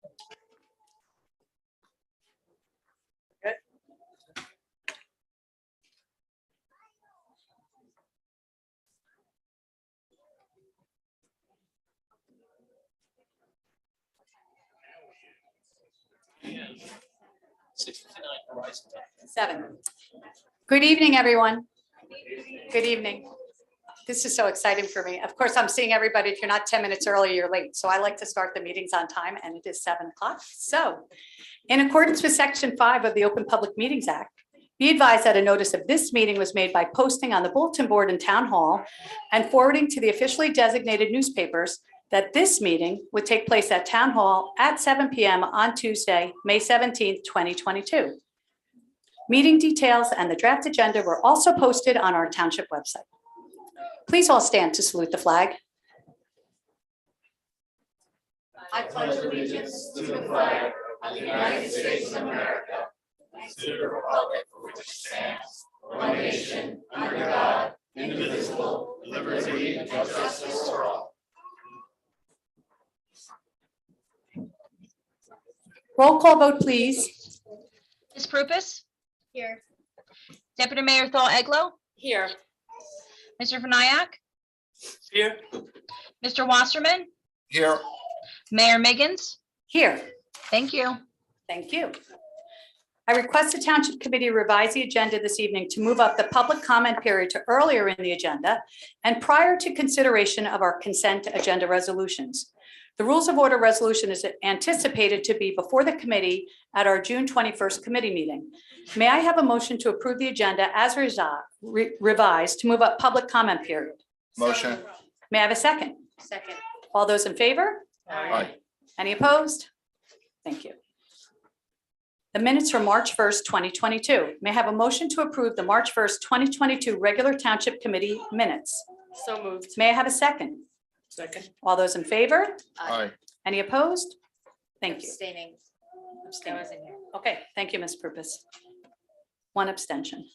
Good. Seven. Good evening, everyone. Good evening. This is so exciting for me. Of course, I'm seeing everybody. If you're not 10 minutes early, you're late. So I like to start the meetings on time, and it is 7 o'clock. So in accordance with Section 5 of the Open Public Meetings Act, be advised that a notice of this meeting was made by posting on the bulletin board in Town Hall and forwarding to the officially designated newspapers that this meeting would take place at Town Hall at 7 p.m. on Tuesday, May 17th, 2022. Meeting details and the draft agenda were also posted on our township website. Please all stand to salute the flag. I pledge allegiance to the flag of the United States of America and to the republic for which it stands, one nation, under God, indivisible, with liberty and justice for all. Roll call vote, please. Ms. Prupus? Here. Deputy Mayor Thal Eglo? Here. Mr. Vinayak? Here. Mr. Wasserman? Here. Mayor Miggins? Here. Thank you. Thank you. I request the Township Committee revise the agenda this evening to move up the public comment period to earlier in the agenda and prior to consideration of our consent agenda resolutions. The Rules of Order resolution is anticipated to be before the committee at our June 21st committee meeting. May I have a motion to approve the agenda as revised to move up public comment period? Motion. May I have a second? Second. All those in favor? Aye. Any opposed? Thank you. The minutes from March 1st, 2022. May I have a motion to approve the March 1st, 2022 regular Township Committee minutes? So moved. May I have a second? Second. All those in favor? Aye. Any opposed? Thank you. Abstaining. I wasn't here. Okay, thank you, Ms. Purpose. One abstention.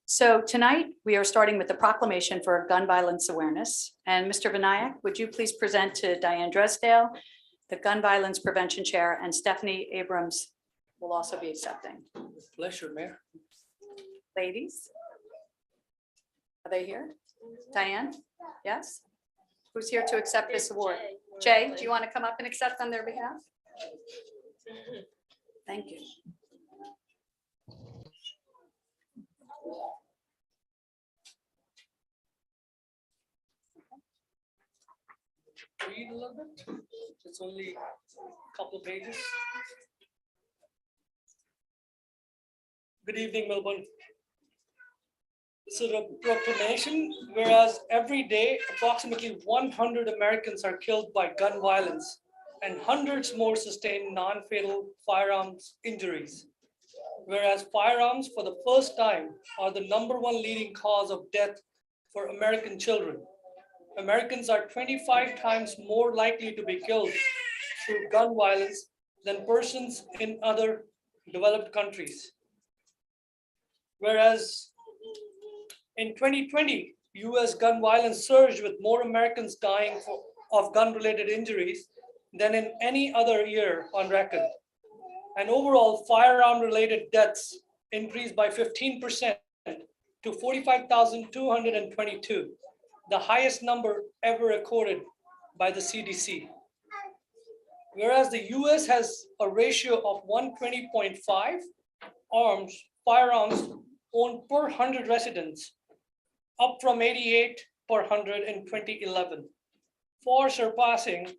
So tonight, we are starting with the proclamation for gun violence awareness. And Mr. Vinayak, would you please present to Diane Dresdale, the Gun Violence Prevention Chair, and Stephanie Abrams will also be accepting. With pleasure, Mayor. Ladies? Are they here? Diane? Yes? Who's here to accept this award? Jay, do you want to come up and accept on their behalf? Thank you. Read a little bit. It's only a couple of pages. Good evening, Millburn. This is a proclamation, whereas every day approximately 100 Americans are killed by gun violence and hundreds more sustain non-fatal firearms injuries. Whereas firearms for the first time are the #1 leading cause of death for American children. Americans are 25 times more likely to be killed through gun violence than persons in other developed countries. Whereas in 2020, US gun violence surged with more Americans dying of gun-related injuries than in any other year on record. And overall, firearm-related deaths increased by 15% to 45,222, the highest number ever recorded by the CDC. Whereas the US has a ratio of 120.5 firearms owned per 100 residents, up from 88 per 100 in 2011, far surpassing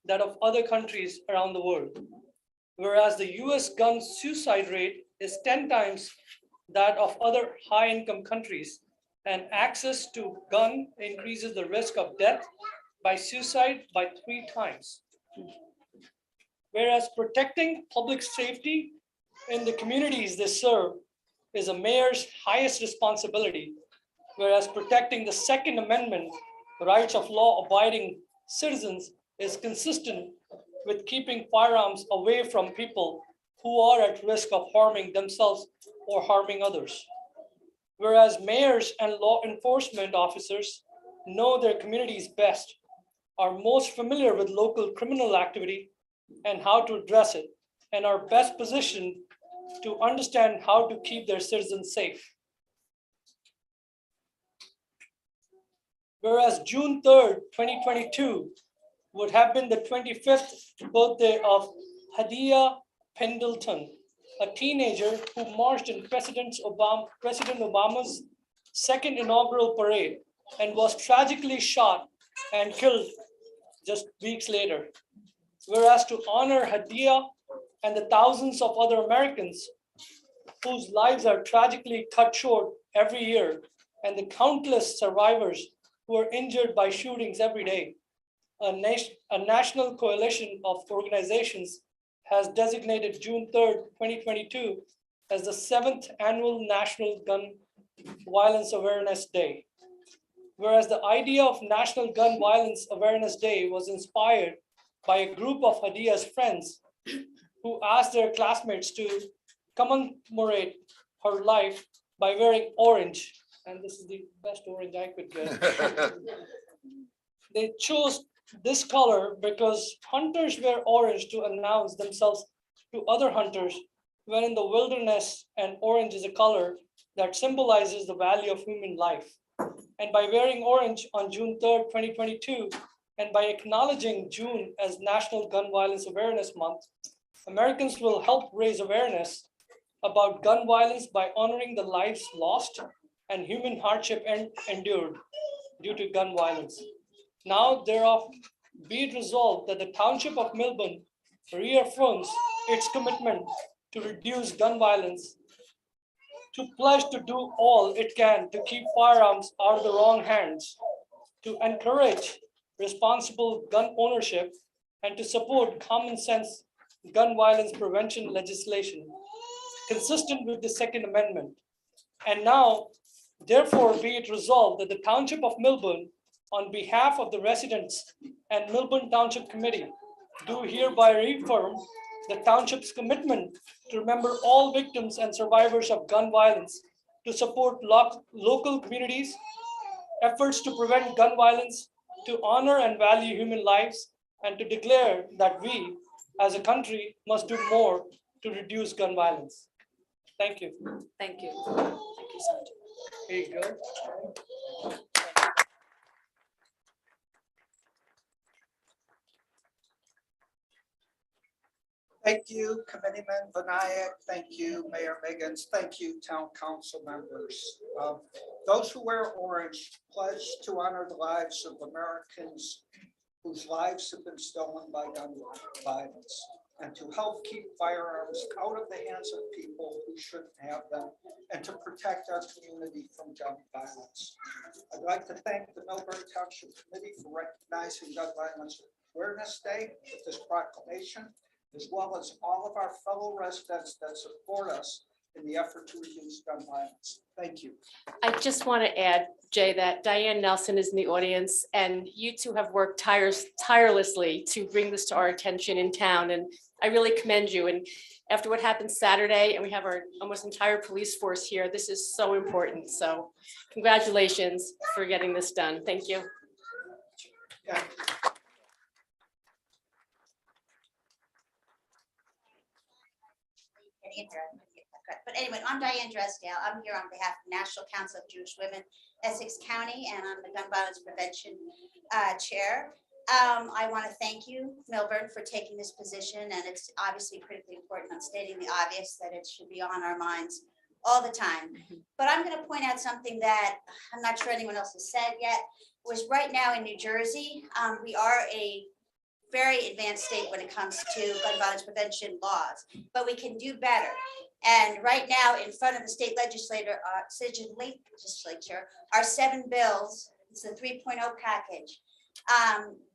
that of other countries around the world. Whereas the US gun suicide rate is 10 times that of other high-income countries, and access to gun increases the risk of death by suicide by 3 times. Whereas protecting public safety in the communities they serve is a mayor's highest responsibility, whereas protecting the Second Amendment rights of law-abiding citizens is consistent with keeping firearms away from people who are at risk of harming themselves or harming others. Whereas mayors and law enforcement officers know their communities best, are most familiar with local criminal activity, and how to address it, and are best positioned to understand how to keep their citizens safe. Whereas June 3rd, 2022 would have been the 25th birthday of Hadia Pendleton, a teenager who marched in President Obama's second inaugural parade and was tragically shot and killed just weeks later. Whereas to honor Hadia and the thousands of other Americans whose lives are tragically cut short every year, and the countless survivors who are injured by shootings every day, a national coalition of organizations has designated June 3rd, 2022 as the 7th annual National Gun Violence Awareness Day. Whereas the idea of National Gun Violence Awareness Day was inspired by a group of Hadia's friends who asked their classmates to commemorate her life by wearing orange. And this is the best orange I could get. They chose this color because hunters wear orange to announce themselves to other hunters when in the wilderness, and orange is a color that symbolizes the value of human life. And by wearing orange on June 3rd, 2022, and by acknowledging June as National Gun Violence Awareness Month, Americans will help raise awareness about gun violence by honoring the lives lost and human hardship endured due to gun violence. Now thereof be it resolved that the Township of Millburn reaffirms its commitment to reduce gun violence, to pledge to do all it can to keep firearms out of the wrong hands, to encourage responsible gun ownership, and to support common sense gun violence prevention legislation consistent with the Second Amendment. And now, therefore, be it resolved that the Township of Millburn, on behalf of the residents and Millburn Township Committee, do hereby reaffirm the township's commitment to remember all victims and survivors of gun violence, to support local communities, efforts to prevent gun violence, to honor and value human lives, and to declare that we, as a country, must do more to reduce gun violence. Thank you. Thank you. Thank you so much. Here you go. Thank you, Committeeman Vinayak. Thank you, Mayor Miggins. Thank you, Town Council members. Those who wear orange pledge to honor the lives of Americans whose lives have been stolen by gun violence, and to help keep firearms out of the hands of people who shouldn't have them, and to protect our community from gun violence. I'd like to thank the Millburn Township Committee for recognizing Gun Violence Awareness Day with this proclamation, as well as all of our fellow residents that support us in the effort to reduce gun violence. Thank you. I just want to add, Jay, that Diane Nelson is in the audience, and you two have worked tirelessly to bring this to our attention in town, and I really commend you. And after what happened Saturday, and we have our almost entire police force here, this is so important. So congratulations for getting this done. Thank you. Yeah. But anyway, I'm Diane Drysdale. I'm here on behalf of National Council of Jewish Women, Essex County, and I'm the Gun Violence Prevention Chair. I want to thank you, Millburn, for taking this position, and it's obviously critically important. I'm stating the obvious, that it should be on our minds all the time. But I'm going to point out something that I'm not sure anyone else has said yet, was right now in New Jersey, we are a very advanced state when it comes to gun violence prevention laws, but we can do better. And right now, in front of the state legislature are 7 bills. It's a 3.0 package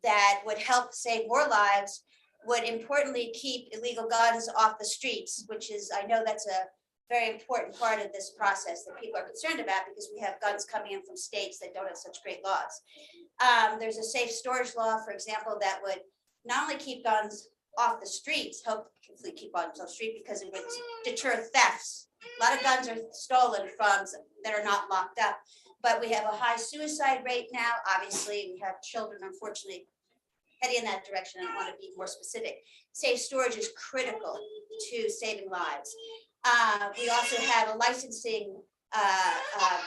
that would help save more lives, would importantly keep illegal guns off the streets, which is, I know that's a very important part of this process that people are concerned about, because we have guns coming in from states that don't have such great laws. There's a safe storage law, for example, that would not only keep guns off the streets, hopefully keep guns off the street, because it would deter thefts. A lot of guns are stolen from that are not locked up, but we have a high suicide rate now. Obviously, we have children, unfortunately, heading in that direction. I want to be more specific. Safe storage is critical to saving lives. We also have a licensing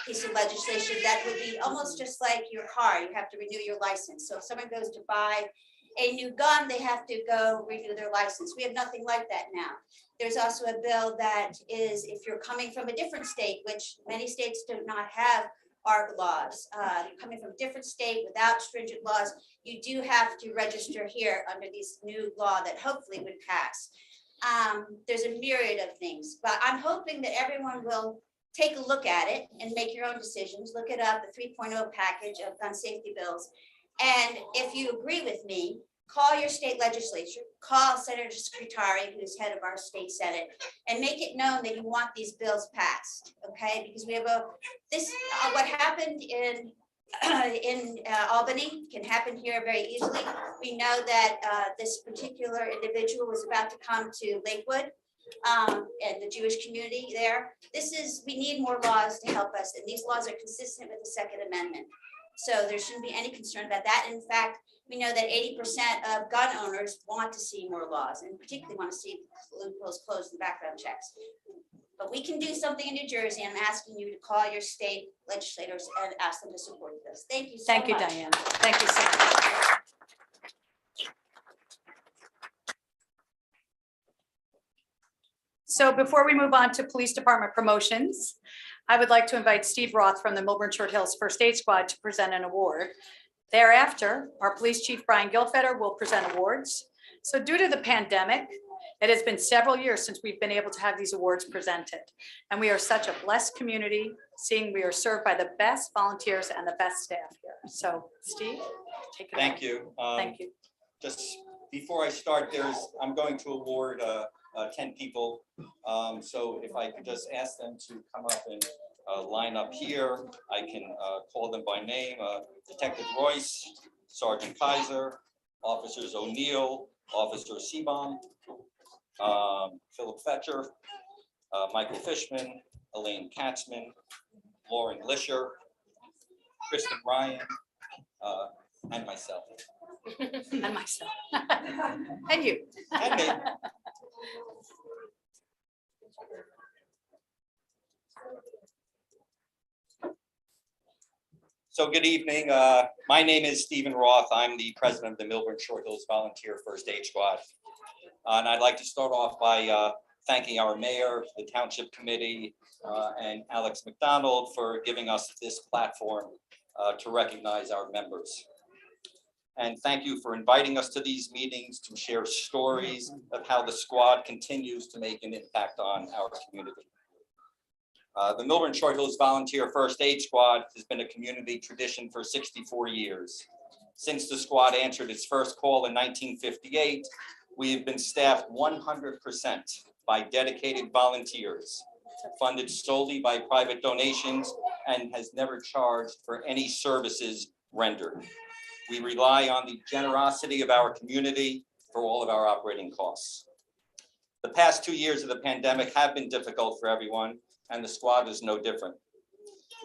piece of legislation that would be almost just like your car. You have to renew your license. So if someone goes to buy a new gun, they have to go renew their license. We have nothing like that now. There's also a bill that is, if you're coming from a different state, which many states do not have ARC laws, you're coming from a different state without stringent laws, you do have to register here under this new law that hopefully would pass. There's a myriad of things, but I'm hoping that everyone will take a look at it and make your own decisions. Look it up, the 3.0 package of gun safety bills. And if you agree with me, call your state legislature, call Senator Secretary, who's head of our state Senate, and make it known that you want these bills passed, okay? Because we have what happened in Albany can happen here very easily. We know that this particular individual was about to come to Lakewood and the Jewish community there. We need more laws to help us, and these laws are consistent with the Second Amendment. So there shouldn't be any concern about that. In fact, we know that 80% of gun owners want to see more laws, and particularly want to see loopholes closed and background checks. But we can do something in New Jersey. I'm asking you to call your state legislators and ask them to support this. Thank you so much. Thank you, Diane. Thank you so much. So before we move on to police department promotions, I would like to invite Steve Roth from the Millburn Short Hills First Aid Squad to present an award. Thereafter, our police chief, Brian Gilfetter, will present awards. So due to the pandemic, it has been several years since we've been able to have these awards presented. And we are such a blessed community, seeing we are served by the best volunteers and the best staff here. So Steve, take it away. Thank you. Thank you. Just before I start, I'm going to award 10 people. So if I could just ask them to come up and line up here, I can call them by name. Detective Royce, Sergeant Kaiser, Officers O'Neill, Officer Seabaum, Philip Fetcher, Michael Fishman, Elaine Katzman, Lauren Lisher, Kristen Ryan, and myself. And myself. And you. And me. So good evening. My name is Stephen Roth. I'm the president of the Millburn Short Hills Volunteer First Aid Squad. And I'd like to start off by thanking our mayor, the township committee, and Alex McDonald for giving us this platform to recognize our members. And thank you for inviting us to these meetings to share stories of how the squad continues to make an impact on our community. The Millburn Short Hills Volunteer First Aid Squad has been a community tradition for 64 years. Since the squad answered its first call in 1958, we have been staffed 100% by dedicated volunteers, funded solely by private donations, and has never charged for any services rendered. We rely on the generosity of our community for all of our operating costs. The past 2 years of the pandemic have been difficult for everyone, and the squad is no different.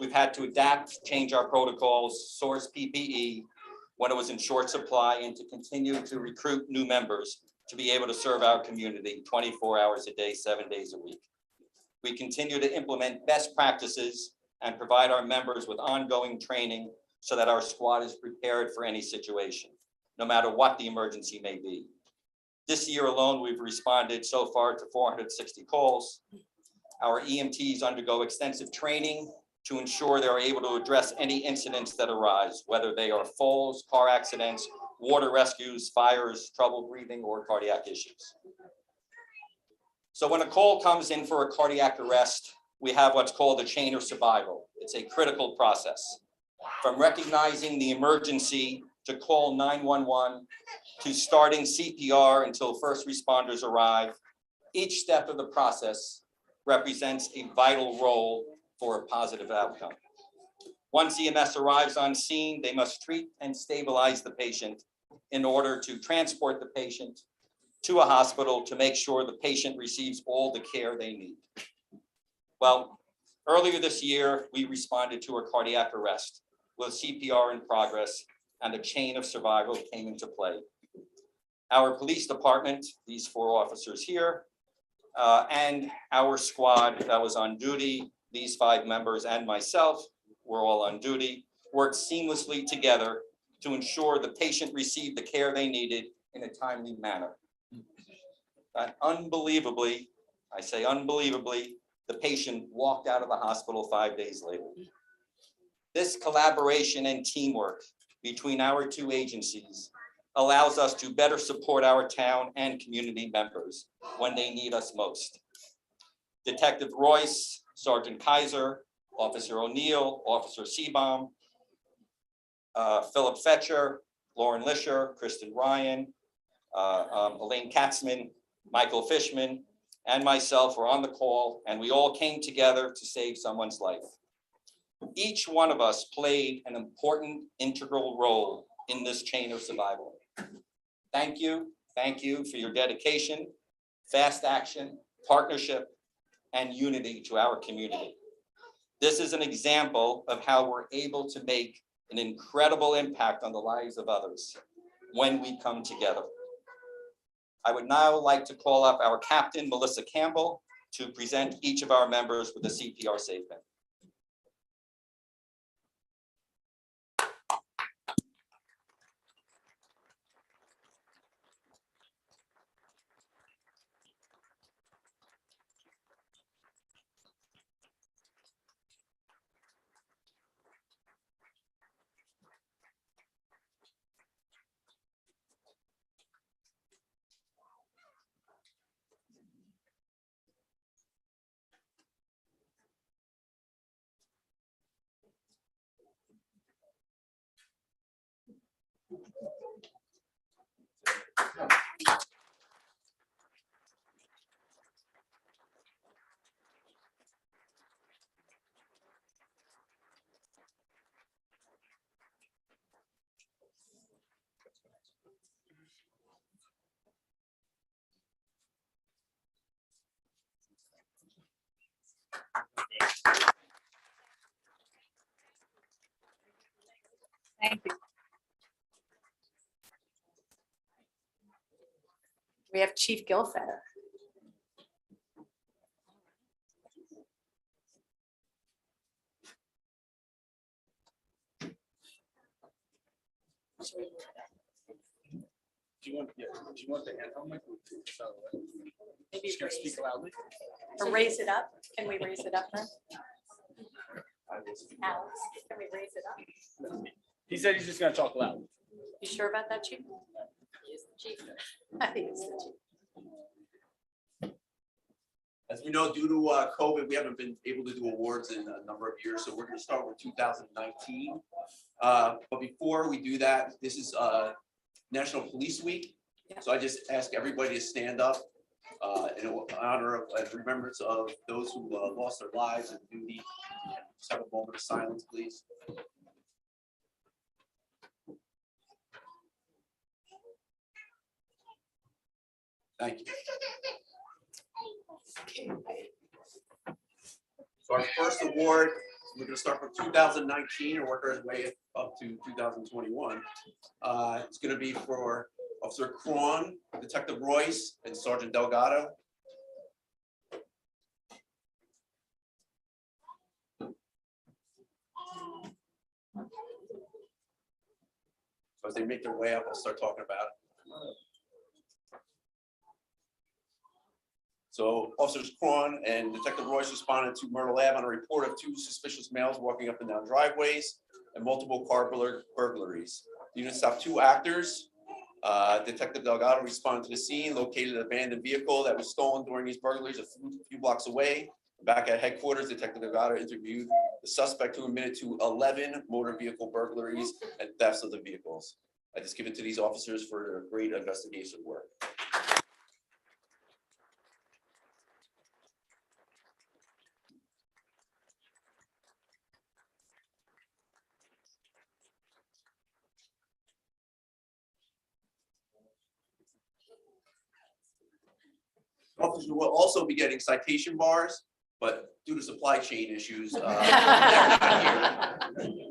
We've had to adapt, change our protocols, source PPE when it was in short supply, and to continue to recruit new members to be able to serve our community 24 hours a day, 7 days a week. We continue to implement best practices and provide our members with ongoing training so that our squad is prepared for any situation, no matter what the emergency may be. This year alone, we've responded so far to 460 calls. Our EMTs undergo extensive training to ensure they're able to address any incidents that arise, whether they are falls, car accidents, water rescues, fires, trouble breathing, or cardiac issues. So when a call comes in for a cardiac arrest, we have what's called a chain of survival. It's a critical process. From recognizing the emergency to call 911 to starting CPR until first responders arrive, each step of the process represents a vital role for a positive outcome. Once EMS arrives on scene, they must treat and stabilize the patient in order to transport the patient to a hospital to make sure the patient receives all the care they need. Well, earlier this year, we responded to a cardiac arrest with CPR in progress, and a chain of survival came into play. our police department, these 4 officers here, and our squad that was on duty, these 5 members and myself were all on duty, worked seamlessly together to ensure the patient received the care they needed in a timely manner. And unbelievably, I say unbelievably, the patient walked out of the hospital 5 days later. This collaboration and teamwork between our 2 agencies allows us to better support our town and community members when they need us most. Detective Royce, Sergeant Kaiser, Officer O'Neill, Officer Seabaum, Philip Fetcher, Lauren Lisher, Kristen Ryan, Elaine Katzman, Michael Fishman, and myself were on the call, and we all came together to save someone's life. Each one of us played an important integral role in this chain of survival. Thank you for your dedication, fast action, partnership, and unity to our community. This is an example of how we're able to make an incredible impact on the lives of others when we come together. I would now like to call up our captain, Melissa Campbell, to present each of our members with a CPR safe pin. Thank you. We have Chief Gilfetter. Do you want the hand on my? Maybe Just gonna speak loudly. or raise it up. Can we raise it up? Alex, can we raise it up? He said he's just gonna talk loud. You sure about that, Chief? Chief. I think it's the chief. As we know, due to COVID, we haven't been able to do awards in a number of years, so we're going to start with 2019. But before we do that, this is National Police Week, so I just ask everybody to stand up in honor of and remembrance of those who lost their lives in duty. Just have a moment of silence, please. Thank you. So our first award, we're going to start from 2019 and work our way up to 2021. It's going to be for Officer Cron, Detective Royce, and Sergeant Delgado. So as they make their way up, I'll start talking about it. So Officers Cron and Detective Royce responded to Myrtle Ave on a report of 2 suspicious males walking up and down driveways and multiple car burglaries. The unit stopped 2 actors. Detective Delgado responded to the scene, located an abandoned vehicle that was stolen during these burglaries a few blocks away. Back at headquarters, Detective Delgado interviewed the suspect who admitted to 11 motor vehicle burglaries and thefts of the vehicles. I just give it to these officers for their great investigation work. Officers will also be getting citation bars, but due to supply chain issues, they're not here.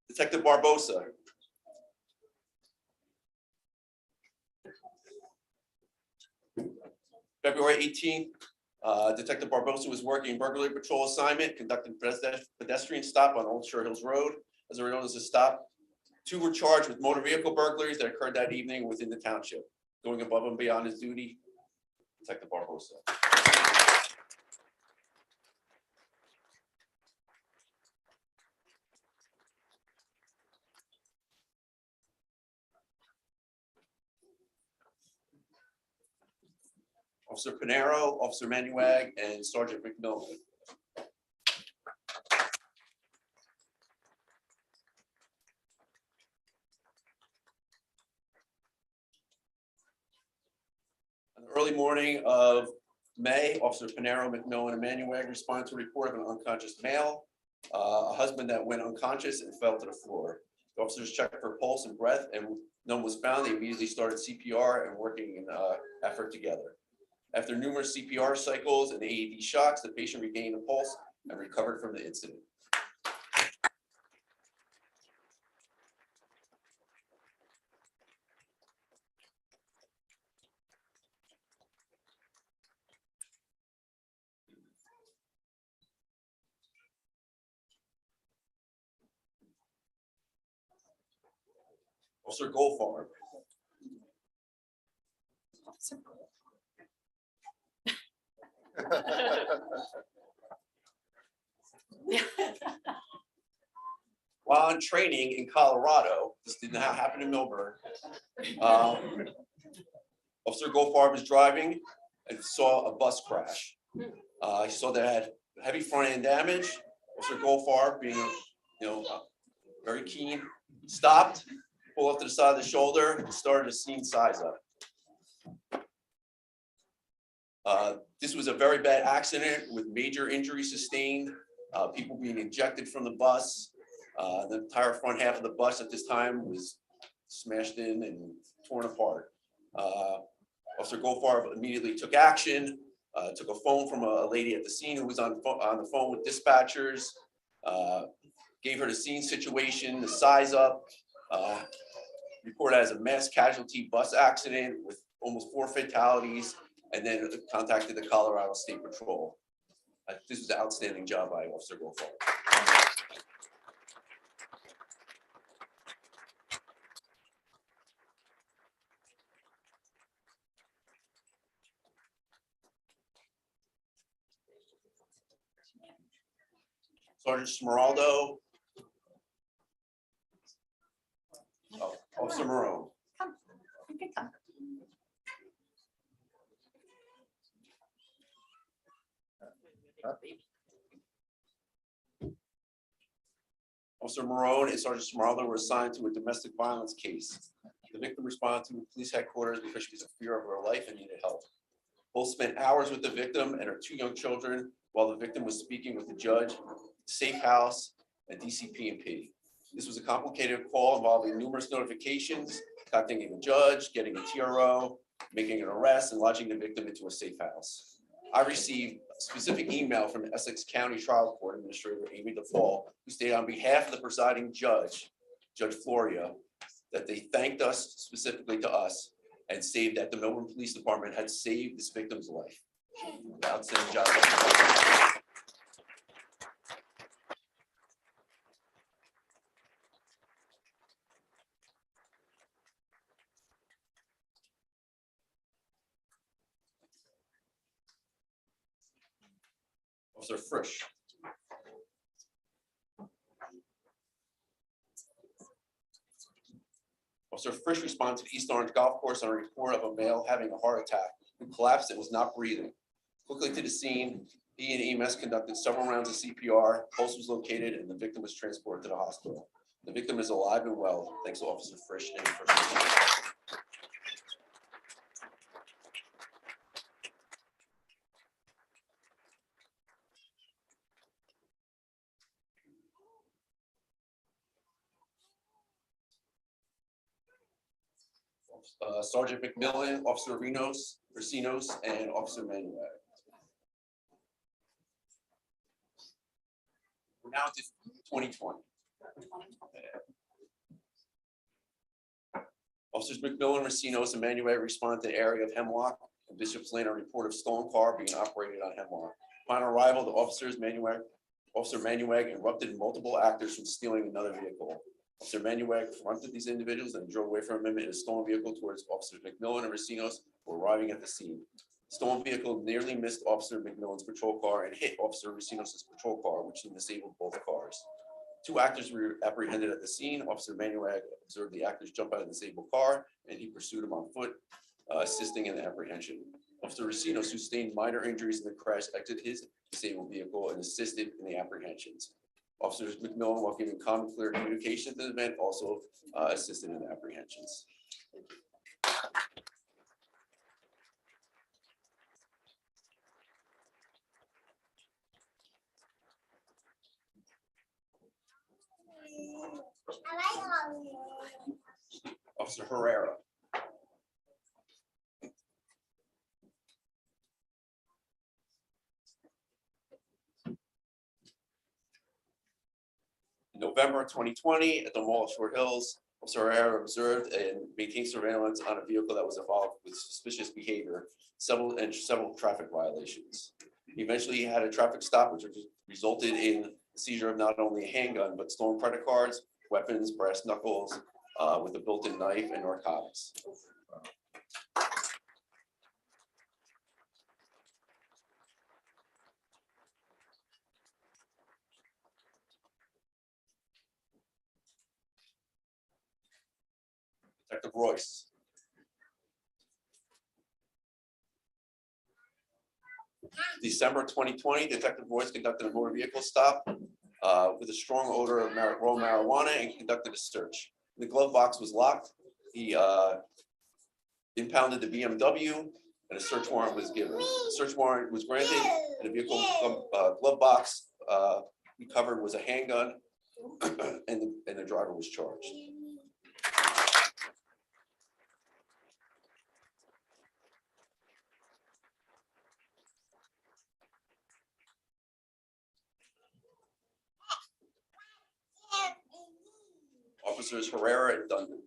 Detective Barbosa. February 18th, Detective Barbosa was working burglary patrol assignment, conducting pedestrian stop on Old Shore Hills Road. As a result of the stop, 2 were charged with motor vehicle burglaries that occurred that evening within the township. Going above and beyond his duty, Detective Barbosa. Officer Panero, Officer Manuag, and Sergeant McMillan. On the early morning of May, Officer Panero, McMillan, and Manuag responded to a report of an unconscious male, a husband that went unconscious and fell to the floor. The officers checked for pulse and breath, and none was found. They immediately started CPR and working in effort together. After numerous CPR cycles and AED shocks, the patient regained a pulse and recovered from the incident. Officer Goldfarb. While on training in Colorado, this did not happen in Millburn, Officer Goldfarb was driving and saw a bus crash. He saw that it had heavy front end damage. Officer Goldfarb, being very keen, stopped, pulled up to the side of the shoulder, and started a scene size up. This was a very bad accident with major injuries sustained, people being ejected from the bus. The entire front half of the bus at this time was smashed in and torn apart. Officer Goldfarb immediately took action, took a phone from a lady at the scene who was on the phone with dispatchers, gave her the scene situation, the size up, reported as a mass casualty bus accident with almost 4 fatalities, and then contacted the Colorado State Patrol. This was an outstanding job by Officer Goldfarb. Sergeant Smeraldo. Oh, Officer Marone. Come, you can come. Officer Marone and Sergeant Smeraldo were assigned to a domestic violence case. The victim responded to police headquarters because she was in fear of her life and needed help. Both spent hours with the victim and her 2 young children while the victim was speaking with the judge, safe house, and DCP&P. This was a complicated call involving numerous notifications, contacting the judge, getting a TRO, making an arrest, and lodging the victim into a safe house. I received a specific email from the Essex County Trial Court Administrator Amy DeFall, who stated on behalf of the presiding judge, Judge Floria, that they thanked us, specifically to us, and stated that the Millburn Police Department had saved this victim's life. Outstanding job. Officer Frisch. Officer Frisch responded to the East Orange Golf Course on a report of a male having a heart attack who collapsed and was not breathing. Quickly to the scene, he and EMS conducted several rounds of CPR, pulse was located, and the victim was transported to the hospital. The victim is alive and well, thanks to Officer Frisch and first responders. Sergeant McMillan, Officer Racinos, and Officer Manuel. We're now to 2020. Officers McMillan, Racinos, and Manuel responded to the area of Hemlock and Bishop's Lane a report of stolen car being operated on Hemlock. Upon arrival, the Officer Manuag interrupted multiple actors from stealing another vehicle. Officer Manuag confronted these individuals and drove away from him in a stolen vehicle towards Officers McMillan and Racinos, who were arriving at the scene. The stolen vehicle nearly missed Officer McMillan's patrol car and hit Officer Racinos' patrol car, which disabled both cars. 2 actors were apprehended at the scene. Officer Manuag observed the actors jump out of the disabled car, and he pursued them on foot, assisting in the apprehension. Officer Racinos sustained minor injuries in the crash, exited his disabled vehicle, and assisted in the apprehensions. Officers McMillan, while giving calm and clear communication to the event, also assisted in the apprehensions. Officer Herrera. In November 2020, at the Mall of Short Hills, Officer Herrera observed and maintained surveillance on a vehicle that was involved with suspicious behavior, several traffic violations. Eventually, he had a traffic stop, which resulted in the seizure of not only a handgun, but stolen credit cards, weapons, brass knuckles, with a built-in knife, and narcotics. Detective Royce. December 2020, Detective Royce conducted a motor vehicle stop with a strong odor of raw marijuana and conducted a search. The glove box was locked. He impounded the BMW, and a search warrant was given. The search warrant was granted, and the vehicle glove box recovered was a handgun, and the driver was charged. Officers Herrera and Dundon.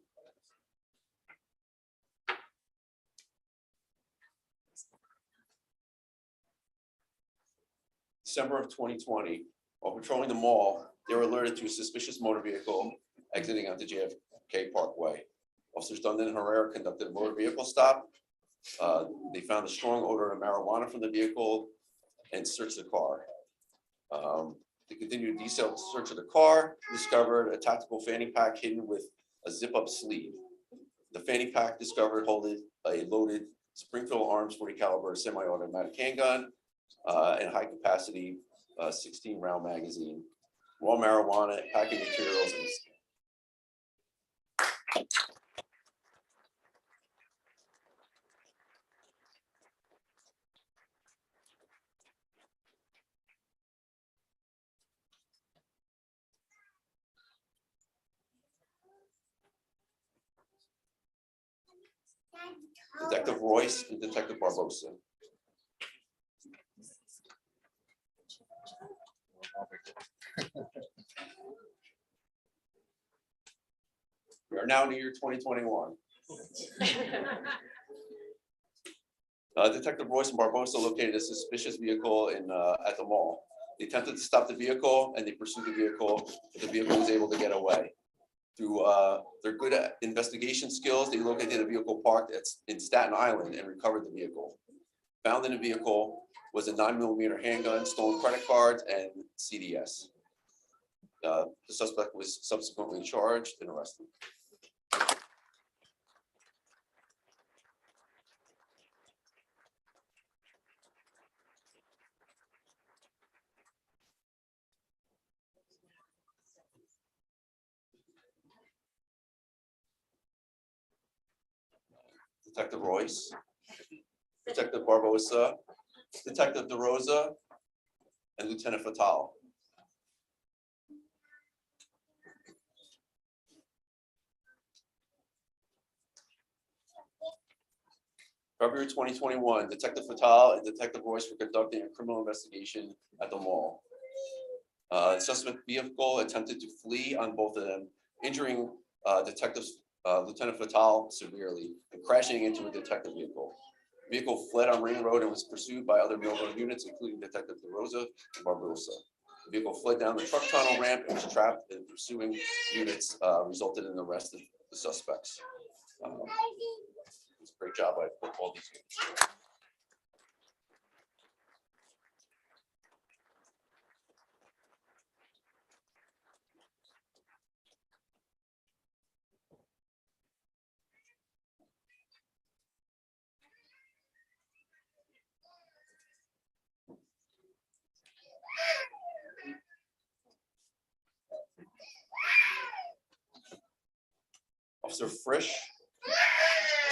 December of 2020, while patrolling the mall, they were alerted to a suspicious motor vehicle exiting onto JFK Parkway. Officers Dundon and Herrera conducted a motor vehicle stop. They found a strong odor of marijuana from the vehicle and searched the car. They continued a detailed search of the car, discovered a tactical fanny pack hidden with a zip-up sleeve. The fanny pack discovered holding a loaded Springfield Arms .40 caliber semi-automatic handgun and high-capacity 16-round magazine, raw marijuana, packing materials, and Detective Royce and Detective Barbosa. We are now in the year 2021. Detective Royce and Barbosa located a suspicious vehicle at the mall. They attempted to stop the vehicle and they pursued the vehicle, but the vehicle was able to get away. Through their good investigation skills, they located a vehicle parked in Staten Island and recovered the vehicle. Found in the vehicle was a 9mm handgun, stolen credit cards, and CDS. The suspect was subsequently charged and arrested. Detective Royce, Detective Barbosa, Detective DeRosa, and Lieutenant Fatal. February 2021, Detective Fatal and Detective Royce were conducting a criminal investigation at the mall. The suspect vehicle attempted to flee on both of them, injuring Lieutenant Fatal severely and crashing into a detective vehicle. Vehicle fled on Ring Road and was pursued by other Millburn units, including Detective DeRosa and Barbarossa. The vehicle fled down the truck tunnel ramp and was trapped, and pursuing units resulted in the arrest of the suspects. It's a great job by all these units. Officer Frisch,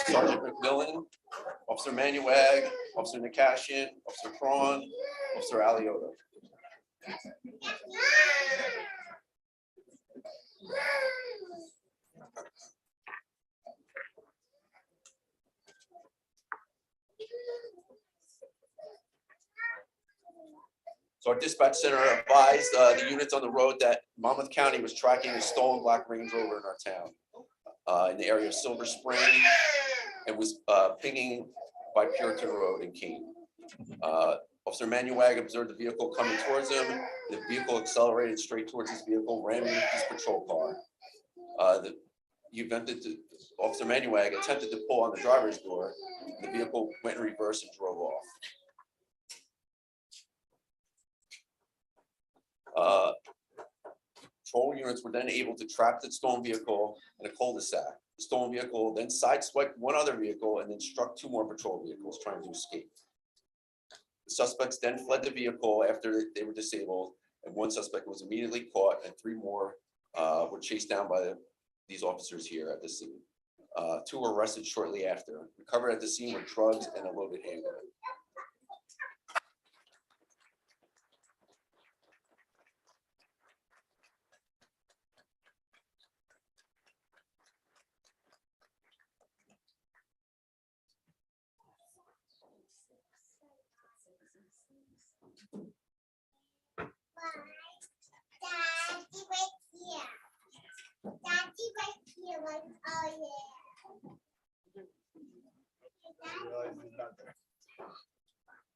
Sergeant McMillan, Officer Manuag, Officer Nakashian, Officer Cron, Officer Aliota. So our dispatch center advised the units on the road that Monmouth County was tracking a stolen black Range Rover in our town in the area of Silver Spring, and was pinging by Puritan Road in Keene. Officer Manuag observed the vehicle coming towards him. The vehicle accelerated straight towards his vehicle, ramming his patrol car. Officer Manuag attempted to pull on the driver's door. The vehicle went in reverse and drove off. Patrol units were then able to trap the stolen vehicle in a cul-de-sac. The stolen vehicle then sideswiped one other vehicle and then struck two more patrol vehicles trying to escape. The suspects then fled the vehicle after they were disabled, and one suspect was immediately caught, and three more were chased down by these officers here at the scene. Two were arrested shortly after. Recovered at the scene were drugs and a loaded handgun.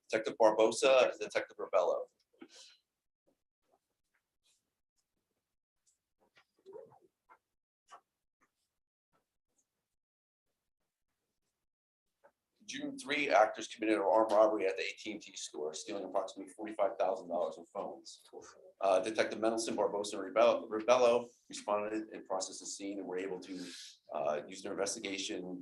Detective Barbosa, Detective Rebello. June 3, actors committed an armed robbery at the AT&T store, stealing approximately $45,000 in phones. Detective Mendelson, Barbosa, and Rebello responded and processed the scene, and were able to use their investigation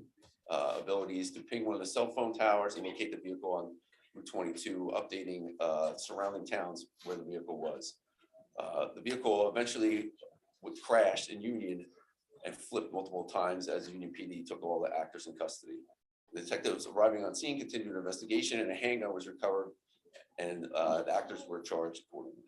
abilities to ping one of the cell phone towers and locate the vehicle on Route 22, updating surrounding towns where the vehicle was. The vehicle eventually would crash in Union and flipped multiple times as Union PD took all the actors in custody. The detectives arriving on scene continued their investigation, and a handgun was recovered, and the actors were charged accordingly.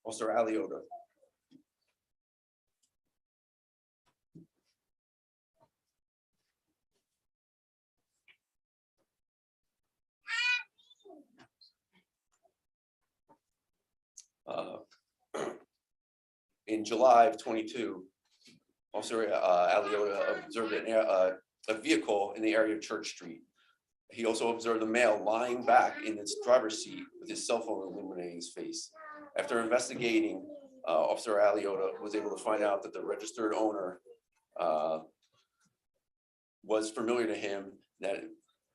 Officer Aliota. In July of 22, Officer Aliota observed a vehicle in the area of Church Street. He also observed a male lying back in its driver's seat with his cell phone illuminating his face. After investigating, Officer Aliota was able to find out that the registered owner was familiar to him, that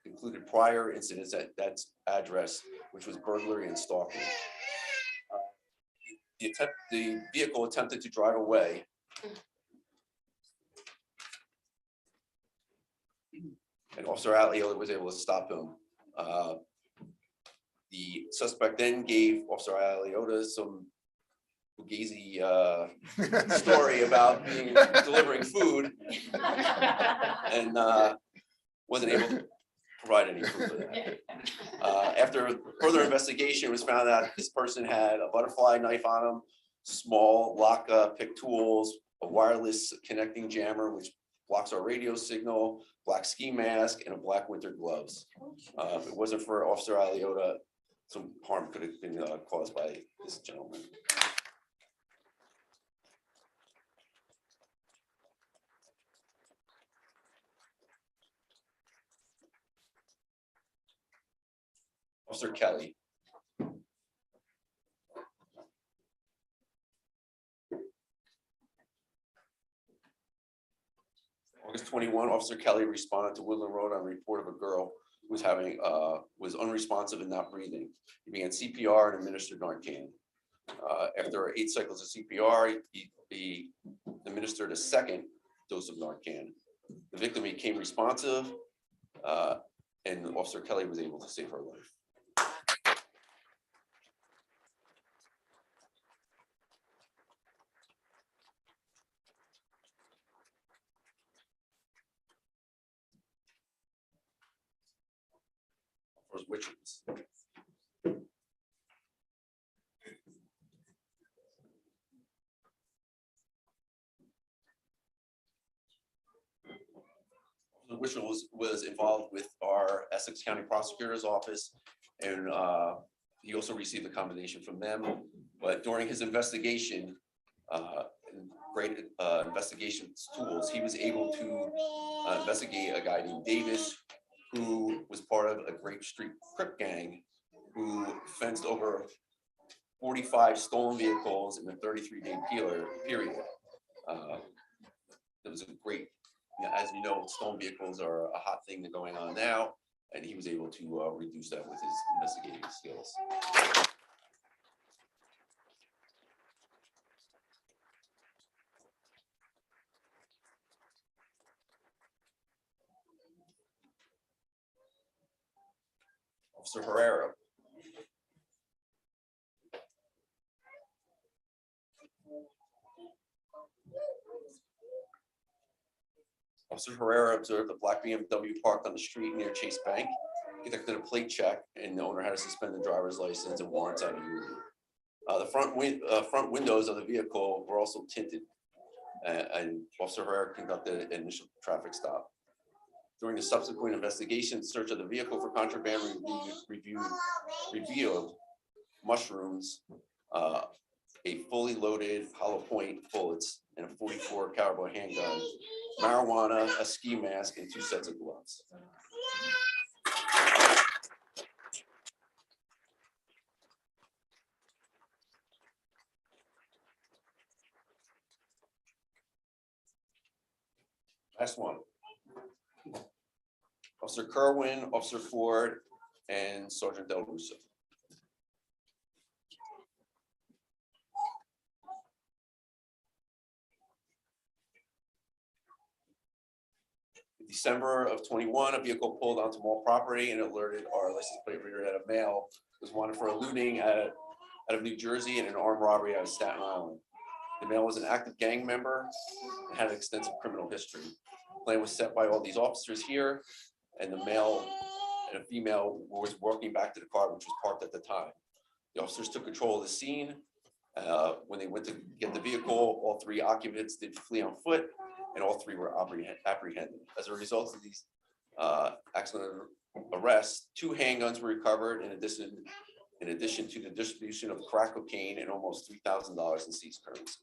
included prior incidents at that address, which was burglary and stalking. The vehicle attempted to drive away. And Officer Aliota was able to stop him. The suspect then gave Officer Aliota some fugazi story about delivering food, and wasn't able to provide any proof of that. After further investigation, it was found that this person had a butterfly knife on him, small lock pick tools, a wireless connecting jammer, which blocks our radio signal, black ski mask, and a black winter gloves. If it wasn't for Officer Aliota, some harm could have been caused by this gentleman. Officer Kelly. August 21, Officer Kelly responded to Woodland Road on a report of a girl who was was unresponsive and not breathing. He began CPR and administered Narcan. After 8 cycles of CPR, he administered a second dose of Narcan. The victim became responsive, and Officer Kelly was able to save her life. Witches. Which was involved with our Essex County Prosecutor's Office, and he also received a commendation from them. But during his investigation, great investigation tools, he was able to investigate a guy named Davis, who was part of a Grape Street Crip gang, who fenced over 45 stolen vehicles in a 33-day period. It was a great, as you know, stolen vehicles are a hot thing going on now, and he was able to reduce that with his investigative skills. Officer Herrera. Officer Herrera observed a black BMW parked on the street near Chase Bank. He conducted a plate check, and the owner had to suspend the driver's license and warrants out of union. The front windows of the vehicle were also tinted, and Officer Herrera conducted an initial traffic stop. During the subsequent investigation, search of the vehicle for contraband revealed mushrooms, a fully loaded hollow point bullets, and a .44 caliber handgun, marijuana, a ski mask, and 2 sets of gloves. Last one. Officer Kerwin, Officer Ford, and Sergeant Del Russo. In December of 21, a vehicle pulled onto mall property and alerted our license plate reader that a male was wanted for a looting out of New Jersey and an armed robbery out of Staten Island. The male was an active gang member and had an extensive criminal history. The plan was set by all these officers here, and the male and a female was walking back to the car, which was parked at the time. The officers took control of the scene. When they went to get the vehicle, all 3 occupants did flee on foot, and all 3 were apprehended. As a result of these accident arrests, 2 handguns were recovered in addition to the distribution of crack cocaine and almost $3,000 in seized currency.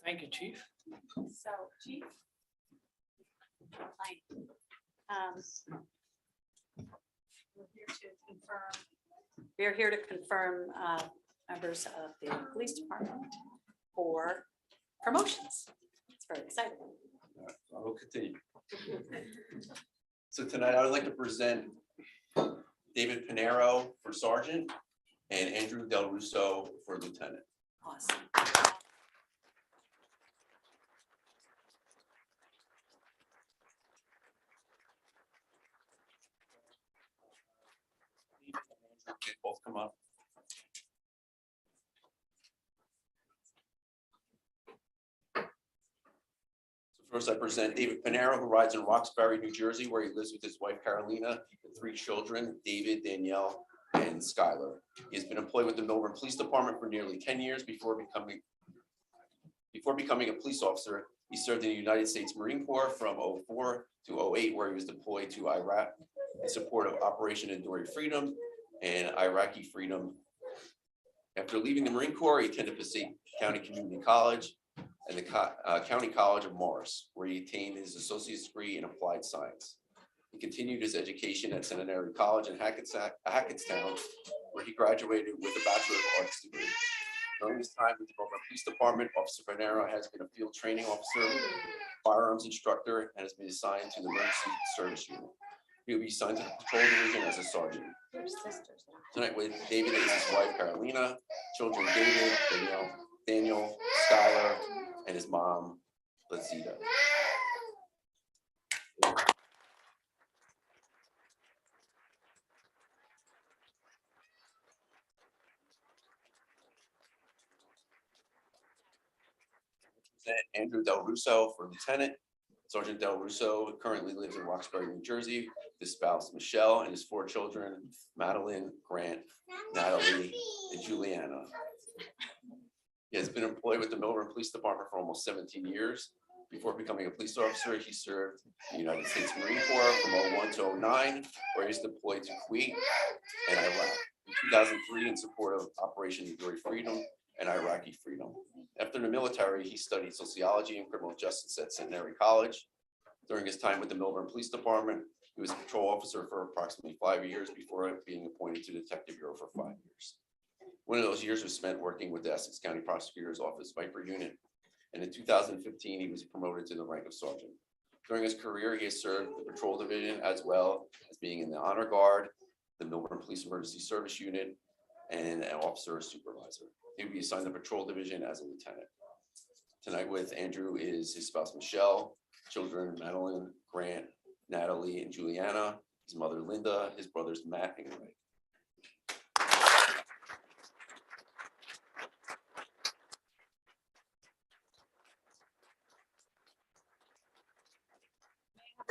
Thank you, Chief. So, Chief. Hi. We're here to confirm members of the police department for promotions. It's very exciting. I will continue. So tonight I would like to present David Pinero for sergeant and Andrew Del Russo for lieutenant. Awesome. Both come up. First, I present David Panero, who resides in Roxbury, New Jersey, where he lives with his wife Carolina and 3 children, David, Danielle, and Skylar. He has been employed with the Millburn Police Department for nearly 10 years before becoming a police officer. He served in the United States Marine Corps from 2004 to 2008, where he was deployed to Iraq in support of Operation Enduring Freedom and Iraqi Freedom. After leaving the Marine Corps, he attended Passaic County Community College and the County College of Morris, where he attained his associate's degree in applied science. He continued his education at Centenary College in Hackettstown, where he graduated with a Bachelor of Arts degree. During his time with the Millburn Police Department, Officer Panero has been a field training officer, firearms instructor, and has been assigned to the emergency service unit. He will be assigned to the patrol division as a sergeant. Tonight with David is his wife Carolina, children David, Daniel, Skylar, and his mom, Lazita. Andrew Del Russo for lieutenant. Sergeant Del Russo currently lives in Roxbury, New Jersey, with his spouse Michelle and his 4 children, Madeline, Grant, Natalie, and Juliana. He has been employed with the Millburn Police Department for almost 17 years. Before becoming a police officer, he served the United States Marine Corps from 2001 to 2009, where he was deployed to Kuwait and Iraq. In 2003, in support of Operation Enduring Freedom and Iraqi Freedom. After the military, he studied sociology and criminal justice at Centenary College. During his time with the Millburn Police Department, he was a patrol officer for approximately 5 years before being appointed to the Detective Bureau for 5 years. One of those years was spent working with the Essex County Prosecutor's Office Viper Unit, and in 2015, he was promoted to the rank of sergeant. During his career, he has served the Patrol Division as well as being in the Honor Guard, the Millburn Police Emergency Service Unit, and an officer or supervisor. He will be assigned the Patrol Division as a lieutenant. Tonight with Andrew is his spouse Michelle, children Madeline, Grant, Natalie, and Juliana, his mother Linda, his brothers Matt and Greg.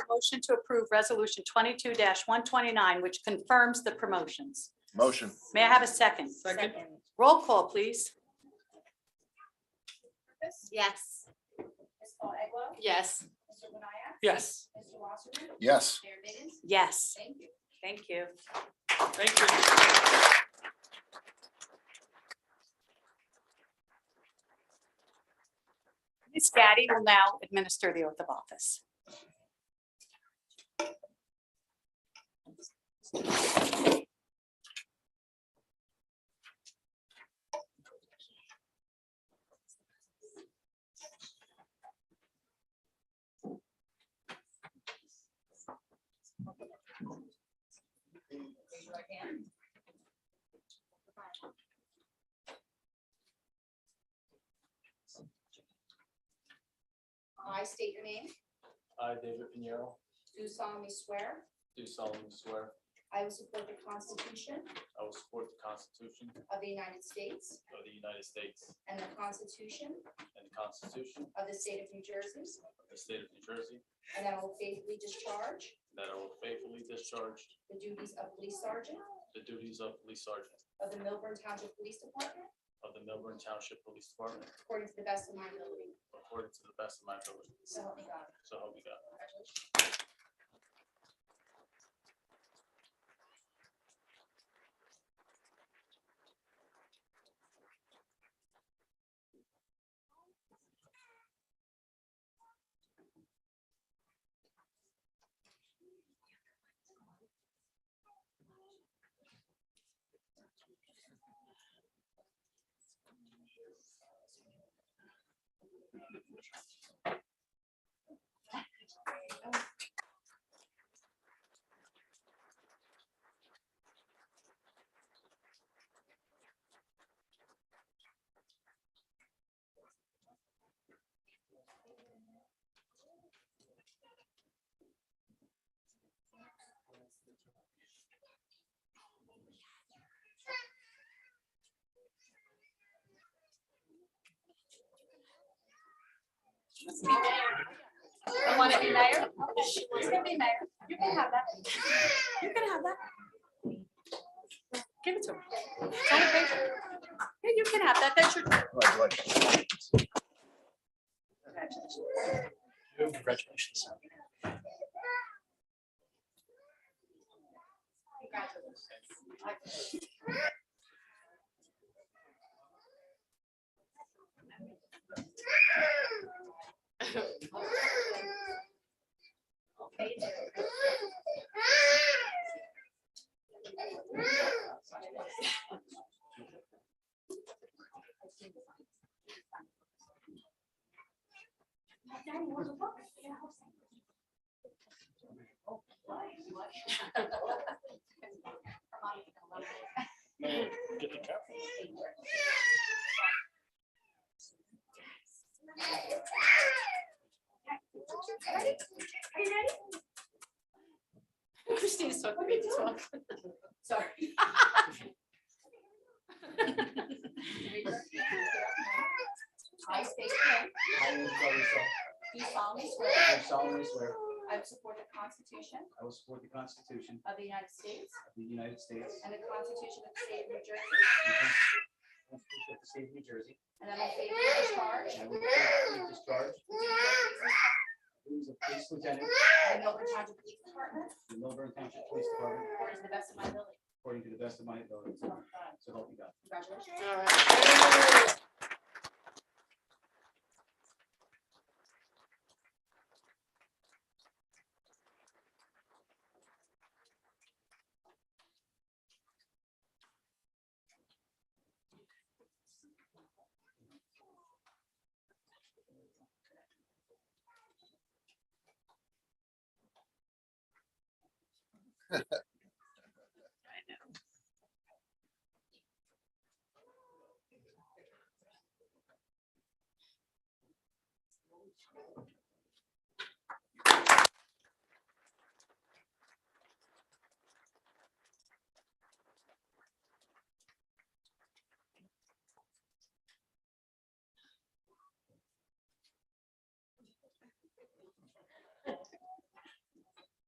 Motion to approve resolution 22-129, which confirms the promotions. Motion. May I have a second? Second. Roll call, please. Yes. Yes. Yes. Yes. Yes. Thank you. Thank you. Thank you. Ms. Gaddy will now administer the oath of office. I state your name, I, David Pinero, do solemnly swear do solemnly swear I will support the Constitution I will support the Constitution of the United States of the United States and the Constitution and the Constitution of the State of New Jersey, of the State of New Jersey, and I will faithfully discharge that I will faithfully discharge the duties of Police Sergeant the duties of Police Sergeant of the Millburn Township Police Department of the Millburn Township Police Department according to the best of my ability. according to the best of my ability. So help me God. So help me God. Congratulations. I want to be mayor. She wants to be mayor. You can have that. You can have that. Give it to her. It's on the page. Yeah, you can have that. That's your. Congratulations. Christine's talking to me. Sorry. I state your name. Do solemnly swear. I will support the Constitution I will support the Constitution of the United States of the United States and the Constitution of the State of New Jersey, and the Constitution of the State of New Jersey. and I will faithfully discharge And I will faithfully discharge the duties the duties of of police lieutenant the Millburn Township Police Department in the Millburn Township Police Department according to the best of my ability. according to the best of my ability. So help me God. Congratulations. All right.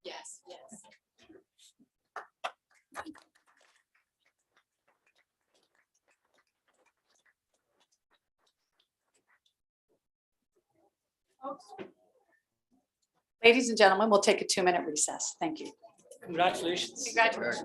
Yes, yes. Ladies and gentlemen, we'll take a 2-minute recess. Thank you. Congratulations. Congratulations.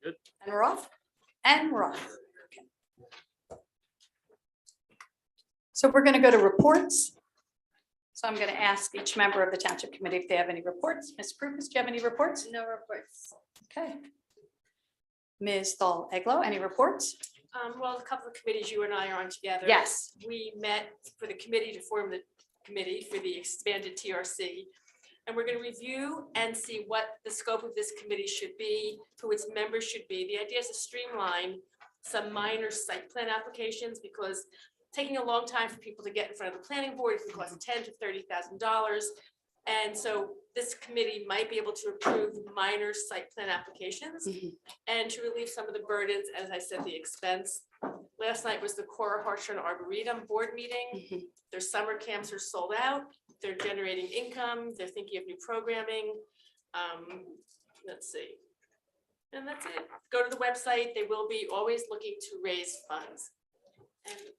Good. And Roth? And Roth. Okay. So we're going to go to reports. So I'm going to ask each member of the Township Committee if they have any reports. Ms. Prupus, do you have any reports? No reports. Okay. Ms. Thal Eglo, any reports? Well, a couple of committees you and I are on together. Yes. We met for the committee to form the committee for the expanded TRC. And we're going to review and see what the scope of this committee should be, who its members should be. The idea is to streamline some minor site plan applications because taking a long time for people to get in front of the planning board, it can cost $10,000 to $30,000. And so this committee might be able to approve minor site plan applications and to relieve some of the burdens, as I said, the expense. Last night was the Cora Hartshorn Arboretum board meeting. Their summer camps are sold out. They're generating income. They're thinking of new programming. Let's see. And that's it. Go to the website. They will be always looking to raise funds. And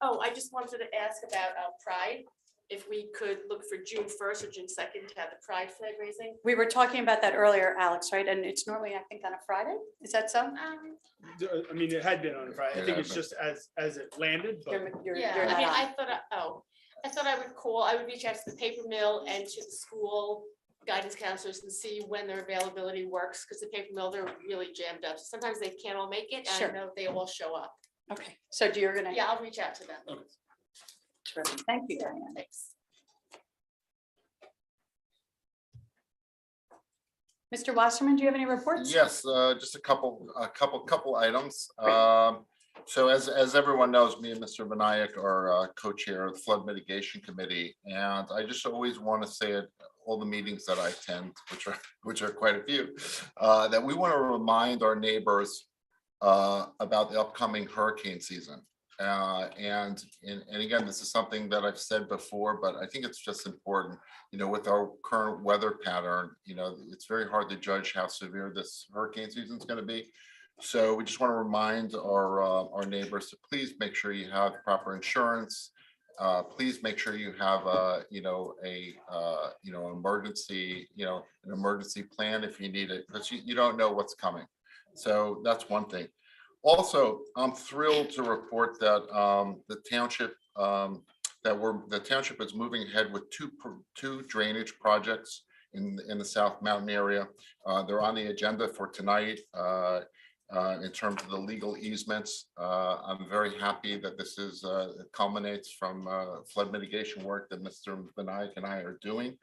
oh, I just wanted to ask about Pride. If we could look for June 1st or June 2nd to have the Pride flag raising. We were talking about that earlier, Alex, right? And it's normally, I think, on a Friday. Is that so? I mean, it had been on Friday. I think it's just as it landed, but Yeah, you're I not mean, on. I thought I would call, I would reach out to the paper mill and to the school guidance counselors and see when their availability works, because the paper mill, they're really jammed up. Sometimes they can't all make it, and Sure. I know they all show up. Okay, so you're gonna. Yeah, I'll reach out to them. Terrific. Thank you, Diane. Thanks. Mr. Wasserman, do you have any reports? Yes, just a couple items. So as everyone knows, me and Mr. Vinayak are co-chair of the Flood Mitigation Committee, and I just always want to say at all the meetings that I attend, which are quite a few, that we want to remind our neighbors about the upcoming hurricane season. And again, this is something that I've said before, but I think it's just important, with our current weather pattern, it's very hard to judge how severe this hurricane season is going to be. So we just want to remind our neighbors to please make sure you have proper insurance. Please make sure you have an emergency plan if you need it, because you don't know what's coming. So that's one thing. Also, I'm thrilled to report that the township is moving ahead with two drainage projects in the South Mountain area. They're on the agenda for tonight in terms of the legal easements. I'm very happy that this culminates from flood mitigation work that Mr. Vinayak and I are doing.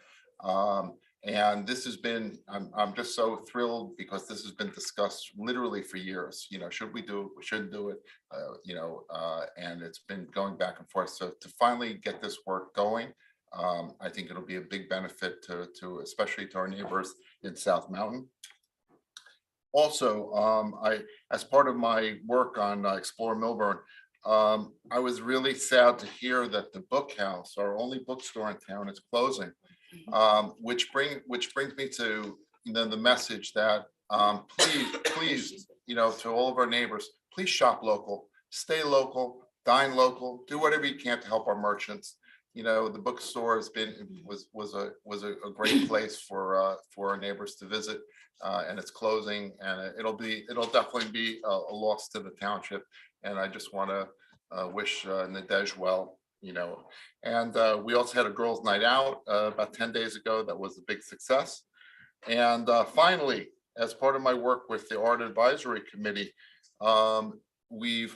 And this has been, I'm just so thrilled because this has been discussed literally for years. Should we do it? We shouldn't do it. And it's been going back and forth. So to finally get this work going, I think it'll be a big benefit to especially to our neighbors in South Mountain. Also, as part of my work on Explore Millburn, I was really sad to hear that the Book House, our only bookstore in town, is closing. Which brings me to the message that please, to all of our neighbors, please shop local, stay local, dine local, do whatever you can to help our merchants. The bookstore was a great place for our neighbors to visit, and it's closing, and it'll definitely be a loss to the township. And I just want to wish Nadej well. And we also had a girls' night out about 10 days ago. That was a big success. And finally, as part of my work with the Art Advisory Committee, we've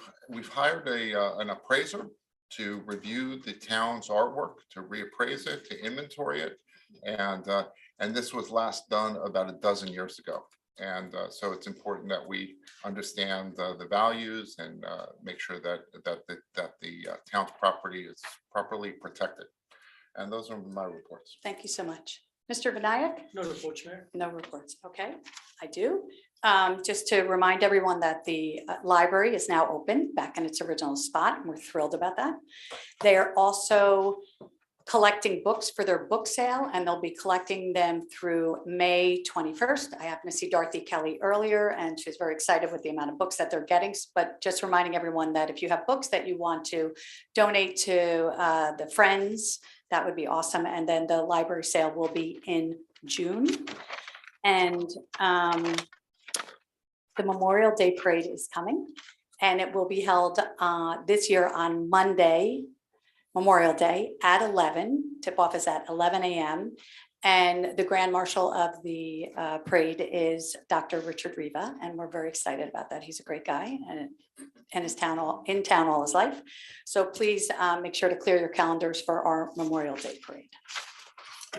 hired an appraiser to review the town's artwork, to reappraise it, to inventory it, and this was last done about a dozen years ago. And so it's important that we understand the values and make sure that the town's property is properly protected. And those are my reports. Thank you so much. Mr. Vinayak? no reports, Mayor. No reports. Okay, I do. Just to remind everyone that the library is now open back in its original spot. We're thrilled about that. They are also collecting books for their book sale, and they'll be collecting them through May 21st. I happened to see Dorothy Kelly earlier, and she was very excited with the amount of books that they're getting. But just reminding everyone that if you have books that you want to donate to the Friends, that would be awesome. And then the library sale will be in June. And the Memorial Day Parade is coming, and it will be held this year on Monday, Memorial Day at 11. Tip-off is at 11 a.m. And the Grand Marshal of the parade is Dr. Richard Riva, and we're very excited about that. He's a great guy and his town in town all his life. So please make sure to clear your calendars for our Memorial Day Parade.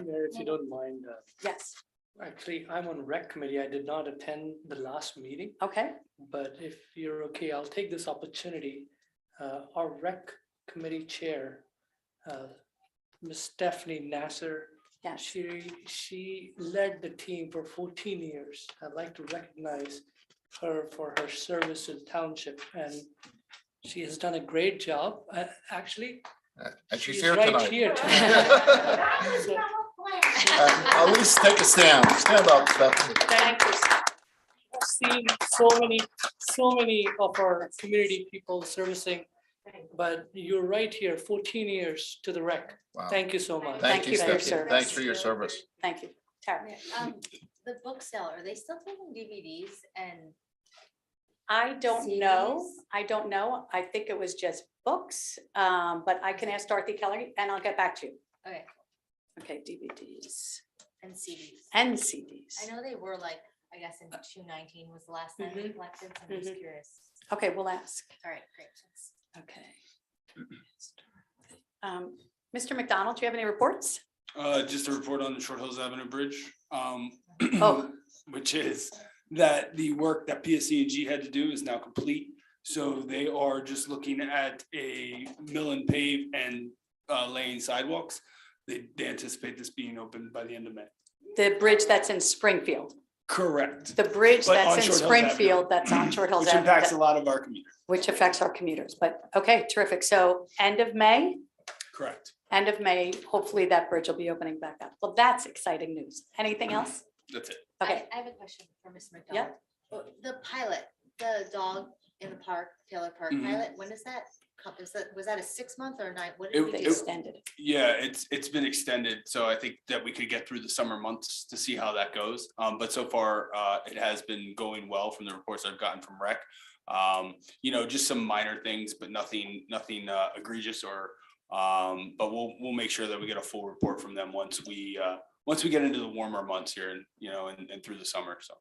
Mayor, if you don't mind, Yes. actually, I'm on rec committee. I did not attend the last meeting, Okay. but if you're okay, I'll take this opportunity. Our rec committee chair, Ms. Stephanie Nasser, Yeah. she led the team for 14 years. I'd like to recognize her for her service to the township, and she has done a great job. Actually, And she's she's here right tonight. here tonight. So, At least take a stand. Stand up, Stephanie. Thank you. I've seen so many of our community people servicing, but you're right here, 14 years to the rec. Wow. Thank you so much. Thank you for your Stephanie. service. Thanks for your service. Thank you. Tara. The book seller, are they still taking DVDs and? I don't know. CDs? I don't know. I think it was just books, but I can ask Dorothy Kelly and I'll get back to you. Okay, Okay, DVDs and CDs. and CDs. I know they were like, I guess in 2019 was the last time they collected, so I'm just curious. Okay, we'll ask. All right, great, thanks. Okay. Mr. McDonald, do you have any reports? Just a report on the Short Hills Avenue Bridge, Oh. which is that the work that PSC&G had to do is now complete. So they are just looking at a mill and pave and laying sidewalks. They anticipate this being open by the end of May. The bridge that's in Springfield. Correct. The bridge But on that's in Short Hills Springfield, Avenue. that's on Short Hills Which impacts a Avenue, lot of our commuters. which affects our commuters. But okay, terrific. So end of May, Correct. end of May, hopefully that bridge will be opening back up. Well, that's exciting news. Anything else? That's it. Okay. I have a question for Mr. McDonald. The pilot, the dog in the park, Taylor Park Mhm. pilot, when is that? Was that a 6-month or 9? What It- did we They do? extended. Yeah, it's been extended, so I think that we could get through the summer months to see how that goes. But so far, it has been going well from the reports I've gotten from rec. Just some minor things, but nothing egregious or, but we'll make sure that we get a full report from them once we get into the warmer months here and through the summer, so.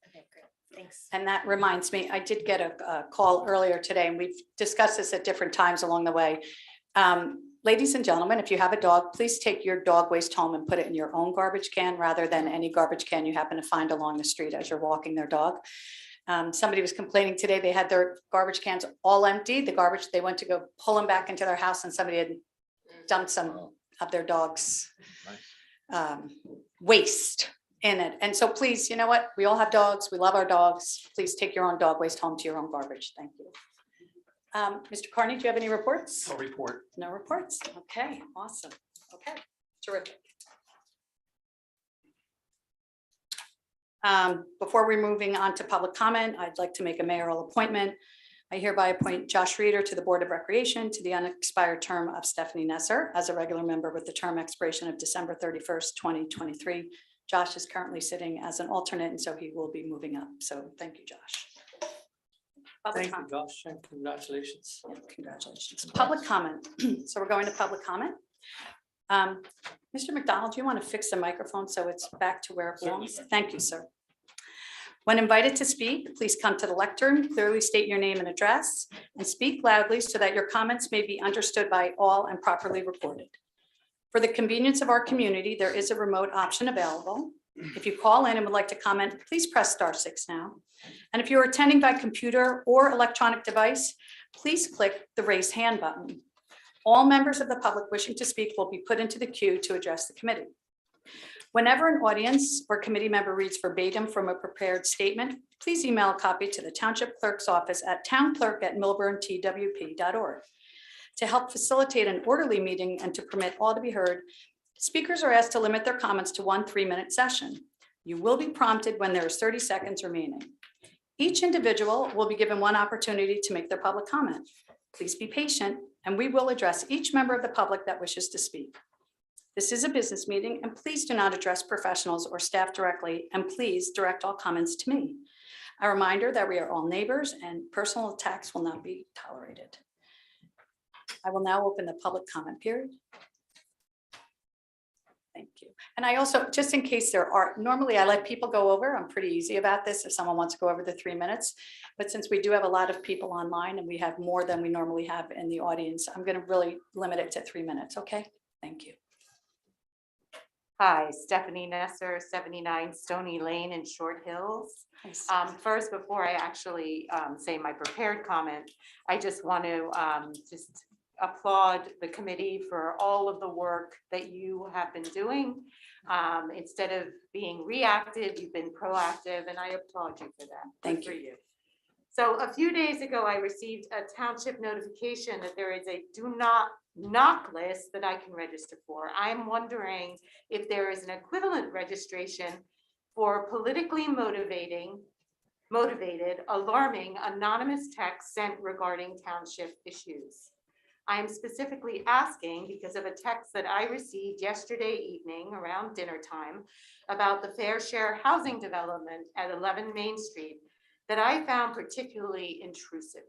Okay, great, thanks. And that reminds me, I did get a call earlier today, and we've discussed this at different times along the way. Ladies and gentlemen, if you have a dog, please take your dog waste home and put it in your own garbage can rather than any garbage can you happen to find along the street as you're walking their dog. Somebody was complaining today, they had their garbage cans all empty, they went to go pull them back into their house and somebody had dumped some of their dog's waste in it. And so please, you know what? We all have dogs. We love our dogs. Please take your own dog waste home to your own garbage. Thank you. Mr. Carney, do you have any reports? No report. No reports. Okay, awesome. Okay, terrific. Before we're moving on to public comment, I'd like to make a mayoral appointment. I hereby appoint Josh Reeder to the Board of Recreation to the unexpired term of Stephanie Nesser as a regular member with the term expiration of December 31st, 2023. Josh is currently sitting as an alternate, and so he will be moving up. So thank you, Josh. Public Thank comment. you, Josh, and congratulations. Yeah, congratulations. Public comment. So we're going to public comment. Mr. McDonald, do you want to fix the microphone so it's back to where it belongs? Thank you, sir. When invited to speak, please come to the lectern, clearly state your name and address, and speak loudly so that your comments may be understood by all and properly recorded. For the convenience of our community, there is a remote option available. If you call in and would like to comment, please press *6 now. And if you're attending by computer or electronic device, please click the raise hand button. All members of the public wishing to speak will be put into the queue to address the committee. Whenever an audience or committee member reads verbatim from a prepared statement, please email a copy to the Township Clerk's office at townclerk@millburntwp.org. To help facilitate an orderly meeting and to permit all to be heard, speakers are asked to limit their comments to 1 3-minute session. You will be prompted when there is 30 seconds remaining. Each individual will be given 1 opportunity to make their public comment. Please be patient, and we will address each member of the public that wishes to speak. This is a business meeting, and please do not address professionals or staff directly, and please direct all comments to me. A reminder that we are all neighbors and personal attacks will not be tolerated. I will now open the public comment period. Thank you. And I also, just in case there are, normally I let people go over, I'm pretty easy about this if someone wants to go over the 3 minutes. But since we do have a lot of people online and we have more than we normally have in the audience, I'm going to really limit it to 3 minutes. Okay, thank you. Hi, Stephanie Nesser, 79 Stony Lane in Short Hills. Nice. First, before I actually say my prepared comment, I just want to just applaud the committee for all of the work that you have been doing. Instead of being reactive, you've been proactive, and I applaud you for that. Thank Good for you. So a few days ago, I received a township notification that there is a do not knock list that I can register for. I'm wondering if there is an equivalent registration for politically motivated, alarming, anonymous text sent regarding township issues. I am specifically asking because of a text that I received yesterday evening around dinner time about the fair share housing development at 11 Main Street that I found particularly intrusive.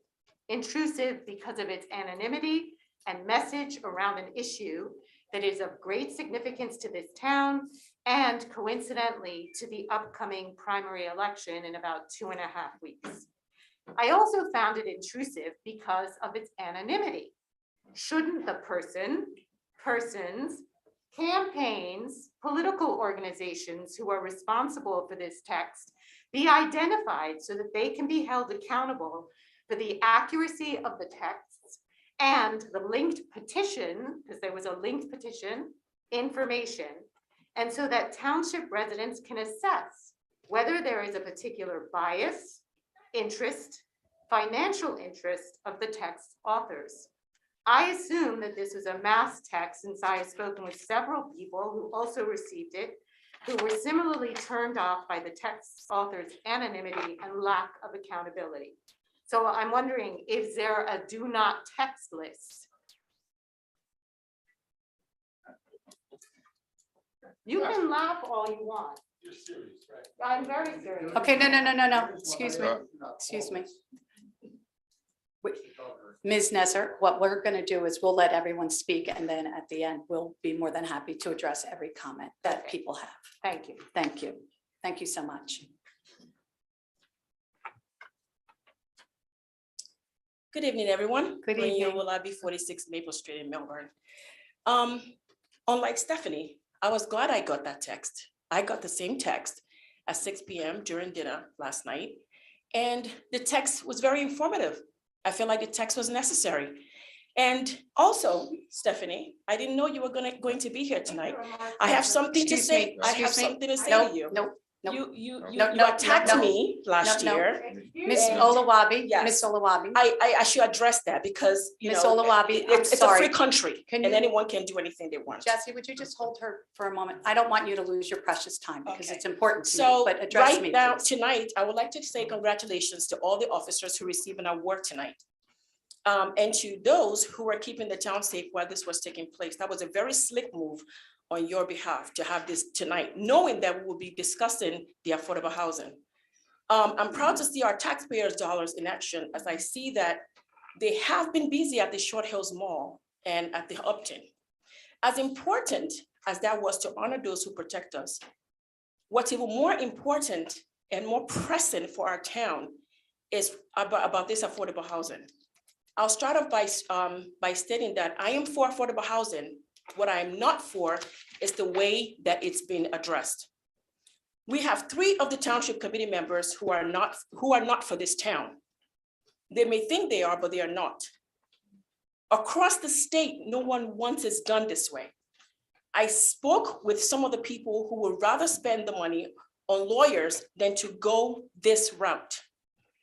Intrusive because of its anonymity and message around an issue that is of great significance to this town and coincidentally to the upcoming primary election in about 2.5 weeks. I also found it intrusive because of its anonymity. Shouldn't the persons, campaigns, political organizations who are responsible for this text be identified so that they can be held accountable for the accuracy of the texts and the linked petition, because there was a linked petition, information, and so that township residents can assess whether there is a particular bias, interest, financial interest of the text authors. I assume that this was a mass text since I have spoken with several people who also received it, who were similarly turned off by the text author's anonymity and lack of accountability. So I'm wondering, is there a do not text list? You can laugh all you want. You're serious, right? I'm very serious. Okay, no. Excuse me. Wait, Ms. Nesser, what we're going to do is we'll let everyone speak, and then at the end, we'll be more than happy to address every comment that people have. Thank you. Thank you. Thank you so much. Good evening, everyone. Good evening. Will 46 Maple Street in Millburn. Unlike Stephanie, I was glad I got that text. I got the same text at 6 p.m. during dinner last night, and the text was very informative. I feel like the text was necessary. And also, Stephanie, I didn't know you were going to be here tonight. I have something to say. I have something to say to you. No. You attacked me last year. Miss And- Olawabi, Yes. Miss Olawabi. I should address that because, you Miss know, Olawabi, I'm it's a sorry. free country Can and you- anyone can do anything they want. Jesse, would you just hold her for a moment? I don't want you to lose your precious time because Okay. it's important to me, So but address me, right now, please. tonight, I would like to say congratulations to all the officers who received an award tonight. And to those who are keeping the town safe while this was taking place. That was a very slick move on your behalf to have this tonight, knowing that we will be discussing the affordable housing. I'm proud to see our taxpayers' dollars in action as I see that they have been busy at the Short Hills Mall and at the Upton. As important as that was to honor those who protect us, what's even more important and more pressing for our town is about this affordable housing. I'll start off by stating that I am for affordable housing. What I am not for is the way that it's been addressed. We have 3 of the township committee members who are not for this town. They may think they are, but they are not. Across the state, no one wants it done this way. I spoke with some of the people who would rather spend the money on lawyers than to go this route.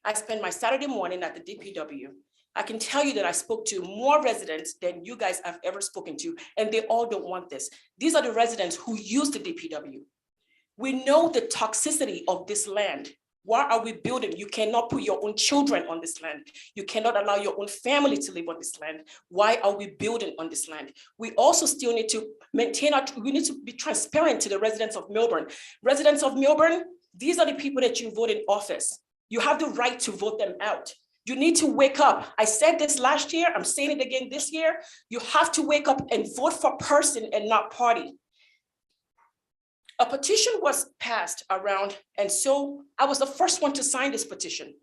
I spent my Saturday morning at the DPW. I can tell you that I spoke to more residents than you guys have ever spoken to, and they all don't want this. These are the residents who use the DPW. We know the toxicity of this land. Why are we building? You cannot put your own children on this land. You cannot allow your own family to live on this land. Why are we building on this land? We also still need to maintain we need to be transparent to the residents of Millburn. Residents of Millburn, these are the people that you vote in office. You have the right to vote them out. You need to wake up. I said this last year, I'm saying it again this year. You have to wake up and vote for person and not party. A petition was passed around, and so I was the first one to sign this petition.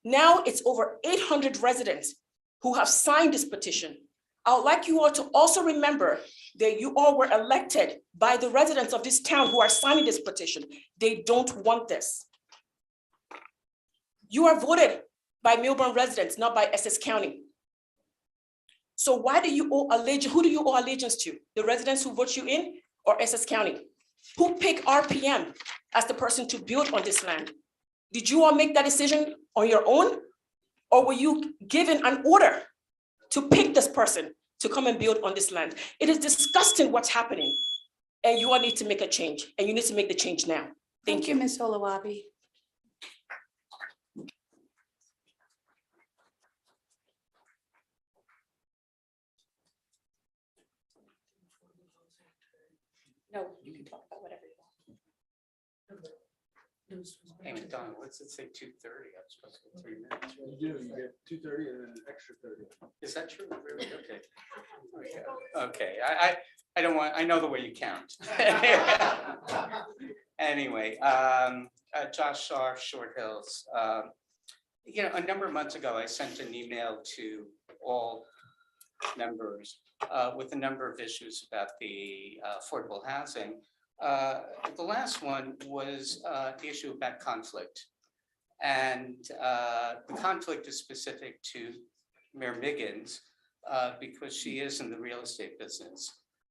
Now it's over 800 residents who have signed this petition. I would like you all to also remember that you all were elected by the residents of this town who are signing this petition. They don't want this. You are voted by Millburn residents, not by Essex County. So why do you owe allegiance? Who do you owe allegiance to? The residents who vote you in or Essex County? Who picked RPM as the person to build on this land? Did you all make that decision on your own? Or were you given an order to pick this person to come and build on this land? It is disgusting what's happening. And you all need to make a change, and you need to make the change now. Thank you. Ms. Olawabi. No, you can talk about whatever you want. Hey, McDonald, what's it say 2:30? I'm supposed to get 3 minutes. You do, you get 2:30 and then an extra 30. Is that true? Really? Okay. Okay, I don't want, I know the way you count. Anyway, Josh Shar, Short Hills. You know, a number of months ago, I sent an email to all members with a number of issues about the affordable housing. The last one was the issue about conflict. And the conflict is specific to Mayor Miggins because she is in the real estate business.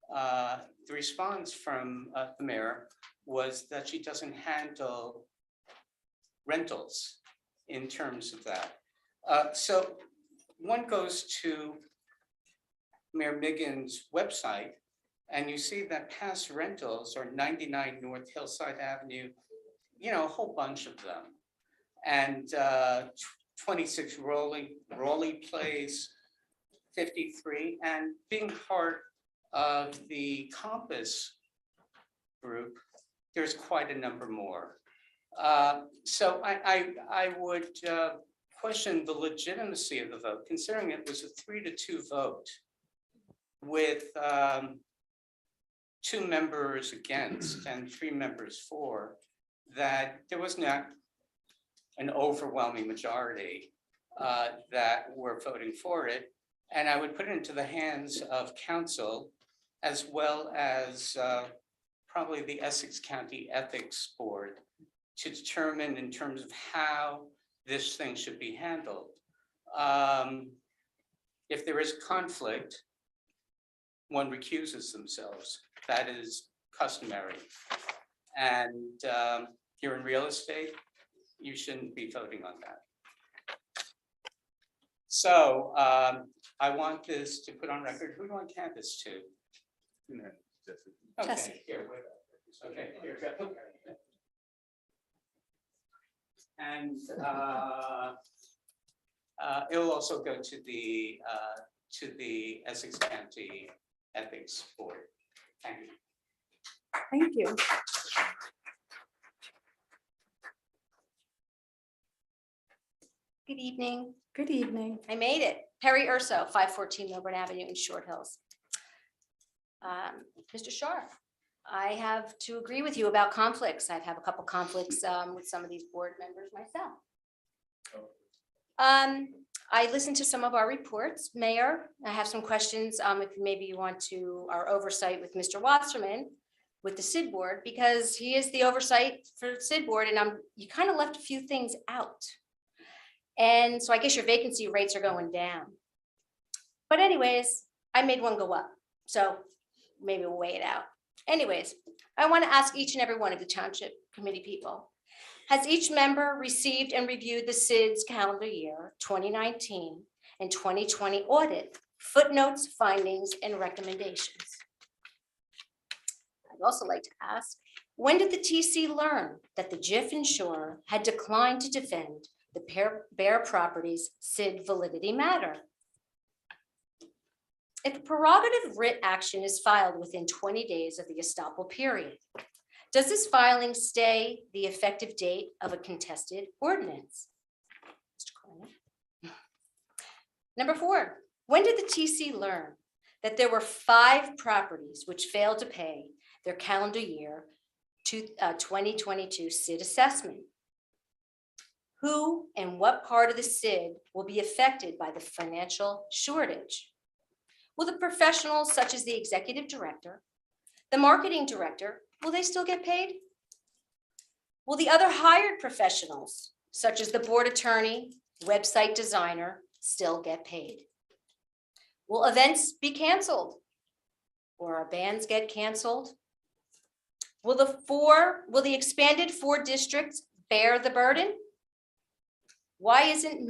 The response from the mayor was that she doesn't handle rentals in terms of that. So one goes to Mayor Miggins' website, and you see that past rentals are 99 North Hillside Avenue, you know, a whole bunch of them. And 26 Raleigh Place, 53, and being part of the Compass group, there's quite a number more. So I would question the legitimacy of the vote, considering it was a 3-2 vote with 2 members against and 3 members for, that there was not an overwhelming majority that were voting for it. And I would put it into the hands of council as well as probably the Essex County Ethics Board to determine in terms of how this thing should be handled. If there is conflict, one recuses themselves. That is customary. And here in real estate, you shouldn't be voting on that. So I want this to put on record. Who do I hand this to? Okay, Jesse. here, wait. Okay, here, go. And it'll also go to the Essex County Ethics Board. Thank you. Thank you. Good evening. Good evening. I made it. Perry Urso, 514 Millburn Avenue in Short Hills. Mr. Shar, I have to agree with you about conflicts. I've had a couple conflicts with some of these board members myself. I listened to some of our reports. Mayor, I have some questions if maybe you want to, our oversight with Mr. Wasserman with the SID board, because he is the oversight for the SID board, and you kind of left a few things out. And so I guess your vacancy rates are going down. But anyways, I made one go up. So maybe we'll weigh it out. Anyways, I want to ask each and every one of the township committee people, has each member received and reviewed the SID's calendar year 2019 and 2020 audit, footnotes, findings, and recommendations? I'd also like to ask, when did the TC learn that the JIF insurer had declined to defend the Bear Properties SID validity matter? If a prerogative writ action is filed within 20 days of the estoppel period, does this filing stay the effective date of a contested ordinance? Number 4, when did the TC learn that there were 5 properties which failed to pay their calendar year 2022 SID assessment? Who and what part of the SID will be affected by the financial shortage? Will the professionals such as the executive director, the marketing director, will they still get paid? Will the other hired professionals, such as the board attorney, website designer, still get paid? Will events be canceled? Or our bands get canceled? Will the expanded 4 districts bear the burden? Why isn't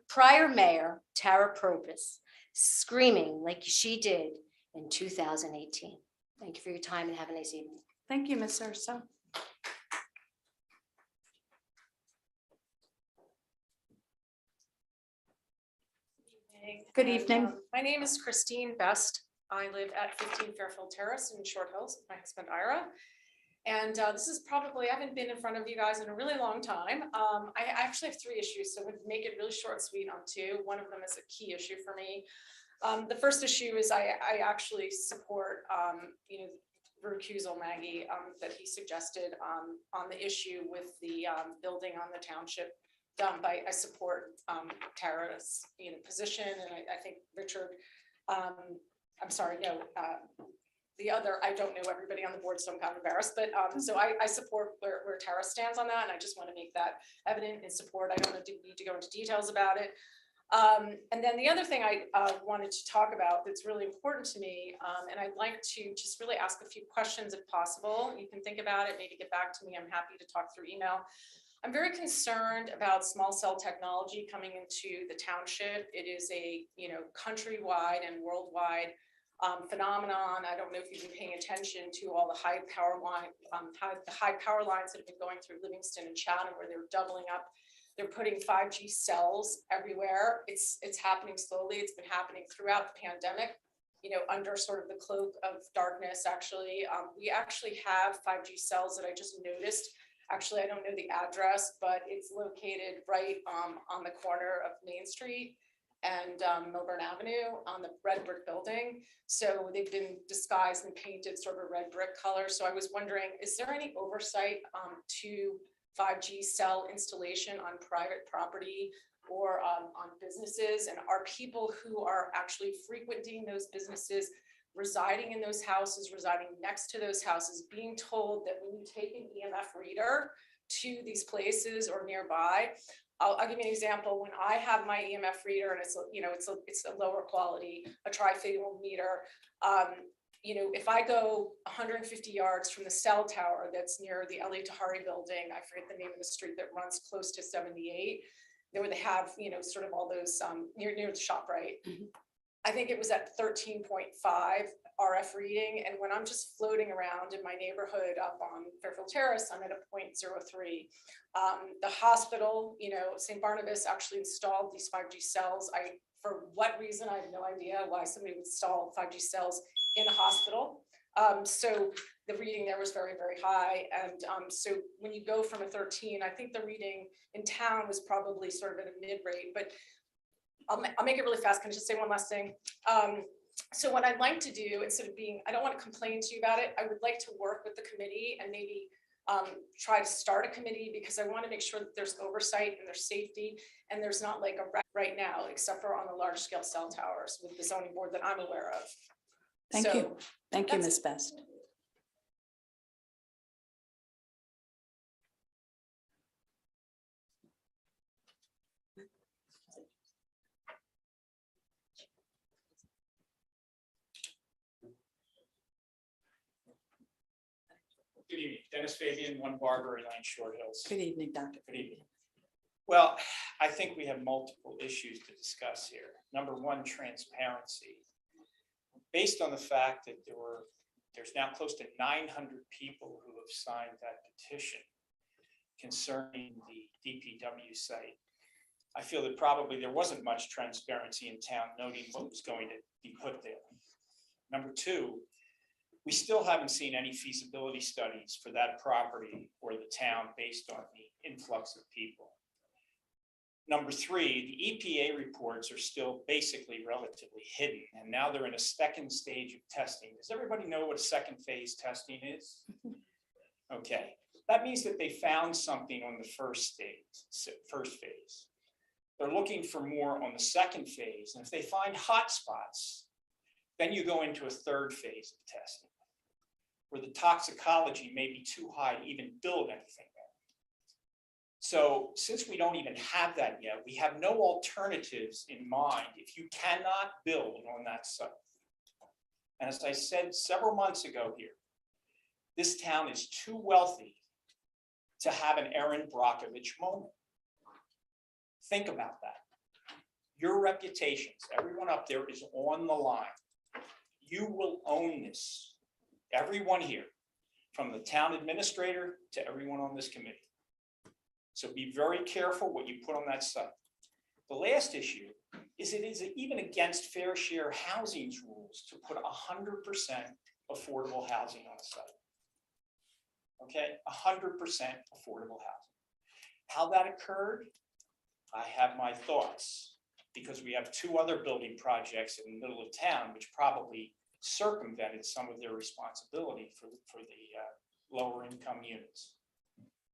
prior mayor Tara Propus screaming like she did in 2018? Thank you for your time and have a nice evening. Thank you, Ms. Urso. Good evening. My name is Christine Best. I live at 15 Fairfield Terrace in Short Hills with my husband Ira. And this is probably, I haven't been in front of you guys in a really long time. I actually have 3 issues, so we'll make it really short and sweet on 2. One of them is a key issue for me. The first issue is I actually support, recusal Maggie that he suggested on the issue with the building on the township dump. I support Tara's position, and I think Richard, I'm sorry, no, the other, I don't know everybody on the board, so I'm kind of embarrassed, but so I support where Tara stands on that, and I just want to make that evident in support. I don't need to go into details about it. And then the other thing I wanted to talk about that's really important to me, and I'd like to just really ask a few questions if possible. You can think about it, maybe get back to me. I'm happy to talk through email. I'm very concerned about small cell technology coming into the township. It is a countrywide and worldwide phenomenon. I don't know if you've been paying attention to all the high power lines that have been going through Livingston and Chatham, where they're doubling up. They're putting 5G cells everywhere. It's happening slowly. It's been happening throughout the pandemic, under sort of the cloak of darkness, actually. We actually have 5G cells that I just noticed. Actually, I don't know the address, but it's located right on the corner of Main Street and Millburn Avenue on the red brick building. So they've been disguised and painted sort of a red brick color. So I was wondering, is there any oversight to 5G cell installation on private property or on businesses? And are people who are actually frequenting those businesses, residing in those houses, residing next to those houses, being told that when you take an EMF reader to these places or nearby? I'll give you an example. When I have my EMF reader, and it's a lower quality, a triphasal meter, if I go 150 yards from the cell tower that's near the L.A. Tahari building, I forget the name of the street that runs close to 78, where they have, sort of all those near the shop, right? I think it was at 13.5 RF reading. And when I'm just floating around in my neighborhood up on Fairfield Terrace, I'm at a 0.03. The hospital, St. Barnabas actually installed these 5G cells. For what reason, I have no idea why somebody would install 5G cells in a hospital. So the reading there was very, very high. And so when you go from a 13, I think the reading in town was probably sort of at a mid rate, but I'll make it really fast. Can I just say one last thing? So what I'd like to do, instead of I don't want to complain to you about it. I would like to work with the committee and maybe try to start a committee, because I want to make sure that there's oversight and there's safety, and there's not like a wreck right now, except for on the large scale cell towers with the zoning board that I'm aware of. Thank you. Thank you, Ms. Best. Good evening, Dennis Fabian, 1 Barbary Lane, Short Hills. Good evening, Doctor. Good evening. Well, I think we have multiple issues to discuss here. Number 1, transparency. Based on the fact that there's now close to 900 people who have signed that petition concerning the DPW site, I feel that probably there wasn't much transparency in town noting what was going to be put there. Number 2, we still haven't seen any feasibility studies for that property or the town based on the influx of people. Number three, the EPA reports are still basically relatively hidden, and now they're in a second stage of testing. Does everybody know what a second phase testing is? Okay, that means that they found something on the first phase. They're looking for more on the second phase, and if they find hot spots, then you go into a third phase of testing, where the toxicology may be too high to even build anything there. So since we don't even have that yet, we have no alternatives in mind if you cannot build on that site. And as I said several months ago here, this town is too wealthy to have an Erin Brockovich moment. Think about that. Your reputations, everyone up there is on the line. You will own this. Everyone here, from the town administrator to everyone on this committee. So be very careful what you put on that site. The last issue is it is even against fair share housing's rules to put 100% affordable housing on a site. Okay, 100% affordable housing. How that occurred, I have my thoughts, because we have two other building projects in the middle of town, which probably circumvented some of their responsibility for the lower income units.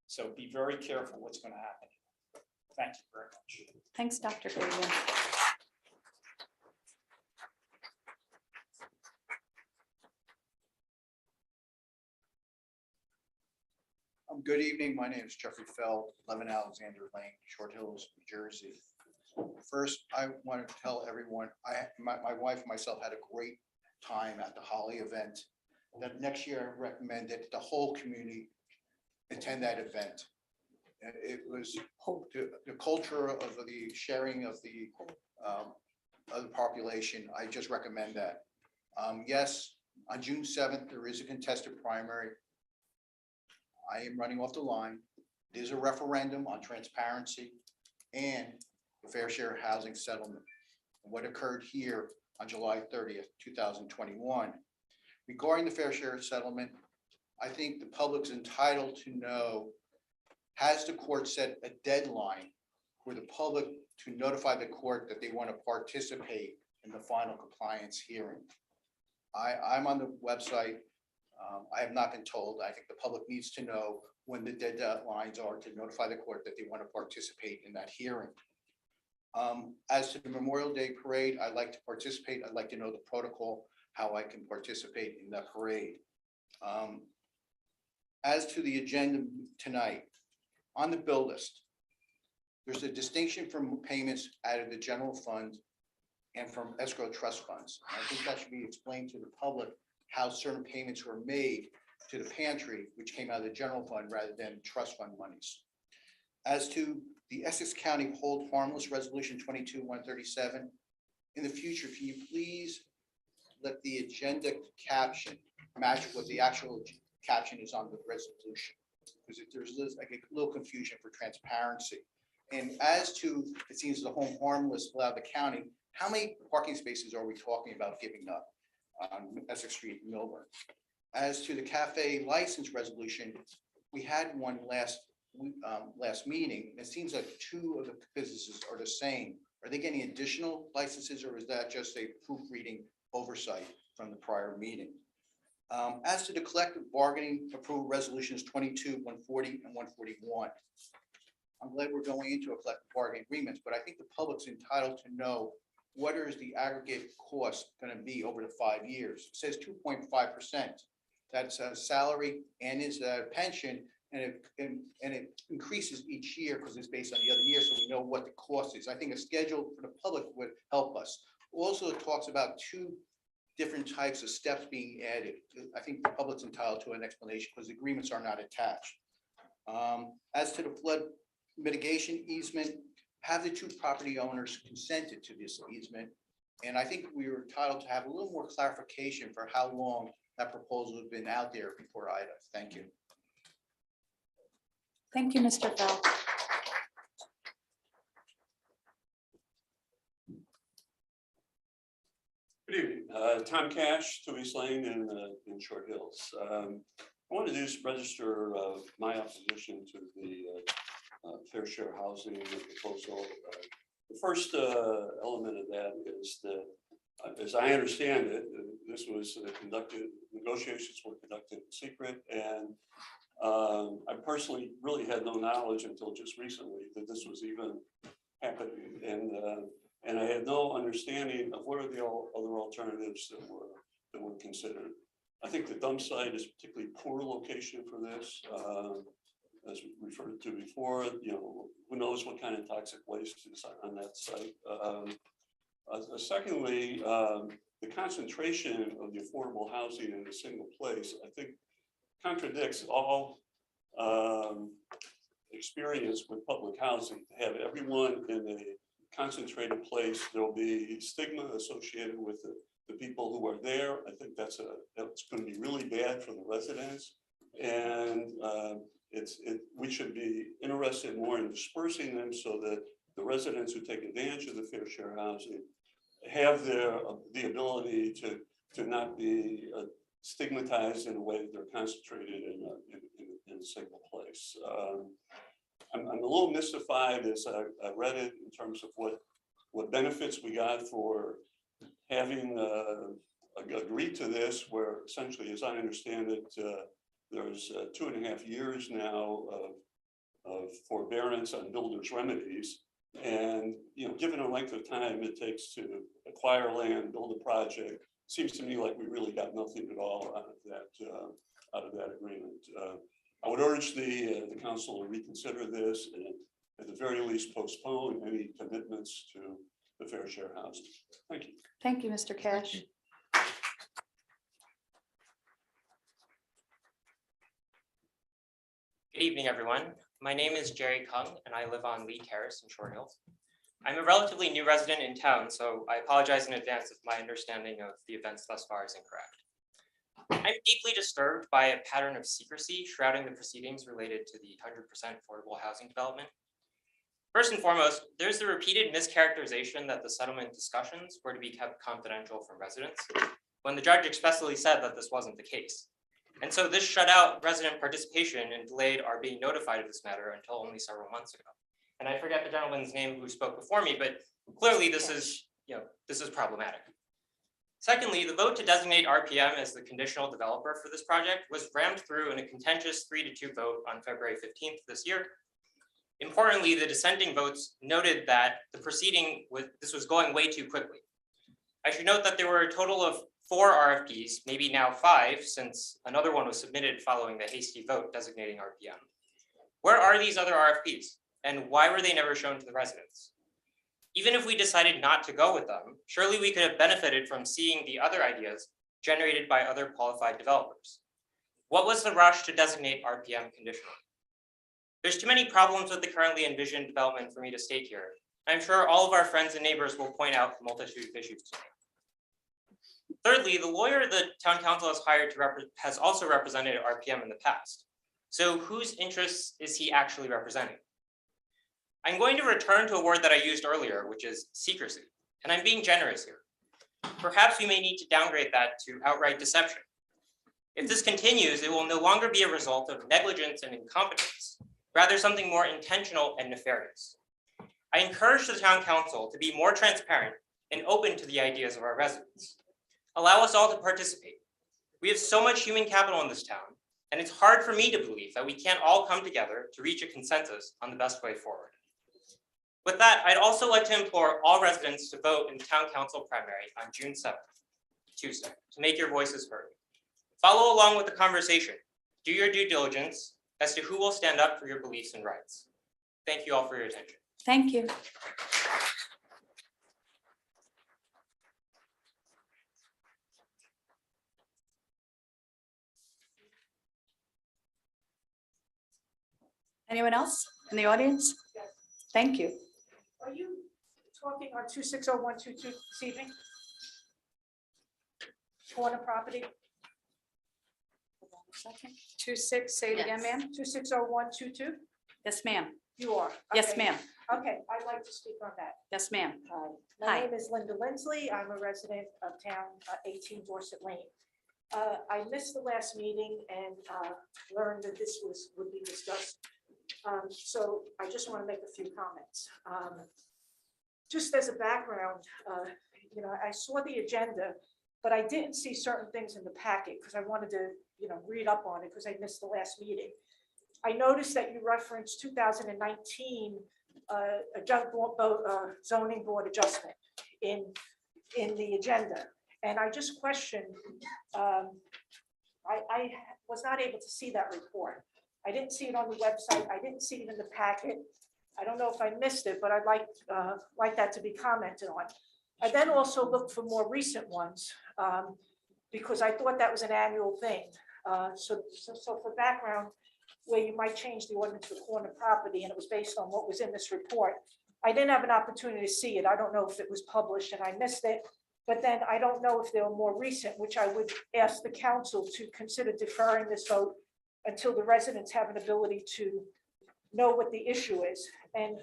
So be very careful what's going to happen. Thank you very much. Thanks, Dr. Fabian. Good evening. My name is Jeffrey Feld, 11 Alexander Lane, Short Hills, New Jersey. First, I want to tell everyone, my wife and myself had a great time at the Holly event. That next year, I recommend that the whole community attend that event. It was the culture of the sharing of the population. I just recommend that. Yes, on June 7th, there is a contested primary. I am running off the line. It is a referendum on transparency and the fair share housing settlement. What occurred here on July 30th, 2021. Regarding the fair share settlement, I think the public's entitled to know, has the court set a deadline for the public to notify the court that they want to participate in the final compliance hearing? I'm on the website. I have not been told. I think the public needs to know when the deadlines are to notify the court that they want to participate in that hearing. As to the Memorial Day parade, I'd like to participate. I'd like to know the protocol, how I can participate in that parade. As to the agenda tonight, on the bill list, there's a distinction from payments out of the general fund and from escrow trust funds. I think that should be explained to the public, how certain payments were made to the pantry, which came out of the general fund rather than trust fund monies. As to the Essex County Hold Harmless Resolution 22-137, in the future, can you please let the agenda caption match what the actual caption is on the resolution? Because if there's like a little confusion for transparency. And as to, it seems the home harmless allowed the county, how many parking spaces are we talking about giving up on Essex Street in Millburn? As to the cafe license resolution, we had one last meeting. It seems like two of the businesses are the same. Are they getting additional licenses, or is that just a proofreading oversight from the prior meeting? As to the collective bargaining approval resolutions 22, 140, and 141, I'm glad we're going into a collective bargaining agreements, but I think the public's entitled to know what is the aggregate cost going to be over the 5 years. It says 2.5%. That's a salary and is a pension, and it increases each year because it's based on the other year, so we know what the cost is. I think a schedule for the public would help us. Also, it talks about two different types of steps being added. I think the public's entitled to an explanation because agreements are not attached. As to the flood mitigation easement, have the two property owners consented to this easement? And I think we were entitled to have a little more clarification for how long that proposal has been out there before IDA. Thank you. Thank you, Mr. Feld. Good evening. Tom Cash, 2 East Lane in Short Hills. I want to do is register my opposition to the fair share housing proposal. The first element of that is that, as I understand it, this was negotiations were conducted in secret, and I personally really had no knowledge until just recently that this was even happening, and I had no understanding of what are the other alternatives that were considered. I think the dump site is a particularly poor location for this. As we referred to before, who knows what kind of toxic waste is on that site. Secondly, the concentration of the affordable housing in a single place, I think, contradicts all experience with public housing. To have everyone in a concentrated place, there'll be stigma associated with the people who are there. I think that's going to be really bad for the residents, and we should be interested more in dispersing them so that the residents who take advantage of the fair share housing have the ability to not be stigmatized in a way that they're concentrated in a single place. I'm a little mystified as I read it in terms of what benefits we got for having agreed to this, where essentially, as I understand it, there's 2.5 years now of forbearance on builders' remedies. And, given the length of time it takes to acquire land, build a project, seems to me like we really got nothing at all out of that agreement. I would urge the council to reconsider this and at the very least postpone any commitments to the fair share housing. Thank you. Thank you, Mr. Cash. Good evening, everyone. My name is Jerry Kung, and I live on Lee Terrace in Short Hills. I'm a relatively new resident in town, so I apologize in advance if my understanding of the events thus far is incorrect. I'm deeply disturbed by a pattern of secrecy shrouding the proceedings related to the 100% affordable housing development. First and foremost, there's the repeated mischaracterization that the settlement discussions were to be kept confidential from residents, when the judge expressly said that this wasn't the case. And so this shut out resident participation and delayed our being notified of this matter until only several months ago. And I forget the gentleman's name who spoke before me, but clearly this is problematic. Secondly, the vote to designate RPM as the conditional developer for this project was rammed through in a contentious 3-2 vote on February 15th this year. Importantly, the dissenting votes noted that the proceeding this was going way too quickly. I should note that there were a total of 4 RFPs, maybe now 5, since another one was submitted following the hasty vote designating RPM. Where are these other RFPs, and why were they never shown to the residents? Even if we decided not to go with them, surely we could have benefited from seeing the other ideas generated by other qualified developers. What was the rush to designate RPM conditional? There's too many problems with the currently envisioned development for me to state here. I'm sure all of our friends and neighbors will point out the multitude of issues today. Thirdly, the lawyer the town council has hired has also represented RPM in the past. So whose interests is he actually representing? I'm going to return to a word that I used earlier, which is secrecy, and I'm being generous here. Perhaps we may need to downgrade that to outright deception. If this continues, it will no longer be a result of negligence and incompetence, rather something more intentional and nefarious. I encourage the town council to be more transparent and open to the ideas of our residents. Allow us all to participate. We have so much human capital in this town, and it's hard for me to believe that we can't all come together to reach a consensus on the best way forward. With that, I'd also like to implore all residents to vote in the town council primary on June 7th, Tuesday, to make your voices heard. Follow along with the conversation. Do your due diligence as to who will stand up for your beliefs and rights. Thank you all for your attention. Thank you. Anyone else in the audience? Thank you. Are you talking on 260122 this evening? Corner property? 26, say it again, ma'am. 260122? Yes, ma'am. You are? Yes, Okay. ma'am. Okay, I'd like to speak on that. Yes, ma'am. My Hi. name is Linda Lindsley. I'm a resident of town, 18 Dorset Lane. I missed the last meeting and learned that this would be discussed So I just want to make a few comments. Just as a background, I saw the agenda, but I didn't see certain things in the packet because I wanted to, read up on it because I missed the last meeting. I noticed that you referenced 2019 zoning board adjustment in the agenda. And I just questioned, I was not able to see that report. I didn't see it on the website. I didn't see it in the packet. I don't know if I missed it, but I'd like that to be commented on. I then also looked for more recent ones because I thought that was an annual thing. So for background, where you might change the ordinance for corner property, and it was based on what was in this report. I didn't have an opportunity to see it. I don't know if it was published and I missed it, but then I don't know if they were more recent, which I would ask the council to consider deferring this vote until the residents have an ability to know what the issue is. And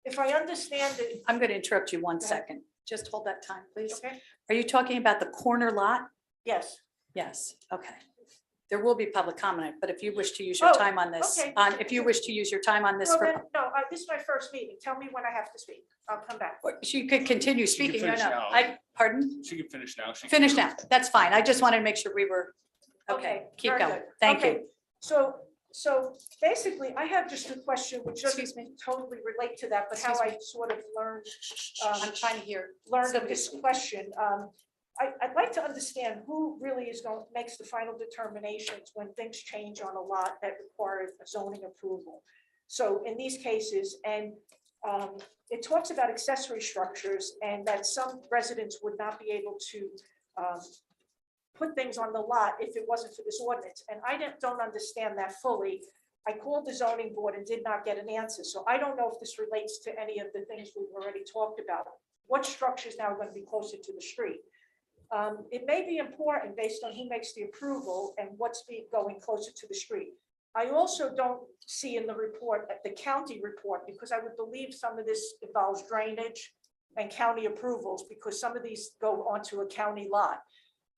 if I understand it. I'm going to interrupt you 1 second. Just hold that time, please. Okay. Are you talking about the corner lot? Yes. Yes, okay. There will be public comment, but if you wish to use your time on this, okay. if you wish to use your time on this, Well, then, no, this is my first meeting. Tell me when I have to speak. I'll come back. you could continue She can speaking. finish now. Pardon? She can finish now. She can- Finish now. That's fine. I just wanted to make sure we were, okay, keep very going. good. Thank Okay, you. So basically, I have just a question which doesn't totally relate to that, but how I sort of learned. I'm trying to hear. Learned of this question. I'd like to understand who really makes the final determinations when things change on a lot that requires a zoning approval. So in these cases, and it talks about accessory structures and that some residents would not be able to put things on the lot if it wasn't for this ordinance. And I don't understand that fully. I called the zoning board and did not get an answer. So I don't know if this relates to any of the things we've already talked about. What structures now are going to be closer to the street? It may be important based on who makes the approval and what's going closer to the street. I also don't see in the report, the county report, because I would believe some of this involves drainage and county approvals because some of these go onto a county lot.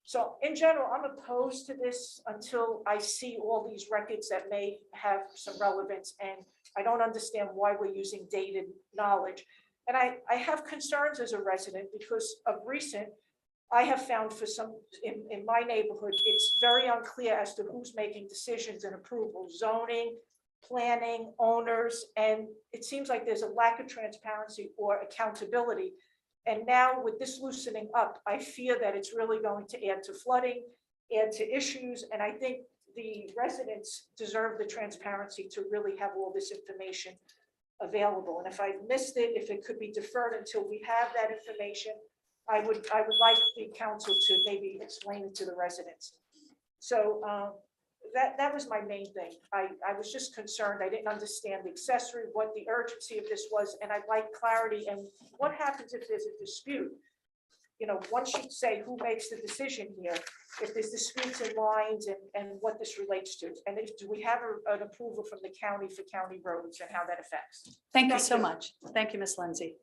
So in general, I'm opposed to this until I see all these records that may have some relevance, and I don't understand why we're using dated knowledge. And I have concerns as a resident because of recent, I have found for some, in my neighborhood, it's very unclear as to who's making decisions and approvals, zoning, planning, owners, and it seems like there's a lack of transparency or accountability. And now with this loosening up, I fear that it's really going to add to flooding, add to issues. And I think the residents deserve the transparency to really have all this information available. And if I missed it, if it could be deferred until we have that information, I would like the council to maybe explain it to the residents. So that was my main thing. I was just concerned. I didn't understand the accessory, what the urgency of this was, and I'd like clarity. And what happens if there's a dispute? One should say who makes the decision here, if there's disputes in lines and what this relates to. And do we have an approval from the county for county roads and how that affects? Thank you so much. Thank you, Ms. Lindsay.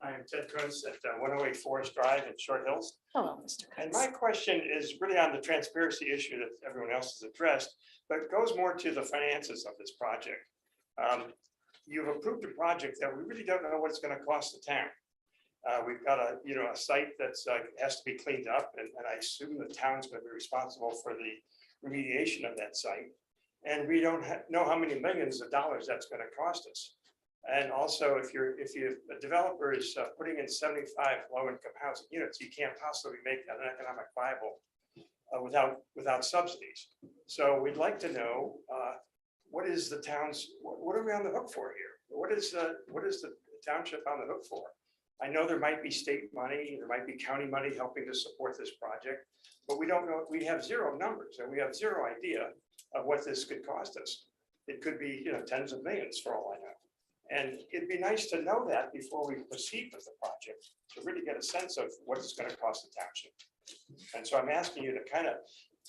I am Ted Kuntz at 108 Forest Drive in Short Hills. Hello, Mr. And Kuntz. my question is really on the transparency issue that everyone else has addressed, but it goes more to the finances of this project. You've approved a project that we really don't know what it's going to cost the town. We've got a site that's has to be cleaned up, and I assume the town's going to be responsible for the remediation of that site. And we don't know how many millions of dollars that's going to cost us. And also, if a developer is putting in 75 low-income housing units, you can't possibly make that an economic viable without subsidies. So we'd like to know what is the town's, what are we on the hook for here? What is the township on the hook for? I know there might be state money, there might be county money helping to support this project, but we don't know. We have zero numbers, and we have zero idea of what this could cost us. It could be tens of millions for all I know. And it'd be nice to know that before we proceed with the project, to really get a sense of what it's going to cost the township. And so I'm asking you to kind of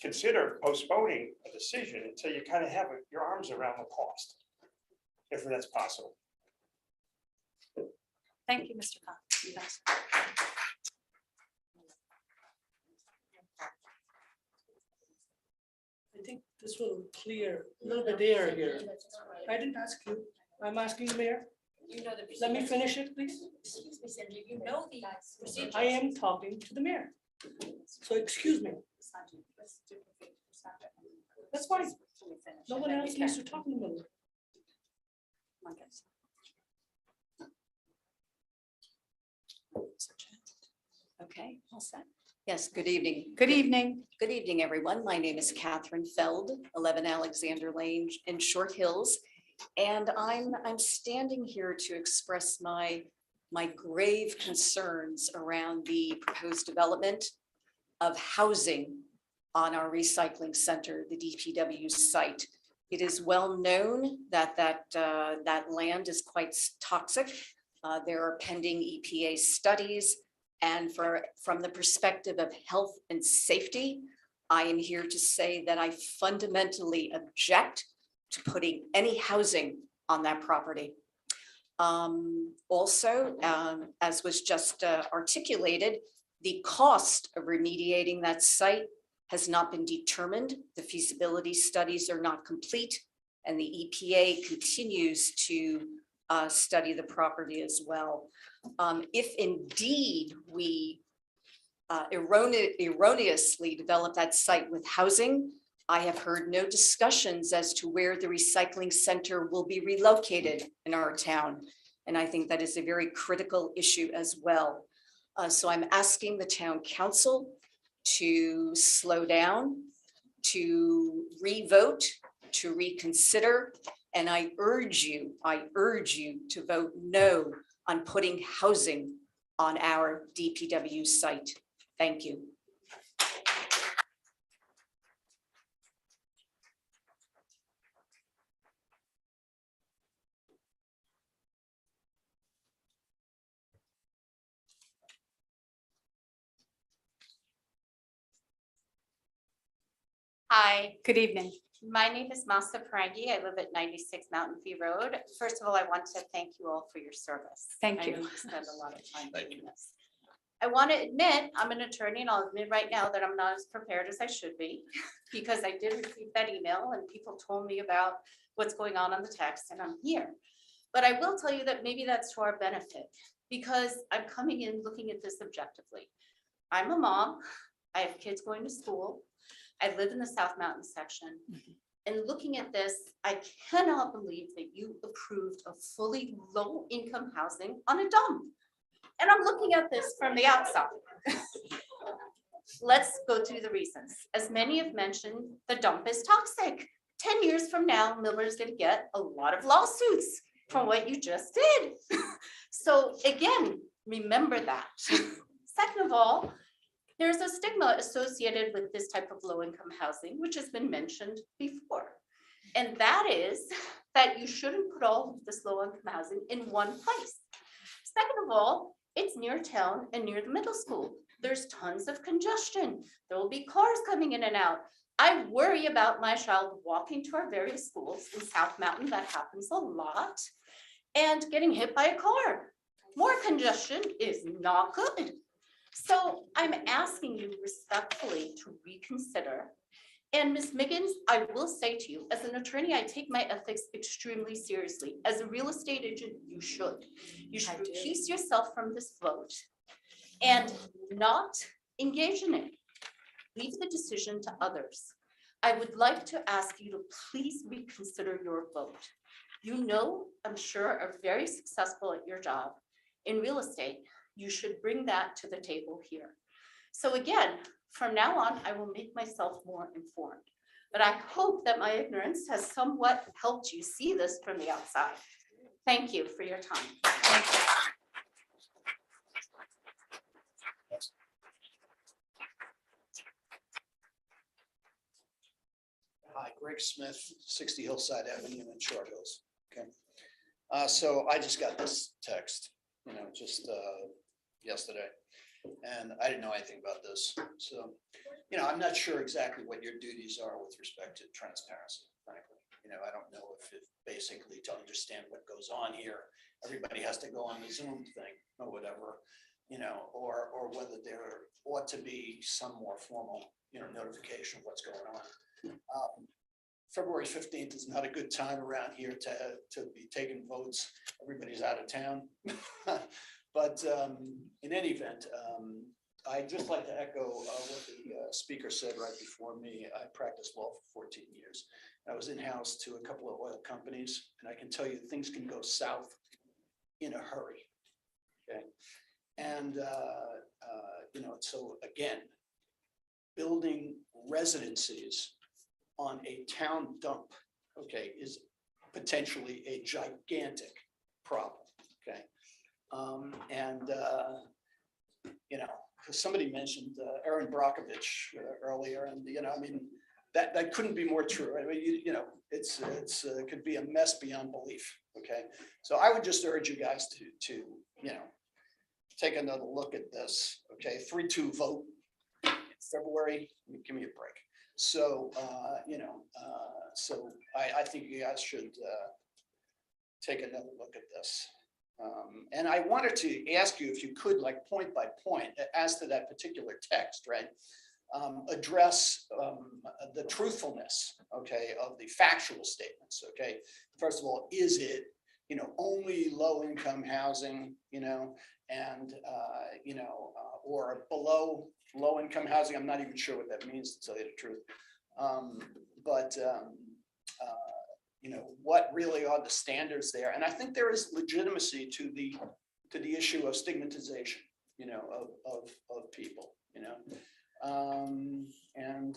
consider postponing a decision until you kind of have your arms around the cost, if that's possible. Thank you, Mr. Khan. You guys. I think this will clear a little bit air here. I didn't ask you. I'm asking the mayor. You know the. Let me finish it, please. Excuse me, Cindy, you know the procedures. I am talking to the mayor. So excuse me. That's fine. No one else needs to talk in the middle. Okay, all set. Yes, good evening. Good evening. Good evening, everyone. My name is Catherine Feld, 11 Alexander Lane in Short Hills. And I'm standing here to express my grave concerns around the proposed development of housing on our recycling center, the DPW site. It is well known that that land is quite toxic. There are pending EPA studies. And from the perspective of health and safety, I am here to say that I fundamentally object to putting any housing on that property. Also, as was just articulated, the cost of remediating that site has not been determined. The feasibility studies are not complete, and the EPA continues to study the property as well. If indeed we erroneously develop that site with housing, I have heard no discussions as to where the recycling center will be relocated in our town. And I think that is a very critical issue as well. So I'm asking the town council to slow down, to revote, to reconsider. And I urge you to vote no on putting housing on our DPW site. Thank you. Hi, Good evening. my name is Masa Parangi. I live at 96 Mountain View Road. First of all, I want to thank you all for your service. Thank I you. know spend a lot of time doing this. I want to admit, I'm an attorney, and I'll admit right now that I'm not as prepared as I should be, because I did receive that email and people told me about what's going on the text, and I'm here. But I will tell you that maybe that's to our benefit, because I'm coming in looking at this objectively. I'm a mom. I have kids going to school. I live in the South Mountain section. And looking at this, I cannot believe that you approved of fully low-income housing on a dump. And I'm looking at this from the outside. Let's go through the reasons. As many have mentioned, the dump is toxic. 10 years from now, Millburn going to get a lot of lawsuits from what you just did. So again, remember that. Second of all, there's a stigma associated with this type of low-income housing, which has been mentioned before. And that is that you shouldn't put all of this low-income housing in one place. Second of all, it's near town and near the middle school. There's tons of congestion. There will be cars coming in and out. I worry about my child walking to our various schools in South Mountain. That happens a lot. And getting hit by a car. More congestion is not good. So I'm asking you respectfully to reconsider. And Ms. Miggins, I will say to you, as an attorney, I take my ethics extremely seriously. As a real estate agent, you should. You should recuse yourself from this vote and not engage in it. Leave the decision to others. I would like to ask you to please reconsider your vote. You know, I'm sure, are very successful at your job in real estate. You should bring that to the table here. So again, from now on, I will make myself more informed. But I hope that my ignorance has somewhat helped you see this from the outside. Thank you for your time. Thank you. Hi, Greg Smith, 60 Hillside Avenue in Short Hills. Okay. So I just got this text, just yesterday, and I didn't know anything about this. So, I'm not sure exactly what your duties are with respect to transparency, frankly. I don't know if it basically to understand what goes on here everybody has to go on the Zoom thing or whatever, or whether there ought to be some more formal, notification of what's going on. February 15th is not a good time around here to be taking votes. Everybody's out of town. But in any event, I'd just like to echo what the speaker said right before me. I practiced law for 14 years. I was in-house to a couple of oil companies, and I can tell you things can go south in a hurry. Okay. And, so again, building residencies on a town dump, okay, is potentially a gigantic problem, okay? Because somebody mentioned Erin Brockovich earlier, and, that couldn't be more true. I mean, it could be a mess beyond belief, okay? So I would just urge you guys to take another look at this, okay? 3-2 vote in February, give me a break. So, I think you guys should take another look at this. And I wanted to ask you if you could, like point by point, as to that particular text, right? Address the truthfulness, okay, of the factual statements, okay? First of all, is it, only low-income housing, and, or below low-income housing? I'm not even sure what that means, to tell you the truth. What really are the standards there? And I think there is legitimacy to the issue of stigmatization, of people, and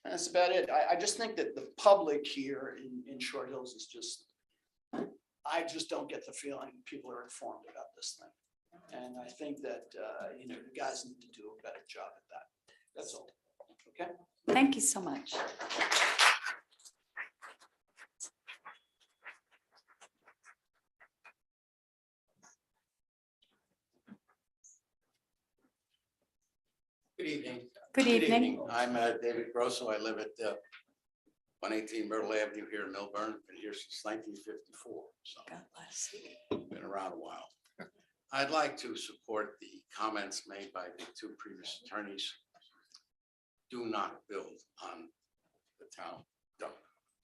that's about it. I just think that the public here in Short Hills is just, I just don't get the feeling people are informed about this thing. And I think that, you guys need to do a better job at that. That's all. Okay. Thank you so much. Good evening. Good evening. I'm David Grosso. I live at 118 Myrtle Avenue here in Millburn. Been here since 1954. So God bless you. been around a while. I'd like to support the comments made by the two previous attorneys. Do not build on the town dump.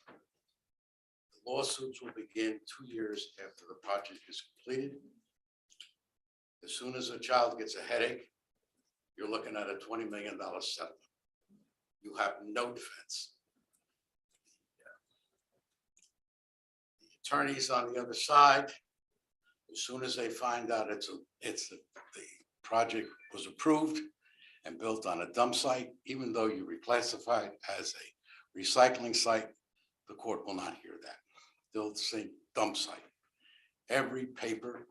The lawsuits will begin 2 years after the project is completed. As soon as a child gets a headache, you're looking at a $20 million settlement. You have no defense. The attorneys on the other side, as soon as they find out the project was approved and built on a dump site, even though you reclassify it as a recycling site, the court will not hear that. They'll say dump site. Every paper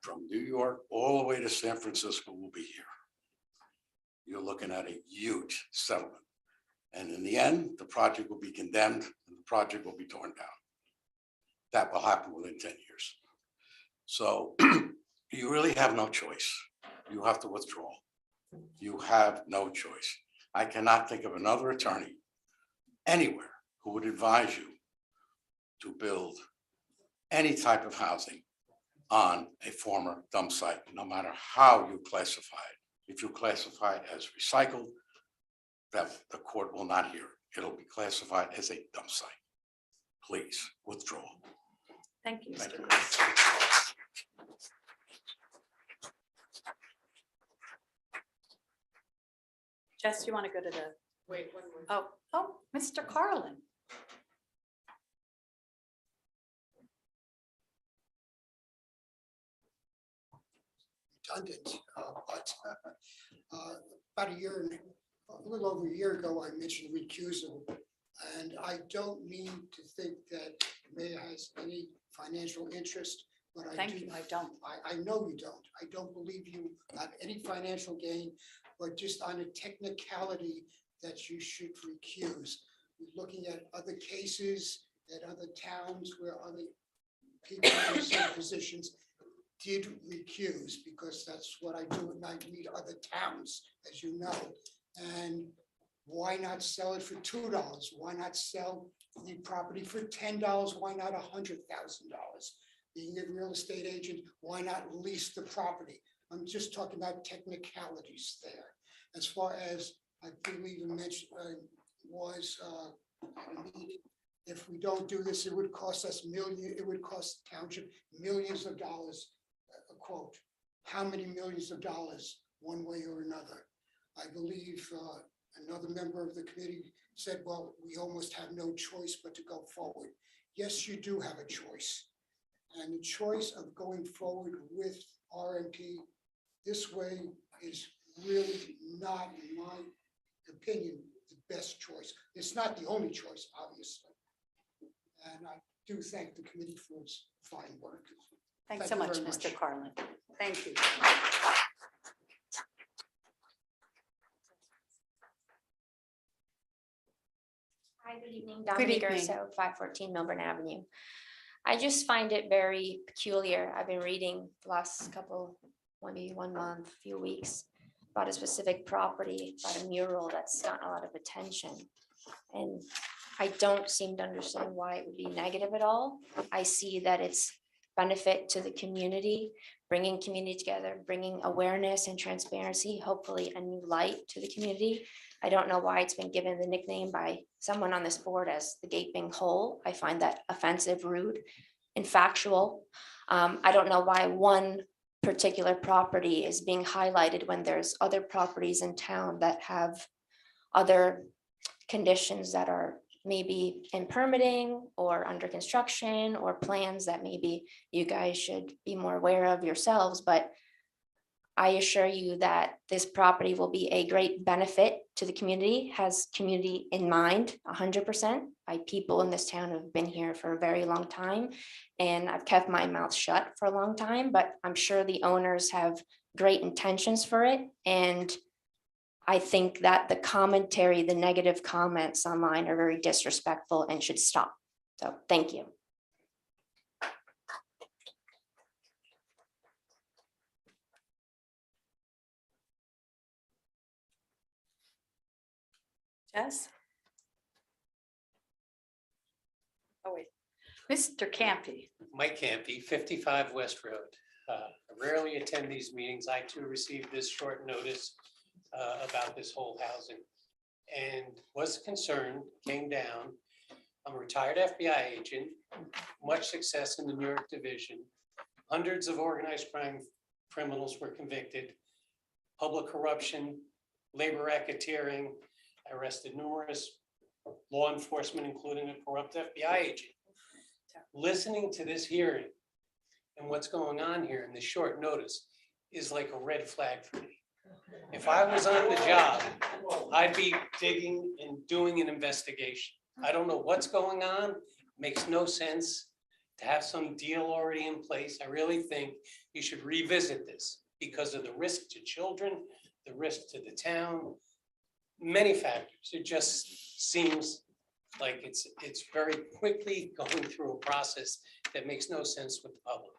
from New York all the way to San Francisco will be here. You're looking at a huge settlement. And in the end, the project will be condemned and the project will be torn down. That will happen within 10 years. So you really have no choice. You have to withdraw. You have no choice. I cannot think of another attorney anywhere who would advise you to build any type of housing on a former dump site, no matter how you classify it. If you classify it as recycled, that the court will not hear it. It'll be classified as a dump site. Please withdraw. Thank you. Thank you. Jess, you want to go to the, Wait, one more. oh, Mr. Carlin. Redundant, but about a little over a year ago, I mentioned recusal. And I don't mean to think that the mayor has any financial interest, but I do. Thank you, I don't. I know you don't. I don't believe you have any financial gain, but just on a technicality that you should recuse. Looking at other cases at other towns where other people in the same positions did recuse, because that's what I do and I meet other towns, as you know. And why not sell it for $2? Why not sell the property for $10? Why not $100,000? Being a real estate agent, why not lease the property? I'm just talking about technicalities there. As far as, I believe you mentioned, was at a meeting, if we don't do this, it would cost us it would cost township millions of dollars, a quote. How many millions of dollars, one way or another? I believe another member of the committee said, well, we almost have no choice but to go forward. Yes, you do have a choice. And the choice of going forward with RMP this way is really not, in my opinion, the best choice. It's not the only choice, obviously. And I do thank the committee for its fine work. Thanks Thank so you much, very Mr. Carlin. Thank you. Hi, good evening. Good Dominique evening. Urso, 514 Millburn Avenue. I just find it very peculiar. I've been reading the last couple, maybe 1 month, few weeks, about a specific property, about a mural that's gotten a lot of attention. And I don't seem to understand why it would be negative at all. I see that it's benefit to the community, bringing community together, bringing awareness and transparency, hopefully a new light to the community. I don't know why it's been given the nickname by someone on this board as the gaping hole. I find that offensive, rude, and factual. I don't know why one particular property is being highlighted when there's other properties in town that have other conditions that are maybe in permitting or under construction or plans that maybe you guys should be more aware of yourselves. But I assure you that this property will be a great benefit to the community, has community in mind 100% by people in this town who've been here for a very long time. And I've kept my mouth shut for a long time, but I'm sure the owners have great intentions for it. And I think that the commentary, the negative comments online are very disrespectful and should stop. So thank you. Jess? Oh, wait. Mr. Campy. Mike Campy, 55 West Road. I rarely attend these meetings. I too received this short notice about this whole housing and was concerned, came down. I'm a retired FBI agent, much success in the New York division. Hundreds of organized crime criminals were convicted, public corruption, labor racketeering. I arrested numerous law enforcement, including a corrupt FBI agent. Listening to this hearing and what's going on here in this short notice is like a red flag for me. If I was on the job, I'd be digging and doing an investigation. I don't know what's going on. Makes no sense to have some deal already in place. I really think you should revisit this because of the risk to children, the risk to the town, many factors. It just seems like it's very quickly going through a process that makes no sense with the public.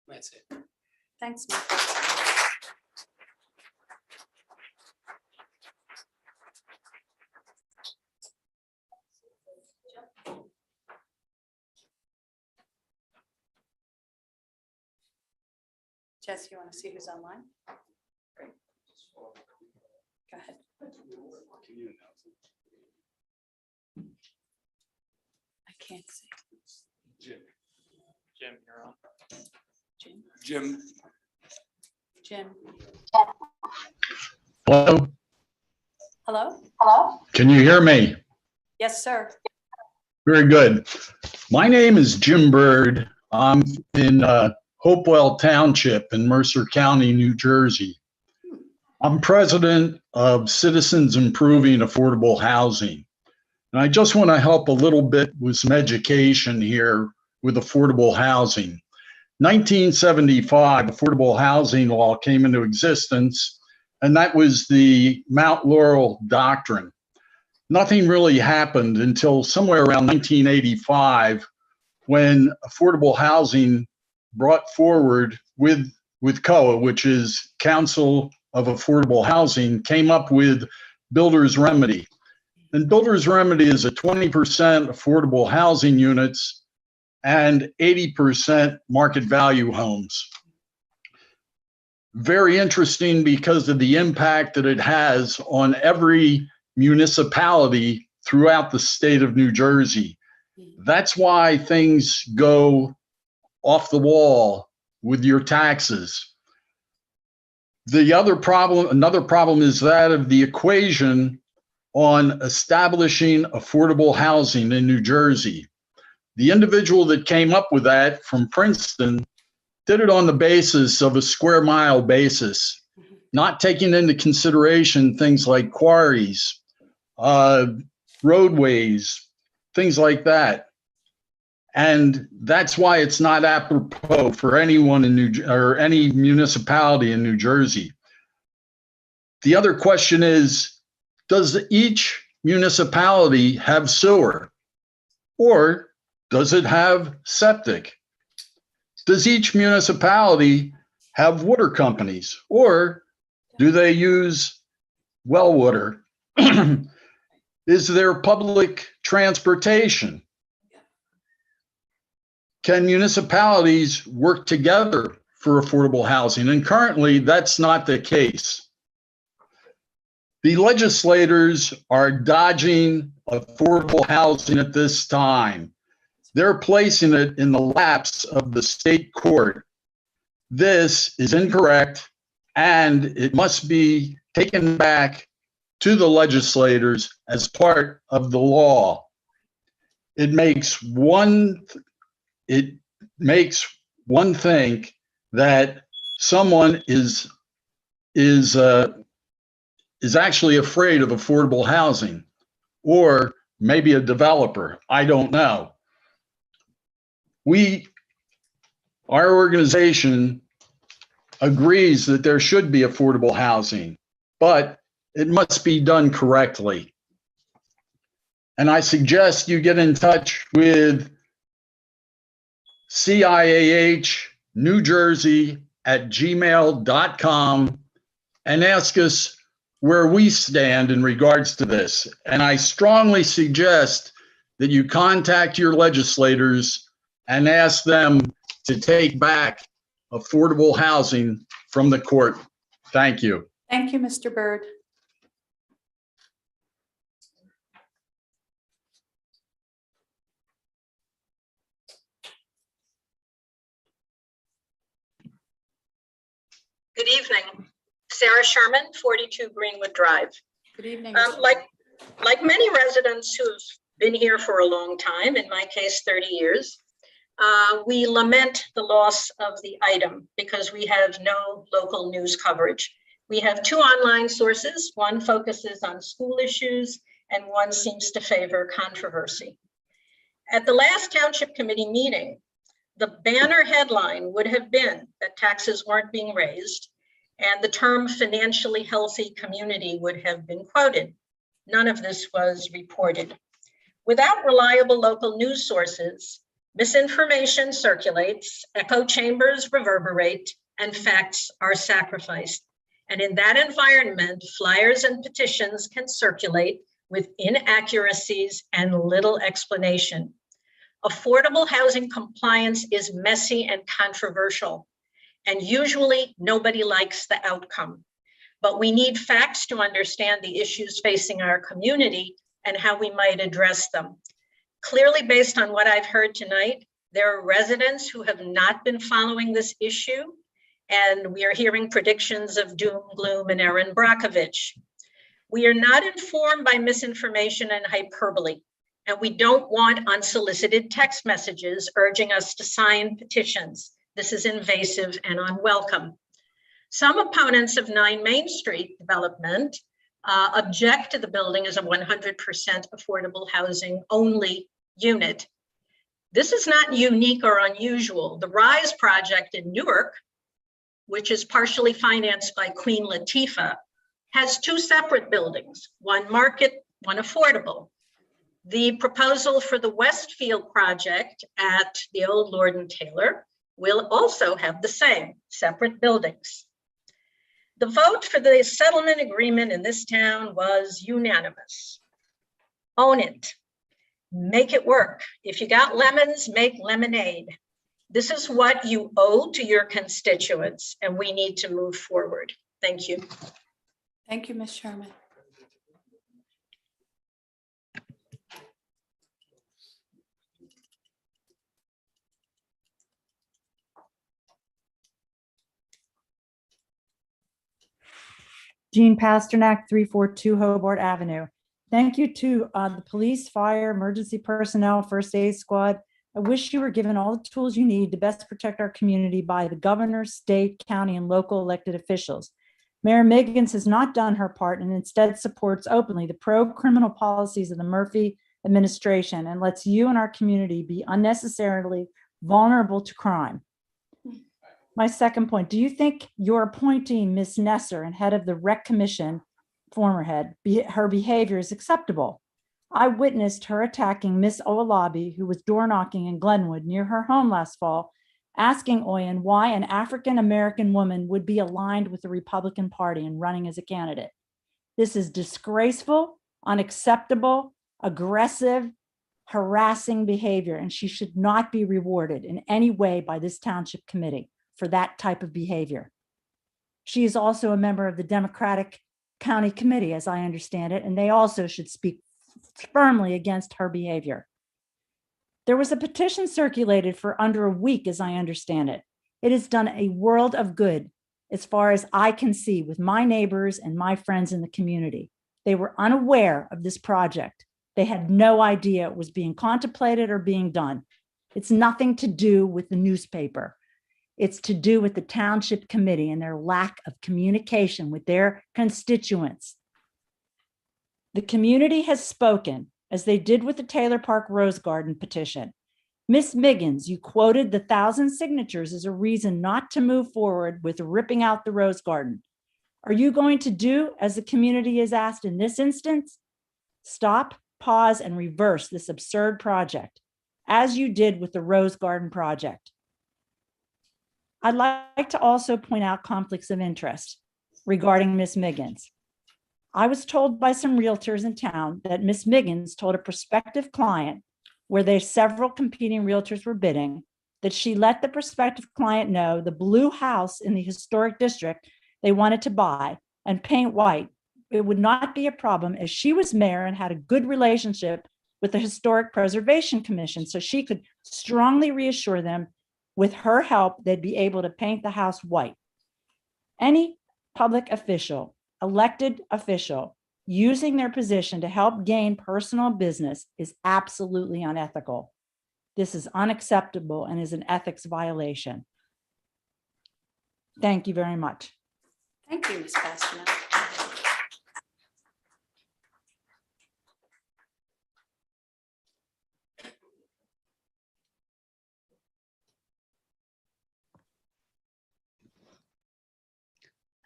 That's it. Thanks, Mike. Jess, you want to see who's online? Great. Go ahead. Can you announce it? I can't see. Jim. Jim, you're on. Jim. Jim. Jim. Hello, Hello? can you hear me? Yes, sir. Very good. My name is Jim Bird. I'm in Hopewell Township in Mercer County, New Jersey. I'm president of Citizens Improving Affordable Housing. And I just want to help a little bit with some education here with affordable housing. 1975, affordable housing law came into existence, and that was the Mount Laurel Doctrine. Nothing really happened until somewhere around 1985 when affordable housing brought forward with COA, which is Council of Affordable Housing, came up with Builder's Remedy. And Builder's Remedy is a 20% affordable housing units and 80% market value homes. Very interesting because of the impact that it has on every municipality throughout the state of New Jersey. That's why things go off the wall with your taxes. Another problem is that of the equation on establishing affordable housing in New Jersey. The individual that came up with that from Princeton did it on the basis of a square mile basis, not taking into consideration things like quarries, roadways, things like that. And that's why it's not apropos for anyone in any municipality in New Jersey. The other question is, does each municipality have sewer? Or does it have septic? Does each municipality have water companies? Or do they use well water? Is there public transportation? Can municipalities work together for affordable housing? And currently, that's not the case. The legislators are dodging affordable housing at this time. They're placing it in the laps of the state court. This is incorrect, and it must be taken back to the legislators as part of the law. It makes one think that someone is actually afraid of affordable housing, or maybe a developer. I don't know. Our organization agrees that there should be affordable housing, but it must be done correctly. And I suggest you get in touch with ciahnewjersey@gmail.com and ask us where we stand in regards to this. And I strongly suggest that you contact your legislators and ask them to take back affordable housing from the court. Thank you. Thank you, Mr. Byrd. Good evening. Sarah Sherman, 42 Greenwood Drive. Good evening. Like many residents who've been here for a long time, in my case, 30 years, we lament the loss of the item because we have no local news coverage. We have two online sources. One focuses on school issues and one seems to favor controversy. At the last Township Committee meeting, the banner headline would have been that taxes weren't being raised, and the term financially healthy community would have been quoted. None of this was reported. Without reliable local news sources, misinformation circulates, echo chambers reverberate, and facts are sacrificed. And in that environment, flyers and petitions can circulate with inaccuracies and little explanation. Affordable housing compliance is messy and controversial, and usually nobody likes the outcome. But we need facts to understand the issues facing our community and how we might address them. Clearly, based on what I've heard tonight, there are residents who have not been following this issue, and we are hearing predictions of doom, gloom, and Erin Brockovich. We are not informed by misinformation and hyperbole, and we don't want unsolicited text messages urging us to sign petitions. This is invasive and unwelcome. Some opponents of 9 Main Street development object to the building as a 100% affordable housing only unit. This is not unique or unusual. The RISE project in Newark, which is partially financed by Queen Latifah, has 2 separate buildings, one market, one affordable. The proposal for the Westfield project at the old Lord and Taylor will also have the same separate buildings. The vote for the settlement agreement in this town was unanimous. Own it. make it work. If you got lemons, make lemonade. This is what you owe to your constituents, and we need to move forward. Thank you. Thank you, Ms. Sherman. Jean Pasternak, 342 Hobart Avenue. Thank you to the police, fire, emergency personnel, first aid squad. I wish you were given all the tools you need to best protect our community by the governor, state, county, and local elected officials. Mayor Miggins has not done her part and instead supports openly the pro-criminal policies of the Murphy administration and lets you and our community be unnecessarily vulnerable to crime. My second point, do you think your appointing Ms. Nesser and head of the Rec Commission, former head, her behavior is acceptable? I witnessed her attacking Miss Owalabi, who was door knocking in Glenwood near her home last fall, asking Oyen why an African-American woman would be aligned with the Republican Party and running as a candidate. This is disgraceful, unacceptable, aggressive, harassing behavior, and she should not be rewarded in any way by this township committee for that type of behavior. She is also a member of the Democratic County Committee, as I understand it, and they also should speak firmly against her behavior. There was a petition circulated for under a week, as I understand it. It has done a world of good, as far as I can see, with my neighbors and my friends in the community. They were unaware of this project. They had no idea it was being contemplated or being done. It's nothing to do with the newspaper. It's to do with the township committee and their lack of communication with their constituents. The community has spoken, as they did with the Taylor Park Rose Garden petition. Ms. Miggins, you quoted the 1,000 signatures as a reason not to move forward with ripping out the Rose Garden. Are you going to do as the community is asked in this instance? Stop, pause, and reverse this absurd project, as you did with the Rose Garden project. I'd like to also point out conflicts of interest regarding Ms. Miggins. I was told by some realtors in town that Ms. Miggins told a prospective client, where there's several competing realtors were bidding, that she let the prospective client know the blue house in the historic district they wanted to buy and paint white, it would not be a problem as she was mayor and had a good relationship with the Historic Preservation Commission, so she could strongly reassure them with her help, they'd be able to paint the house white. Any public official, elected official, using their position to help gain personal business is absolutely unethical. This is unacceptable and is an ethics violation. Thank you very much. Thank you, Ms. Pasternak.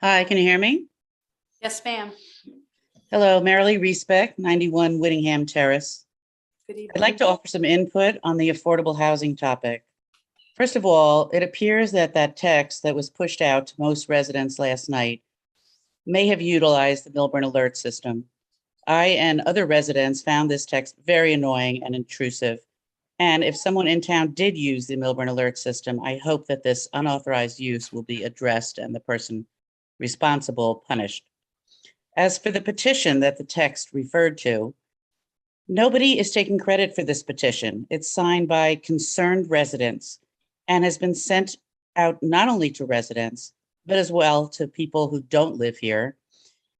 Hi, can you hear me? Yes, ma'am. Hello, Marilee Reesbeck, 91 Whittingham Terrace. Good evening. I'd like to offer some input on the affordable housing topic. First of all, it appears that that text that was pushed out to most residents last night may have utilized the Millburn alert system. I and other residents found this text very annoying and intrusive. And if someone in town did use the Millburn alert system, I hope that this unauthorized use will be addressed and the person responsible punished. As for the petition that the text referred to, nobody is taking credit for this petition. It's signed by concerned residents and has been sent out not only to residents, but as well to people who don't live here.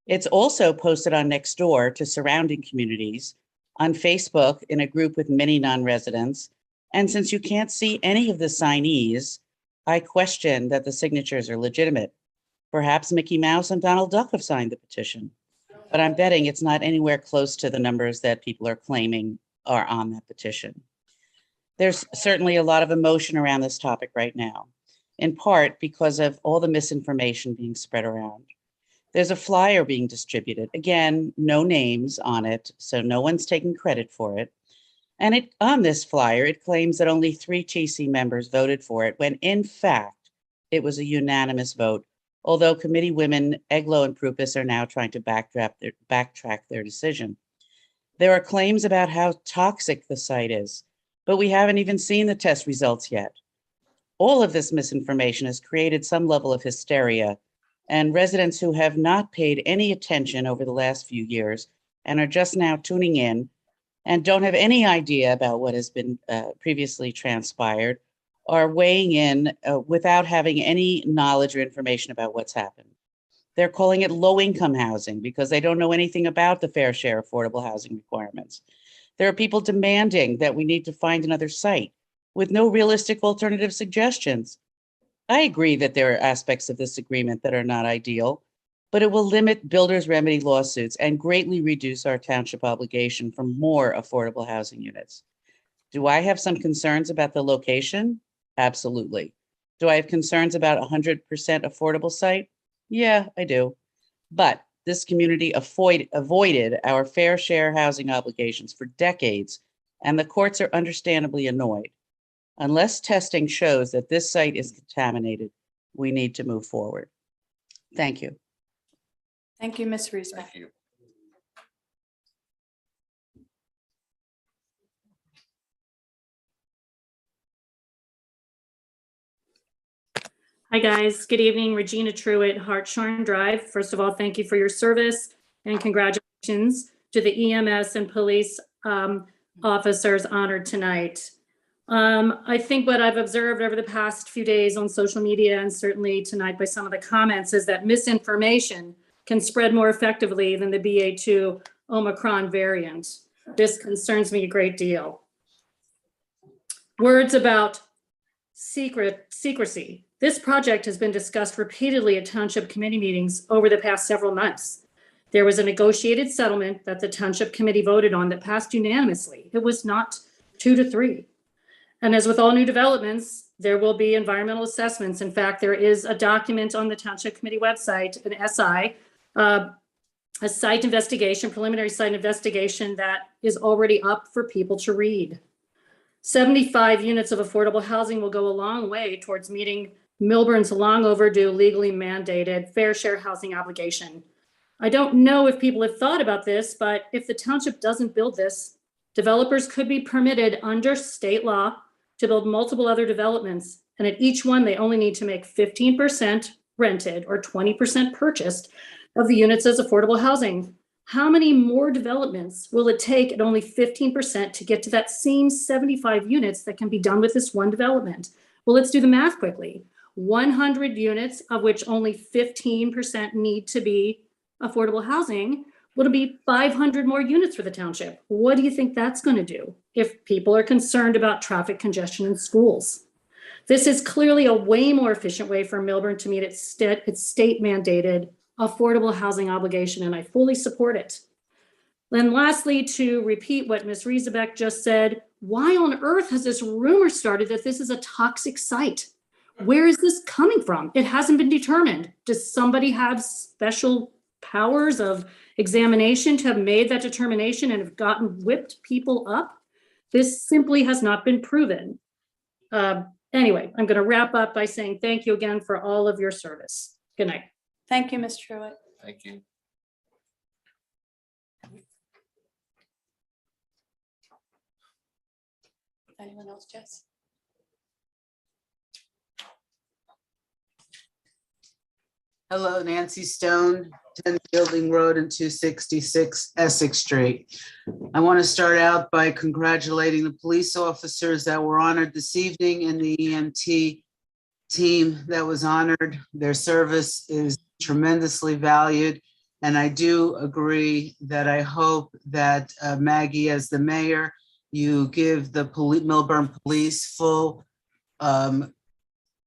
It's also posted on Nextdoor to surrounding communities, on Facebook in a group with many non-residents. And since you can't see any of the signees, I question that the signatures are legitimate. Perhaps Mickey Mouse and Donald Duck have signed the petition, but I'm betting it's not anywhere close to the numbers that people are claiming are on that petition. There's certainly a lot of emotion around this topic right now, in part because of all the misinformation being spread around. There's a flyer being distributed. Again, no names on it, so no one's taking credit for it. And on this flyer, it claims that only 3 TC members voted for it, when in fact, it was a unanimous vote, although committee women Eglo and Prupus are now trying to backtrack their decision. There are claims about how toxic the site is, but we haven't even seen the test results yet. All of this misinformation has created some level of hysteria, and residents who have not paid any attention over the last few years and are just now tuning in and don't have any idea about what has been previously transpired are weighing in without having any knowledge or information about what's happened. They're calling it low-income housing because they don't know anything about the fair share affordable housing requirements. There are people demanding that we need to find another site with no realistic alternative suggestions. I agree that there are aspects of this agreement that are not ideal, but it will limit builders' remedy lawsuits and greatly reduce our township obligation for more affordable housing units. Do I have some concerns about the location? Absolutely. Do I have concerns about 100% affordable site? Yeah, I do. But this community avoided our fair share housing obligations for decades, and the courts are understandably annoyed. Unless testing shows that this site is contaminated, we need to move forward. Thank you. Thank you, Ms. Reesbeck. Thank you. Hi, guys. Good evening. Regina Truitt, Hartshorn Drive. First of all, thank you for your service and congratulations to the EMS and police officers honored tonight. I think what I've observed over the past few days on social media and certainly tonight by some of the comments is that misinformation can spread more effectively than the BA.2 Omicron variant. This concerns me a great deal. Words about secrecy. This project has been discussed repeatedly at township committee meetings over the past several months. There was a negotiated settlement that the township committee voted on that passed unanimously. It was not 2-3. And as with all new developments, there will be environmental assessments. In fact, there is a document on the township committee website, an SI, a site investigation, preliminary site investigation that is already up for people to read. 75 units of affordable housing will go a long way towards meeting Millburn's long overdue legally mandated fair share housing obligation. I don't know if people have thought about this, but if the township doesn't build this, developers could be permitted under state law to build multiple other developments. And at each one, they only need to make 15% rented or 20% purchased of the units as affordable housing. How many more developments will it take at only 15% to get to that same 75 units that can be done with this one development? Well, let's do the math quickly. 100 units, of which only 15% need to be affordable housing, would be 500 more units for the township. What do you think that's going to do if people are concerned about traffic congestion in schools? This is clearly a way more efficient way for Millburn to meet its state mandated affordable housing obligation, and I fully support it. Then lastly, to repeat what Ms. Reesbeck just said, why on earth has this rumor started that this is a toxic site? Where is this coming from? It hasn't been determined. Does somebody have special powers of examination to have made that determination and have gotten whipped people up? This simply has not been proven. Anyway, I'm going to wrap up by saying thank you again for all of your service. Good night. Thank you, Ms. Truitt. Thank you. Anyone else, Jess? Hello, Nancy Stone, 10 Fielding Road and 266 Essex Street. I want to start out by congratulating the police officers that were honored this evening and the EMT team that was honored. Their service is tremendously valued. And I do agree that I hope that Maggie, as the mayor, you give the Millburn Police full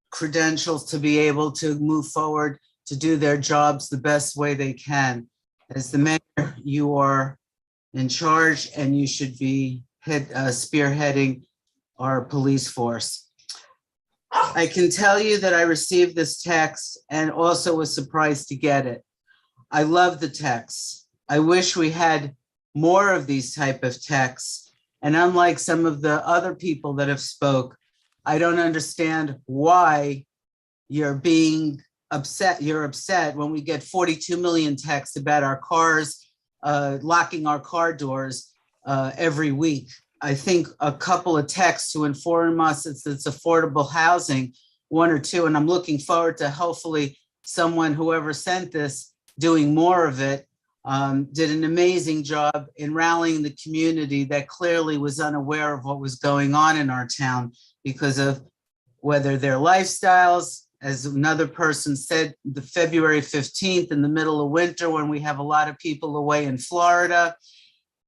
credentials to be able to move forward to do their jobs the best way they can. As the mayor, you are in charge and you should be spearheading our police force. I can tell you that I received this text and also was surprised to get it. I love the text. I wish we had more of these type of texts. And unlike some of the other people that have spoke, I don't understand why you're being upset. You're upset when we get 42 million texts about our cars, locking our car doors, every week. I think a couple of texts to inform us it's affordable housing, one or two, and I'm looking forward to hopefully someone, whoever sent this, doing more of it. Did an amazing job in rallying the community that clearly was unaware of what was going on in our town because of whether their lifestyles, as another person said, the February 15th in the middle of winter when we have a lot of people away in Florida,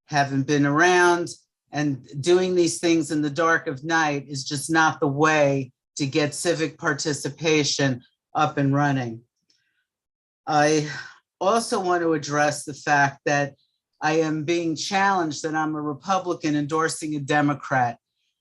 haven't been around, and doing these things in the dark of night is just not the way to get civic participation up and running. I also want to address the fact that I am being challenged that I'm a Republican endorsing a Democrat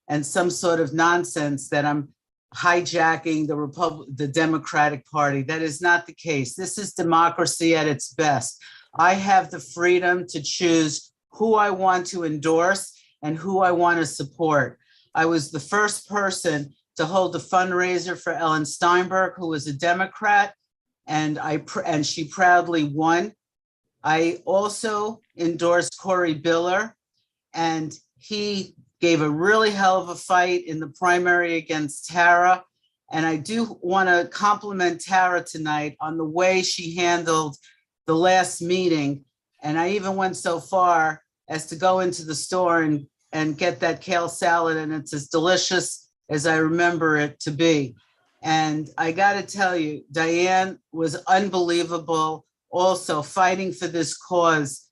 and some sort of nonsense that I'm hijacking the Democratic Party. That is not the case. This is democracy at its best. I have the freedom to choose who I want to endorse and who I want to support. I was the first person to hold a fundraiser for Ellen Steinberg, who was a Democrat, and she proudly won. I also endorsed Cory Biller, and he gave a really hell of a fight in the primary against Tara. And I do want to compliment Tara tonight on the way she handled the last meeting. And I even went so far as to go into the store and get that kale salad, and it's as delicious as I remember it to be. And I got to tell you, Diane was unbelievable, also fighting for this cause.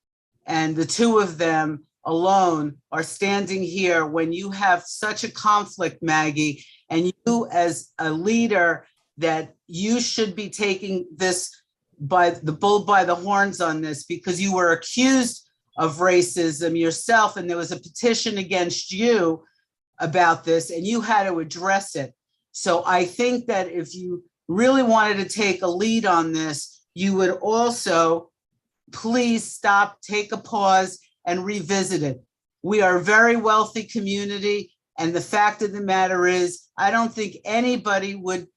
And the two of them alone are standing here when you have such a conflict, Maggie, and you as a leader that you should be taking this by the bull by the horns on this, because you were accused of racism yourself, and there was a petition against you about this, and you had to address it. So I think that if you really wanted to take a lead on this, you would also please stop, take a pause, and revisit it. We are a very wealthy community, and the fact of the matter is, I don't think anybody would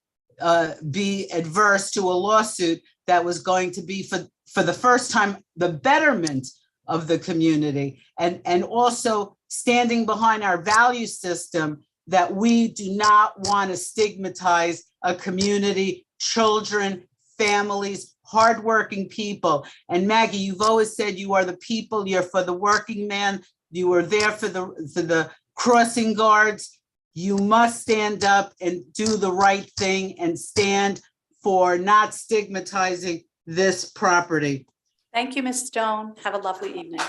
be adverse to a lawsuit that was going to be for the first time the betterment of the community, and also standing behind our value system that we do not want to stigmatize a community, children, families, hardworking people. And Maggie, you've always said you are the people, you're for the working man, you are there for the crossing guards. You must stand up and do the right thing and stand for not stigmatizing this property. Thank you, Ms. Stone. Have a lovely evening.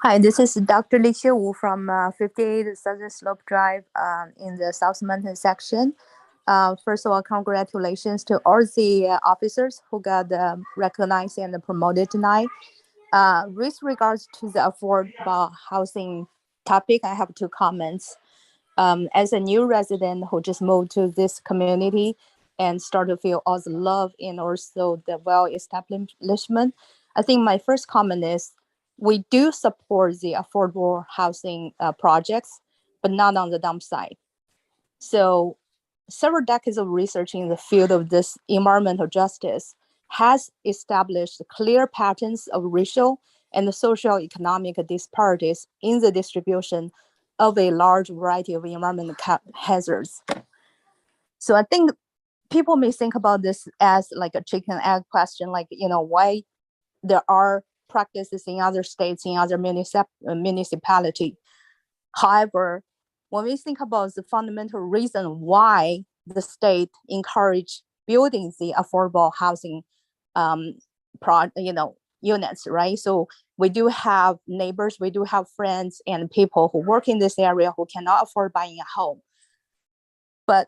Hi, this is Dr. Li Wu from 58 Southern Slope Drive in the South Mountain section. First of all, congratulations to all the officers who got recognized and promoted tonight. With regards to the affordable housing topic, I have 2 comments. As a new resident who just moved to this community and start to feel all the love and also the well-establishment, I think my first comment is we do support the affordable housing projects, but not on the dump site. So several decades of research in the field of this environmental justice has established clear patterns of racial and social economic disparities in the distribution of a large variety of environmental hazards. So I think people may think about this as like a chicken egg question, like, why there are practices in other states, in other municipality. However, when we think about the fundamental reason why the state encourage building the affordable housing units, right? So we do have neighbors, we do have friends and people who work in this area who cannot afford buying a home. But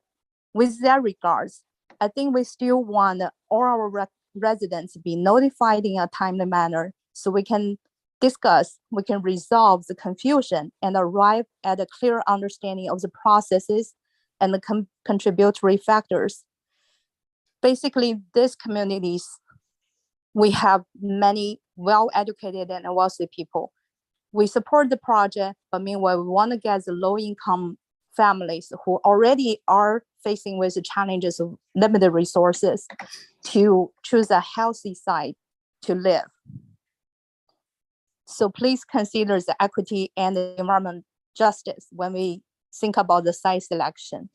with that regards, I think we still want all our residents to be notified in a timely manner so we can discuss, we can resolve the confusion and arrive at a clear understanding of the processes and the contributory factors. Basically, these communities, we have many well-educated and wealthy people. We support the project, but meanwhile, we want to get the low-income families who already are facing with the challenges of limited resources to choose a healthy site to live. So please consider the equity and the environmental justice when we think about the site selection.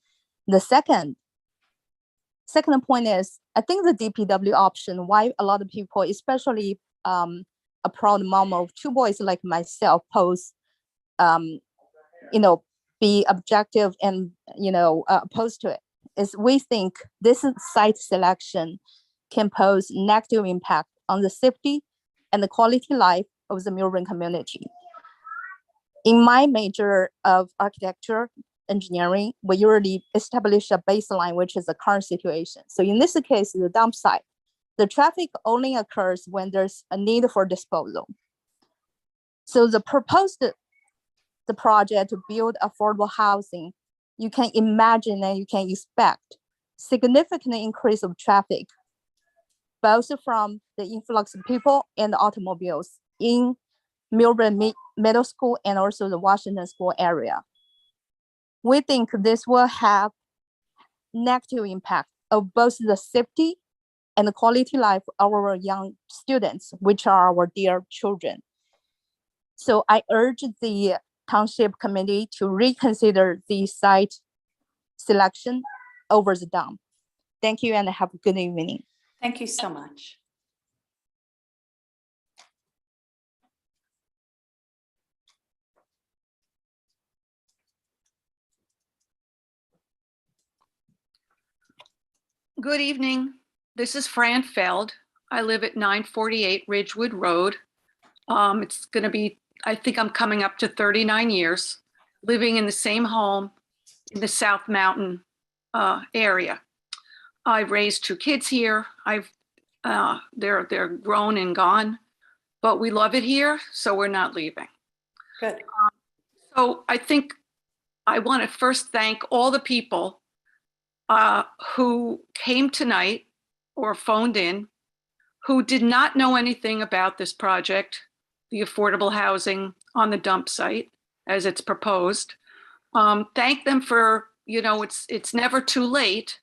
The second point is, I think the DPW option, why a lot of people, especially a proud mom of two boys like myself, pose, be objective and, opposed to it, is we think this site selection can pose negative impact on the safety and the quality life of the Millburn community. In my major of architecture, engineering, we usually establish a baseline, which is the current situation. So in this case, the dump site, the traffic only occurs when there's a need for disposal. So the project to build affordable housing, you can imagine and you can expect significant increase of traffic, both from the influx of people and the automobiles in Millburn Middle School and also the Washington School area. We think this will have negative impact of both the safety and the quality life of our young students, which are our dear children. So I urge the Township Committee to reconsider the site selection over the dump. Thank you and have a good evening. Thank you so much. Good evening. This is Fran Feld. I live at 948 Ridgewood Road. It's going to be, I think I'm coming up to 39 years living in the same home in the South Mountain area. I've raised two kids here. They're grown and gone, but we love it here, so we're not leaving. Good. So I think I want to first thank all the people who came tonight or phoned in, who did not know anything about this project, the affordable housing on the dump site as it's proposed. Thank them for, it's never too late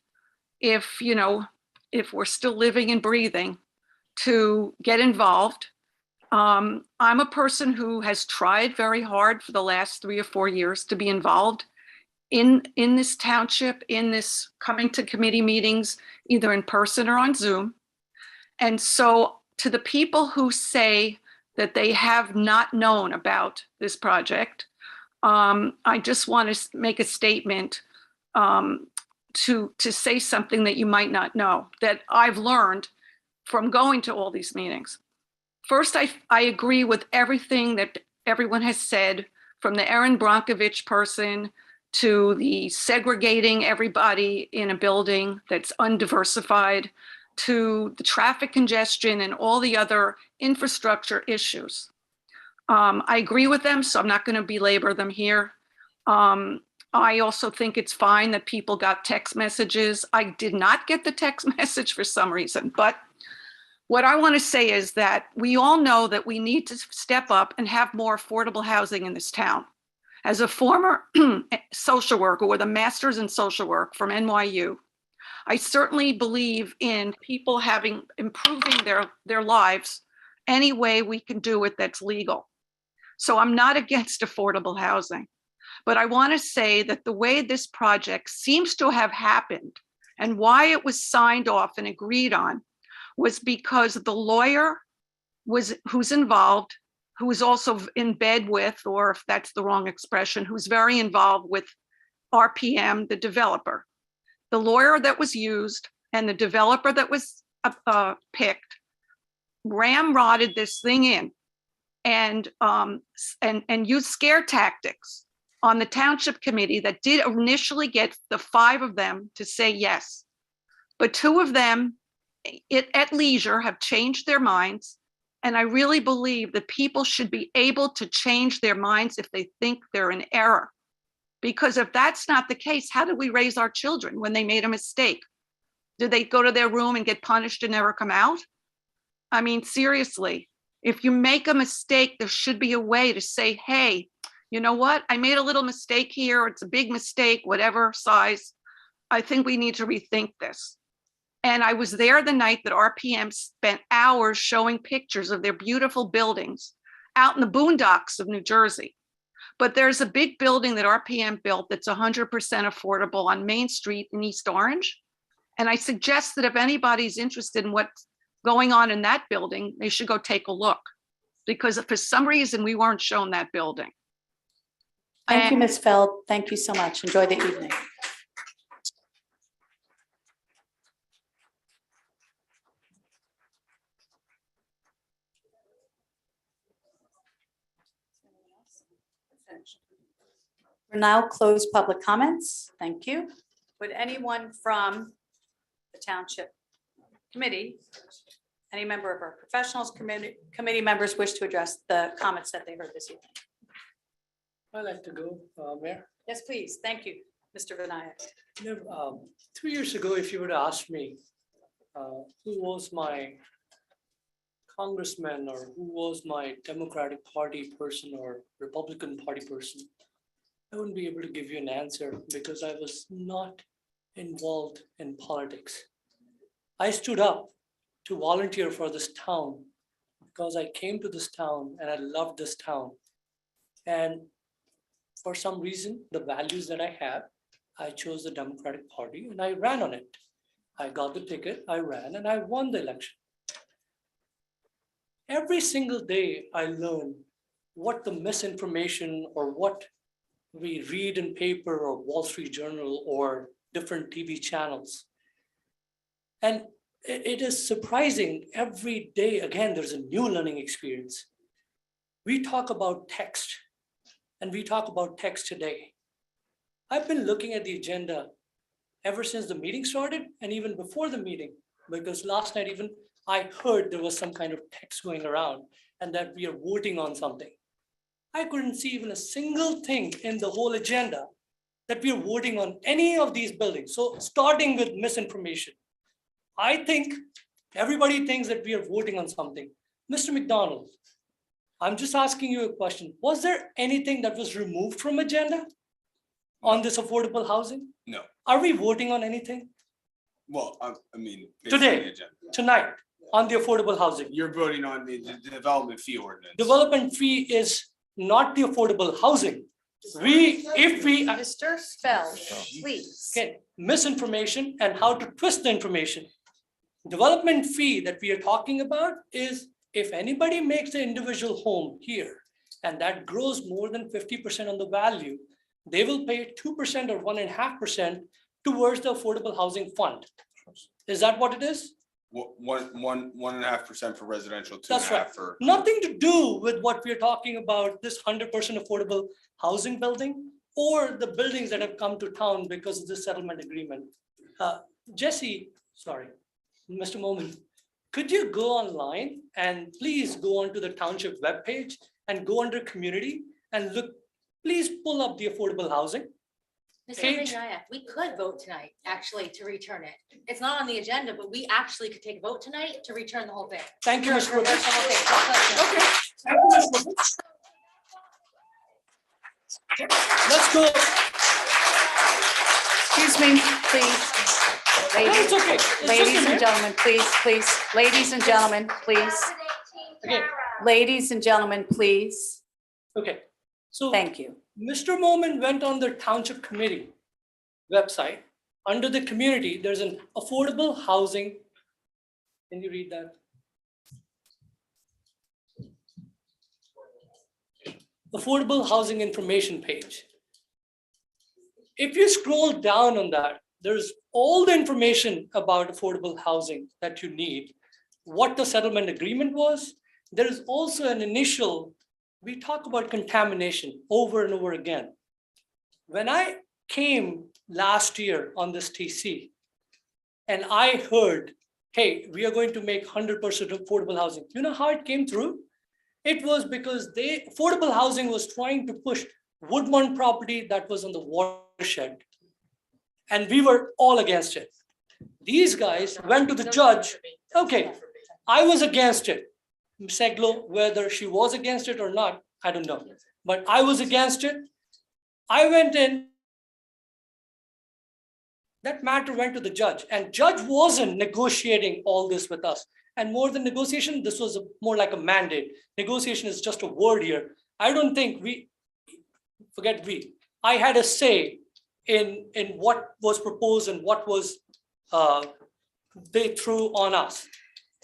if we're still living and breathing to get involved. I'm a person who has tried very hard for the last 3 or 4 years to be involved in this township, in this coming to committee meetings, either in person or on Zoom. And so to the people who say that they have not known about this project, I just want to make a statement to say something that you might not know, that I've learned from going to all these meetings. First, I agree with everything that everyone has said, from the Erin Bronkovich person to the segregating everybody in a building that's undiversified, to the traffic congestion and all the other infrastructure issues. I agree with them, so I'm not going to belabor them here. I also think it's fine that people got text messages. I did not get the text message for some reason, but what I want to say is that we all know that we need to step up and have more affordable housing in this town. As a former social worker with a master's in social work from NYU, I certainly believe in people improving their lives any way we can do it that's legal. So I'm not against affordable housing, but I want to say that the way this project seems to have happened and why it was signed off and agreed on was because the lawyer who's involved, who was also in bed with, or if that's the wrong expression, who's very involved with RPM, the developer. The lawyer that was used and the developer that was picked ramrodded this thing in and used scare tactics on the township committee that did initially get the 5 of them to say yes. But 2 of them at leisure have changed their minds. And I really believe that people should be able to change their minds if they think they're in error. Because if that's not the case, how do we raise our children when they made a mistake? Do they go to their room and get punished and never come out? I mean, seriously, if you make a mistake, there should be a way to say, hey, you know what? I made a little mistake here. It's a big mistake, whatever size. I think we need to rethink this. And I was there the night that RPM spent hours showing pictures of their beautiful buildings out in the boondocks of New Jersey. But there's a big building that RPM built that's 100% affordable on Main Street in East Orange. And I suggest that if anybody's interested in what's going on in that building, they should go take a look. Because for some reason, we weren't shown that building. Thank you, Ms. Feld. Thank you so much. Enjoy the evening. We're now closed public comments. Thank you. Would anyone from the township committee, any member of our professionals committee members wish to address the comments that they heard this evening? I'd like to go, Mayor. Yes, please. Thank you, Mr. Vinayak. 3 years ago, if you would ask me who was my congressman or who was my Democratic Party person or Republican Party person, I wouldn't be able to give you an answer because I was not involved in politics. I stood up to volunteer for this town because I came to this town and I loved this town. And for some reason, the values that I have, I chose the Democratic Party and I ran on it. I got the ticket, I ran, and I won the election. Every single day I learn what the misinformation or what we read in paper or Wall Street Journal or different TV channels. And it is surprising every day, again, there's a new learning experience. We talk about text and we talk about text today. I've been looking at the agenda ever since the meeting started and even before the meeting, because last night even I heard there was some kind of text going around and that we are voting on something. I couldn't see even a single thing in the whole agenda that we are voting on any of these buildings. So starting with misinformation, I think everybody thinks that we are voting on something. Mr. McDonald, I'm just asking you a question. Was there anything that was removed from agenda on this affordable housing? No. Are we voting on anything? Well, I mean. based on the Today, agenda. tonight, on the affordable housing? You're voting on the development fee ordinance. Development fee is not the affordable housing. If we Mr. Feld, please. get misinformation and how to twist the information. Development fee that we are talking about is if anybody makes an individual home here and that grows more than 50% on the value, they will pay 2% or 1.5% towards the affordable housing fund. Is that what it is? 1.5% for residential, That's 2.5 right. for. Nothing to do with what we're talking about, this 100% affordable housing building or the buildings that have come to town because of the settlement agreement. Jesse, sorry, Mr. Momin, could you go online and please go onto the township webpage and go under community and look, please pull up the affordable housing. Mr. Page. Vinayak, we could vote tonight, actually, to return it. It's not on the agenda, but we actually could take a vote tonight to return the whole thing. Thank you, Ms. To reverse the whole thing. Okay. Thank you, Ms. Roberts. Let's go. Excuse me, please. Ladies, it's okay. It's ladies okay, and ma'am. gentlemen, please. Ladies and gentlemen, please. Okay. Ladies and gentlemen, please. Okay. So Thank you. Mr. Momin went on the township committee website. Under the community, there's an affordable housing. Can you read that? Affordable housing information page. If you scroll down on that, there's all the information about affordable housing that you need, what the settlement agreement was. There is also an initial, we talk about contamination over and over again. When I came last year on this TC and I heard, hey, we are going to make 100% affordable housing. You know how it came through? It was because affordable housing was trying to push Woodmont property that was on the watershed. And we were all against it. These guys went to the judge. Okay, I was against it. Seglo, whether she was against it or not, I don't know. But I was against it. I went in that matter went to the judge, and judge wasn't negotiating all this with us. And more than negotiation, this was more like a mandate. Negotiation is just a word here. I don't think I had a say in what was proposed and what was they threw on us.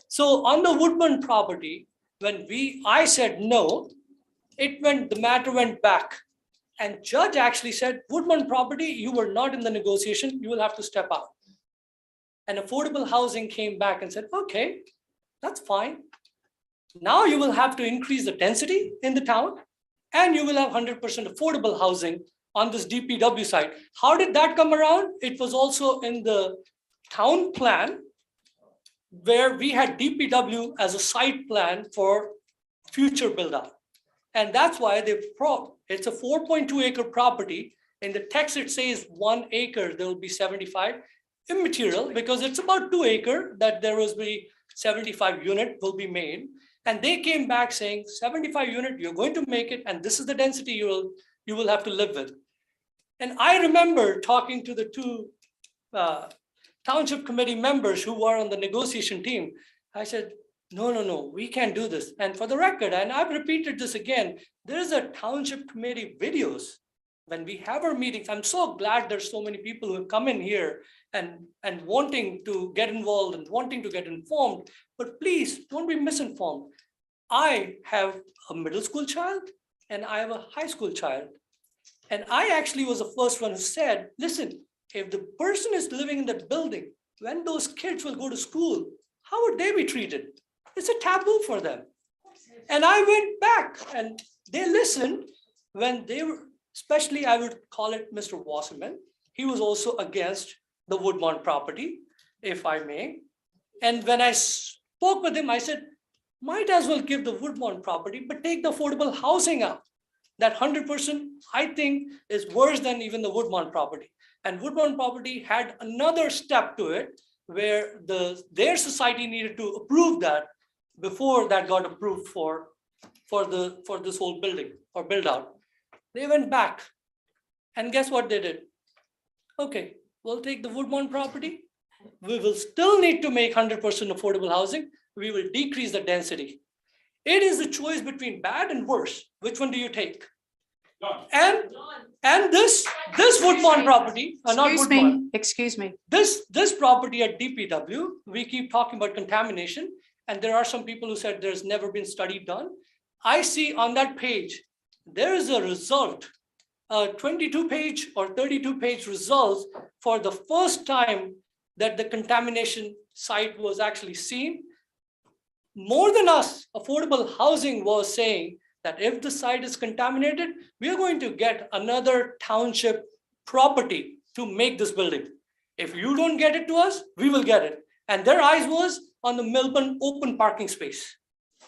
So on the Woodburn property, when I said no, the matter went back. And judge actually said, Woodburn property, you were not in the negotiation, you will have to step out. And affordable housing came back and said, okay, that's fine. Now you will have to increase the density in the town, and you will have 100% affordable housing on this DPW site. How did that come around? It was also in the town plan, where we had DPW as a site plan for future build out. And that's why it's a 4.2 acre property. In the text, it says 1 acre, there will be 75. Immaterial, because it's about 2 acre that there will be 75 unit will be made. And they came back saying 75 unit, you're going to make it, and this is the density you will have to live with. And I remember talking to the two township committee members who were on the negotiation team. I said, no, we can't do this. And for the record, and I've repeated this again, there's a township committee videos when we have our meetings. I'm so glad there's so many people who have come in here and wanting to get involved and wanting to get informed, but please don't be misinformed. I have a middle school child and I have a high school child. And I actually was the first one who said, listen, if the person is living in that building, when those kids will go to school, how would they be treated? It's a taboo for them. And I went back and they listened when they were, especially I would call it Mr. Wasserman. He was also against the Woodburn property, if I may. And when I spoke with him, I said, might as well give the Woodburn property, but take the affordable housing out. That 100%, I think, is worse than even the Woodburn property. And Woodburn property had another step to it where their society needed to approve that before that got approved for this whole building or build out. They went back and guess what they did? Okay, we'll take the Woodburn property. We will still need to make 100% affordable housing. We will decrease the density. It is a choice between bad and worse. Which one do you take? And this Woodburn property, Excuse me. This property at DPW, we keep talking about contamination, and there are some people who said there's never been study done. I see on that page, there is a result, a 22-page or 32-page results for the first time that the contamination site was actually seen. More than us, affordable housing was saying that if the site is contaminated, we are going to get another township property to make this building. If you don't get it to us, we will get it. And their eyes was on the Millburn open parking space,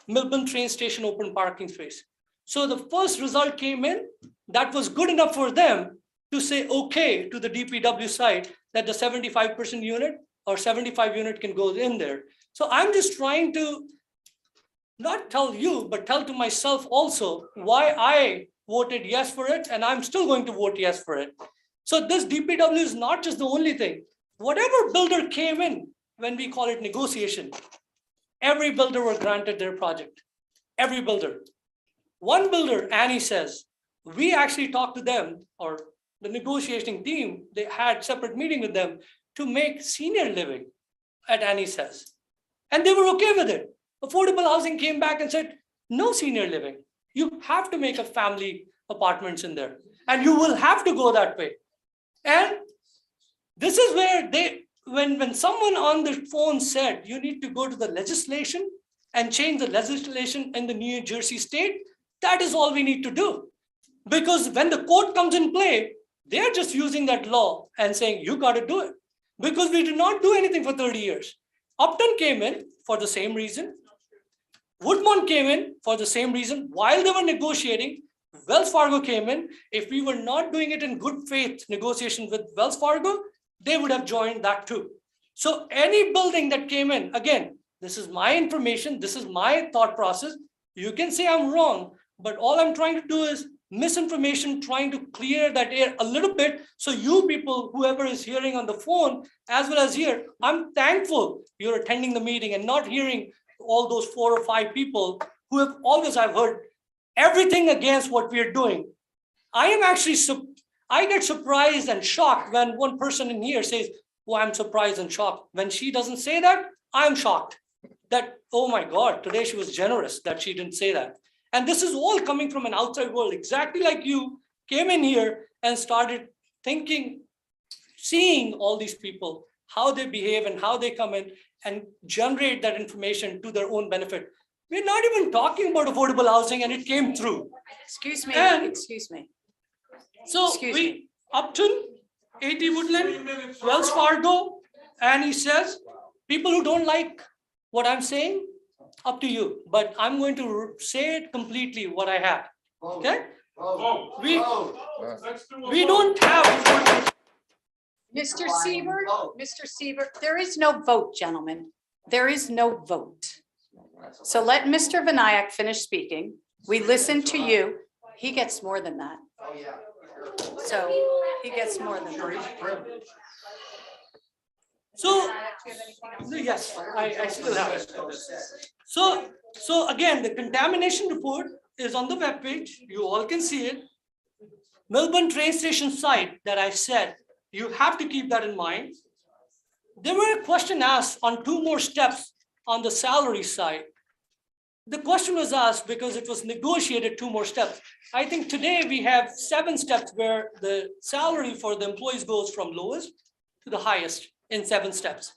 Millburn train station open parking space. So the first result came in, that was good enough for them to say okay to the DPW site that the 75% unit or 75 unit can go in there. So I'm just trying to not tell you, but tell to myself also why I voted yes for it, and I'm still going to vote yes for it. So this DPW is not just the only thing. Whatever builder came in, when we call it negotiation, every builder was granted their project, every builder. One builder, Annie says, we actually talked to them, or the negotiating team, they had separate meeting with them to make senior living at Annie says. And they were okay with it. Affordable housing came back and said, no senior living. You have to make a family apartments in there. And you will have to go that way. And this is where when someone on the phone said, you need to go to the legislation and change the legislation in the New Jersey state, that is all we need to do. Because when the court comes in play, they're just using that law and saying, you got to do it. Because we did not do anything for 30 years. Upton came in for the same reason. Woodburn came in for the same reason. While they were negotiating, Wells Fargo came in. If we were not doing it in good faith negotiation with Wells Fargo, they would have joined that too. So any building that came in, again, this is my information, this is my thought process. You can say I'm wrong, but all I'm trying to do is misinformation, trying to clear that air a little bit. So you people, whoever is hearing on the phone, as well as here, I'm thankful you're attending the meeting and not hearing all those 4 or 5 people who have always, I've heard everything against what we are doing. I am actually, I get surprised and shocked when one person in here says, oh, I'm surprised and shocked. When she doesn't say that, I'm shocked that, oh my God, today she was generous that she didn't say that. And this is all coming from an outside world, exactly like you came in here and started thinking, seeing all these people, how they behave and how they come in and generate that information to their own benefit. We're not even talking about affordable housing and it came through. Excuse me, And excuse me. so we, Upton, 80 Woodland, Wells Fargo, and he says, people who don't like what I'm saying, up to you, but I'm going to say it completely what I have, okay? We don't have. Mr. Seaver, there is no vote, gentlemen. There is no vote. So let Mr. Vinayak finish speaking. We listen to you. He gets more than that. So he gets more than that. So, yes, I still have it. So again, the contamination report is on the webpage. You all can see it. Millburn train station site that I said, you have to keep that in mind. There were a question asked on 2 more steps on the salary side. The question was asked because it was negotiated 2 more steps. I think today we have 7 steps where the salary for the employees goes from lowest to the highest in 7 steps.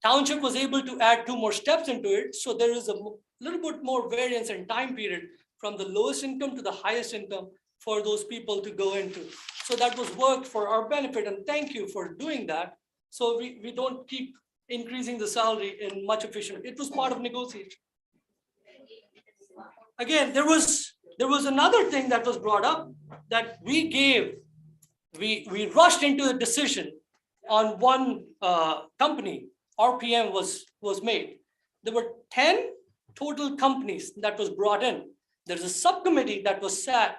Township was able to add 2 more steps into it. So there is a little bit more variance in time period from the lowest income to the highest income for those people to go into. So that was worked for our benefit, and thank you for doing that. So we don't keep increasing the salary in much efficient. It was part of negotiation. Again, there was another thing that was brought up that we rushed into a decision on one company. RPM was made. There were 10 total companies that was brought in. There's a subcommittee that was sat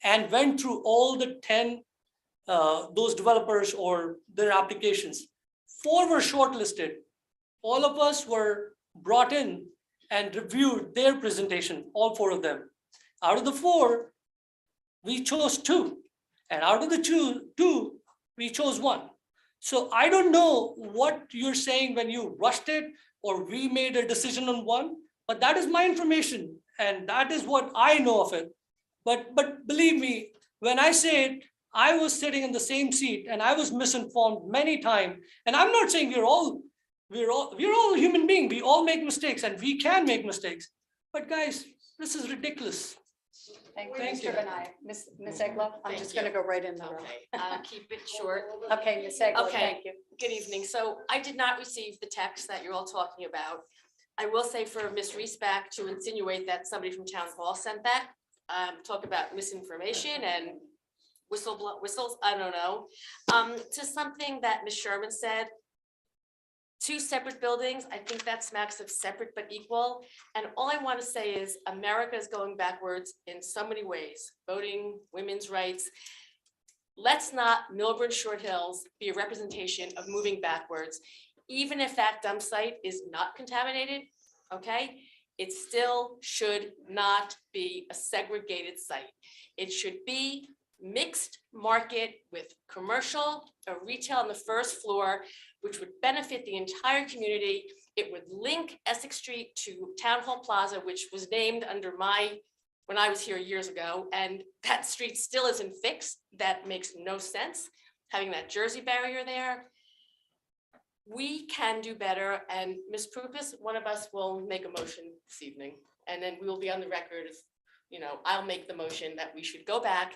and went through all the 10 those developers or their applications. 4 were shortlisted. All of us were brought in and reviewed their presentation, all 4 of them. Out of the 4, we chose 2. And out of the 2, we chose 1. So I don't know what you're saying when you rushed it or we made a decision on 1, but that is my information and that is what I know of it. But believe me, when I say it, I was sitting in the same seat and I was misinformed many times. And I'm not saying we're all human beings. We all make mistakes and we can make mistakes. But guys, this is ridiculous. Thank you, Mr. Vinayak. Ms. Egloff, I'm just going to go right in the room. Keep it short. Okay, Ms. Egloff, Okay. thank you. Good evening. So I did not receive the text that you're all talking about. I will say for Ms. Reesback to insinuate that somebody from town hall sent that, talk about misinformation and whistles, I don't know. To something that Ms. Sherman said, 2 separate buildings, I think that smacks of separate but equal. And all I want to say is America is going backwards in so many ways, voting, women's rights. Let's not Millburn Short Hills be a representation of moving backwards. Even if that dump site is not contaminated, okay? It still should not be a segregated site. It should be mixed market with commercial or retail on the first floor, which would benefit the entire community. It would link Essex Street to Town Hall Plaza, which was named under when I was here years ago, and that street still isn't fixed. That makes no sense, having that Jersey barrier there. We can do better, and Ms. Prupus, one of us will make a motion this evening, and then we will be on the record. I'll make the motion that we should go back.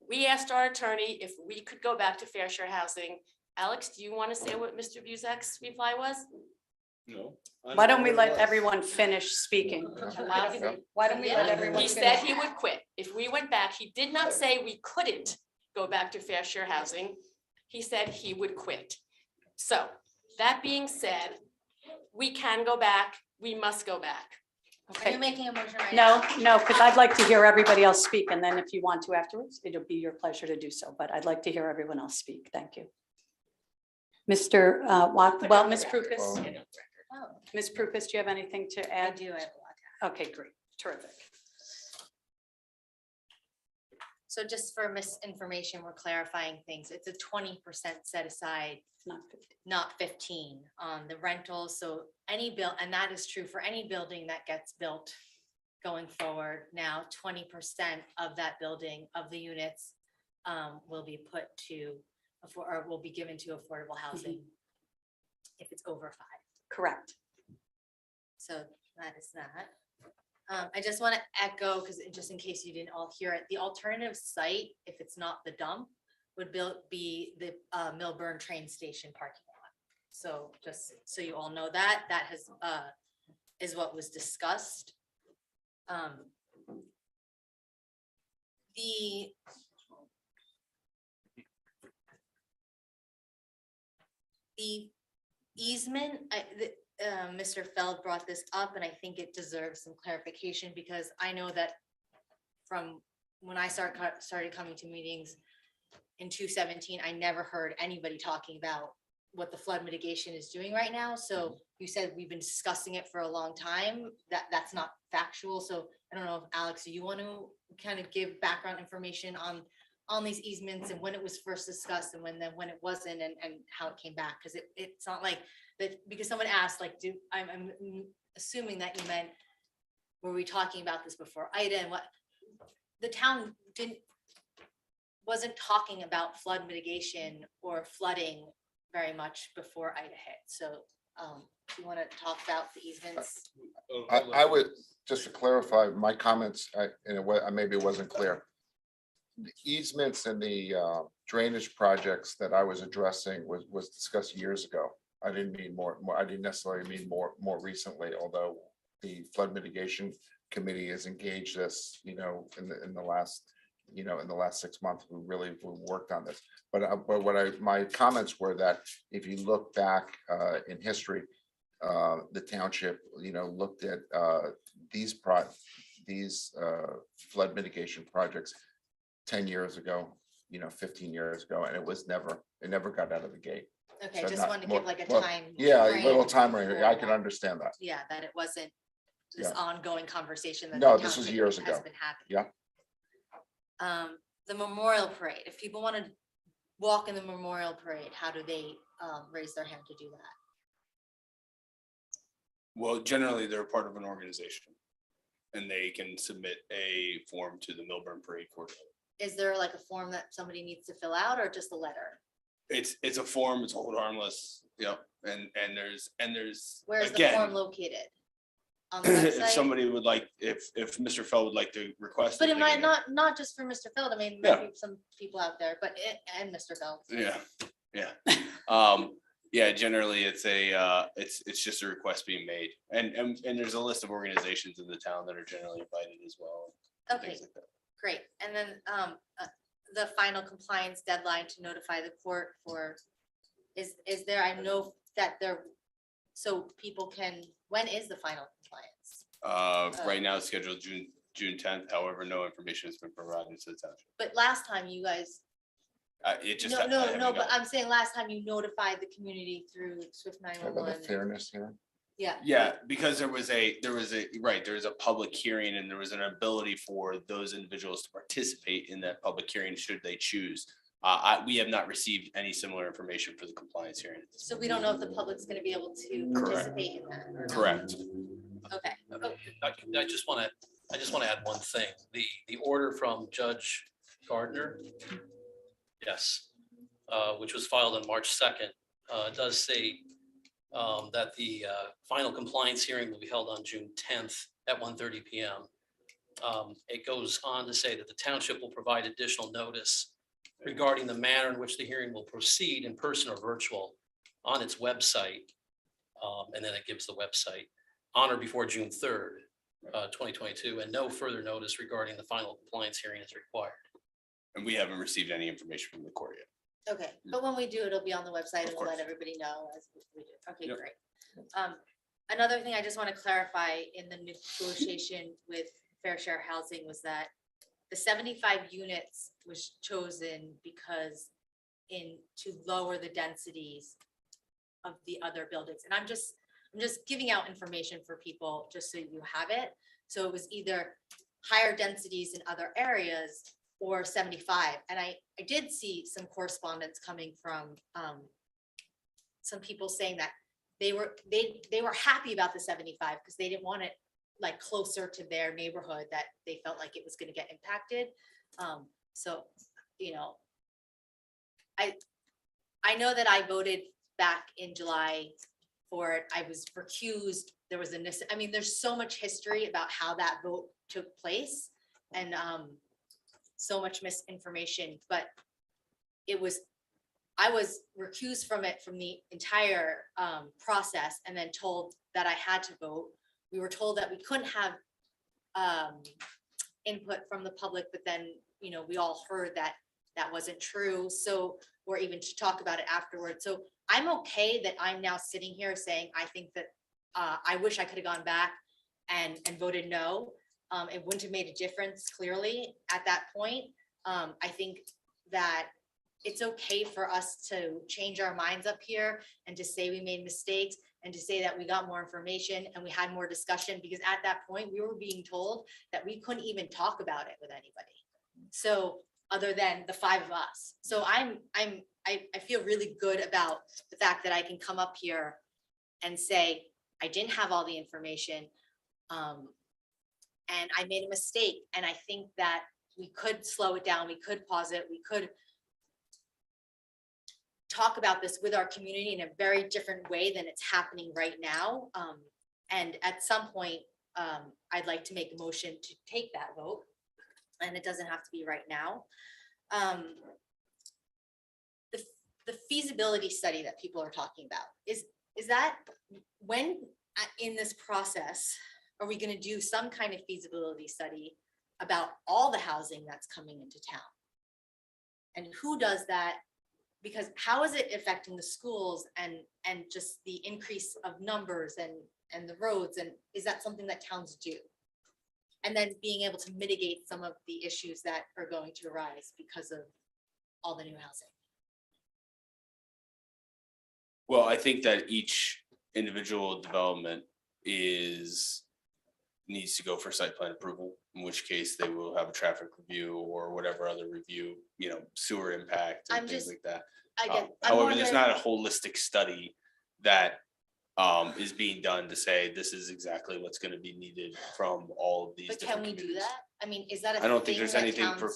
We asked our attorney if we could go back to fair share housing. Alex, do you want to say what Mr. Buzek's reply was? No. Why don't we let everyone finish speaking? Why don't we let everyone He finish? said he would quit. If we went back, he did not say we couldn't go back to fair share housing. He said he would quit. So that being said, we can go back. We must go back. Are you making a motion right No, now? no, because I'd like to hear everybody else speak, and then if you want to afterwards, it'll be your pleasure to do so, but I'd like to hear everyone else speak. Thank you. Mr. Well, Ms. Prupus. Oh, Ms. Prupus, do you have anything to I add? do have a lot. Okay, great, terrific. So just for misinformation, we're clarifying things. It's a 20% set aside, Not 50. not 15 on the rentals. So any bill, and that is true for any building that gets built going forward. Now, 20% of that building, of the units, will be put to, or will be given to affordable housing if it's over 5. Correct. So that is that. I just want to echo, because just in case you didn't all hear it, the alternative site, if it's not the dump, would be the Millburn train station parking lot. So just so you all know that, that has is what was discussed. The easement, Mr. Feld brought this up, and I think it deserves some clarification, because I know that from when I started coming to meetings in 2017, I never heard anybody talking about what the flood mitigation is doing right now. So you said we've been discussing it for a long time. That's not factual. So I don't know if Alex, do you want to kind of give background information on these easements and when it was first discussed and when it wasn't, and how it came back? Because it's not like that, because someone asked, like, I'm assuming that you meant, were we talking about this before Ida, and what the town wasn't talking about flood mitigation or flooding very much before Ida hit. So you want to talk about the easements? I would, just to clarify my comments, in a way, maybe it wasn't clear. The easements and the drainage projects that I was addressing was discussed years ago. I didn't mean more, I didn't necessarily mean more recently, although the flood mitigation committee has engaged us, in the last, in the last 6 months, we worked on this. But my comments were that if you look back in history, the township, looked at these flood mitigation projects 10 years ago, 15 years ago, and it never got out of the gate. Okay, So just not wanted to more- give like a well, time. Yeah, a frame little time range. before I can that. understand that. Yeah, that it wasn't this Yeah. ongoing conversation that No, the this was township years has ago. been having. Yeah. The memorial parade, if people want to walk in the memorial parade, how do they raise their hand to do that? Well, generally, they're part of an organization and they can submit a form to the Millburn Parade Coordinator. Is there like a form that somebody needs to fill out, or just a letter? It's a form, it's hold harmless, and there's Where is the again, form located? On the if website? somebody would like, if Mr. Feld would like to request. But it, it they might can- not just for Mr. Feld, I mean, Yeah. maybe some people out there, but and Mr. Feld. Yeah. Yeah, generally it's it's just a request being made. And there's a list of organizations in the town that are generally invited as well. and Okay, things like that. great. And then the final compliance deadline to notify the court for, is there, I know that there, so people can, when is the final compliance? Right now it's scheduled June 10th. However, no information has been provided to the township. But last time you guys, It just. no, but I'm saying last time you notified the community through Swift About the 911. fairness here. Yeah. Yeah, because there was a public hearing and there was an ability for those individuals to participate in that public hearing should they choose. We have not received any similar information for the compliance hearing. So we don't know if the public's gonna be able to Correct. participate in that. or not. Correct. Okay. I just want to add one thing. The order from Judge Gardner, yes, which was filed on March 2nd, does say that the final compliance hearing will be held on June 10th at 1:30 p.m. It goes on to say that the township will provide additional notice regarding the manner in which the hearing will proceed, in person or virtual, on its website. And then it gives the website on or before June 3rd, 2022, and no further notice regarding the final compliance hearing is required. And we haven't received any information from the court yet. Okay, but when we do, it'll be on the website and we'll let course. everybody know as we do. Okay, Yep. great. Another thing I just want to clarify in the negotiation with Fair Share Housing was that the 75 units was chosen because to lower the densities of the other buildings. And I'm just giving out information for people just so you have it. So it was either higher densities in other areas or 75. And I did see some correspondence coming from some people saying that they were happy about the 75 because they didn't want it like closer to their neighborhood that they felt like it was going to get impacted. So, you know, I know that I voted back in July for it. I was recused. There was I mean, there's so much history about how that vote took place and so much misinformation, but I was recused from it from the entire process and then told that I had to vote. We were told that we couldn't have input from the public, but then, you know, we all heard that that wasn't true. So, or even to talk about it afterwards. So I'm okay that I'm now sitting here saying, I think that I wish I could have gone back and voted no. It wouldn't have made a difference clearly at that point. I think that it's okay for us to change our minds up here and to say we made mistakes and to say that we got more information and we had more discussion, because at that point we were being told that we couldn't even talk about it with anybody. So other than the 5 of us. So I feel really good about the fact that I can come up here and say, I didn't have all the information and I made a mistake. And I think that we could slow it down. We could pause it. We could talk about this with our community in a very different way than it's happening right now. And at some point, I'd like to make a motion to take that vote, and it doesn't have to be right now. The feasibility study that people are talking about, is that when in this process, are we going to do some kind of feasibility study about all the housing that's coming into town? And who does that? Because how is it affecting the schools and just the increase of numbers and the roads? And is that something that towns do? And then being able to mitigate some of the issues that are going to arise because of all the new housing. Well, I think that each individual development needs to go for site plan approval, in which case they will have a traffic review or whatever other review, you know, sewer impact and things like that. However, there's not a holistic study that is being done to say this is exactly what's going to be needed from all of these. But can we do that? I mean, is that I don't think there's anything for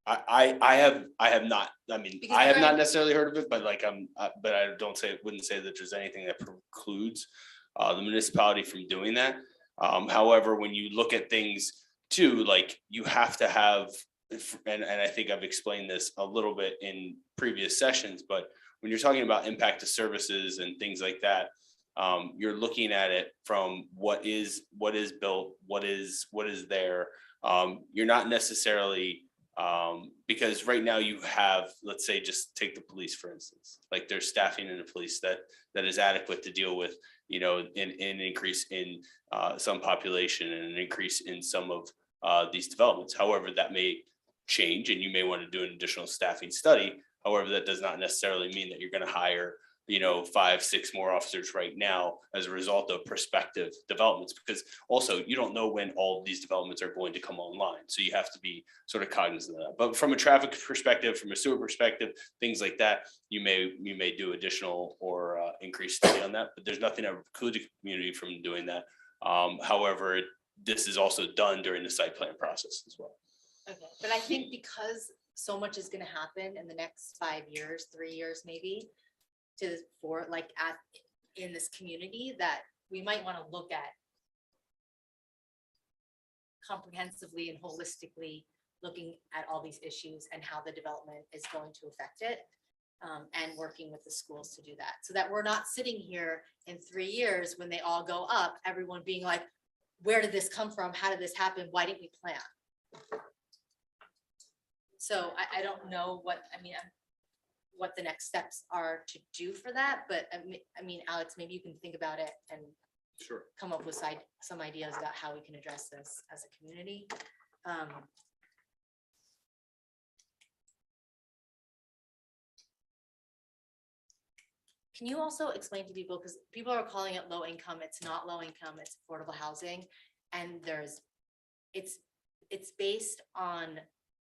I have not, I mean, Because I have we're not in- necessarily heard of it, but like, but I wouldn't say that there's anything that precludes the municipality from doing that. However, when you look at things too, like you have to have, and I think I've explained this a little bit in previous sessions, but when you're talking about impact to services and things like that, you're looking at it from what is built, what is there. You're not necessarily, because right now you have, let's say, just take the police, for instance, like there's staffing in the police that is adequate to deal with, you know, an increase in some population and an increase in some of these developments. However, that may change and you may want to do an additional staffing study. However, that does not necessarily mean that you're going to hire, you know, 5-6 more officers right now as a result of prospective developments, because also you don't know when all of these developments are going to come online. So you have to be sort of cognizant of that. But from a traffic perspective, from a sewer perspective, things like that, you may do additional or increased study on that, but there's nothing that would preclude the community from doing that. However, this is also done during the site plan process as well. Okay, but I think because so much is going to happen in the next 5 years, 3 years, maybe, in this community, that we might want to look at comprehensively and holistically looking at all these issues and how the development is going to affect it, and working with the schools to do that, so that we're not sitting here in 3 years when they all go up, everyone being like, where did this come from? How did this happen? Why didn't we plan? So I don't know what the next steps are to do for that, but I mean, Alex, maybe you can think about it and Sure. come up with some ideas about how we can address this as a community. Can you also explain to people, because people are calling it low income, it's not low income, it's affordable housing. And it's based on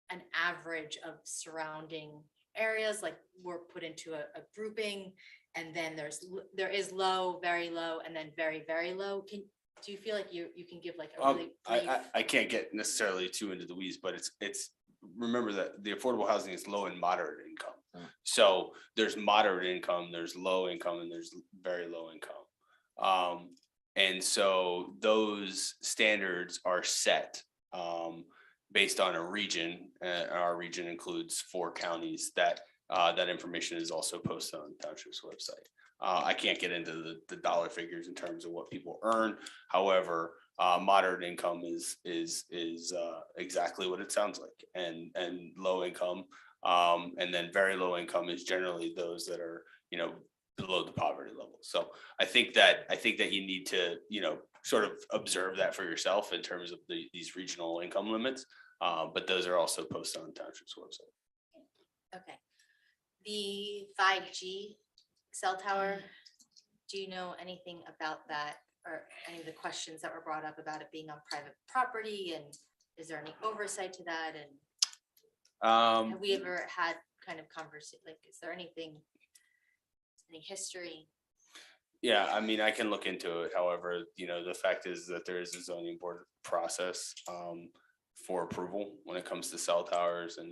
an average of surrounding areas, like we're put into a grouping. And then there is low, very low, and then very, very low. Do you feel like you can give like a really brief? I can't get necessarily too into the weeds, but it's remember that the affordable housing is low and moderate income. So there's moderate income, there's low income, and there's very low income. And so those standards are set based on a region. Our region includes 4 counties that information is also posted on the township's website. I can't get into the dollar figures in terms of what people earn. However, moderate income is exactly what it sounds like, and low income, and then very low income is generally those that are below the poverty level. So I think that you need to sort of observe that for yourself in terms of these regional income limits. But those are also posted on the township's website. Okay. The 5G cell tower, do you know anything about that, or any of the questions that were brought up about it being on private property, and is there any oversight to that? And have we ever had kind of conversation, like, is there any history? Yeah, I mean, I can look into it. However, the fact is that there is a zoning board process for approval when it comes to cell towers and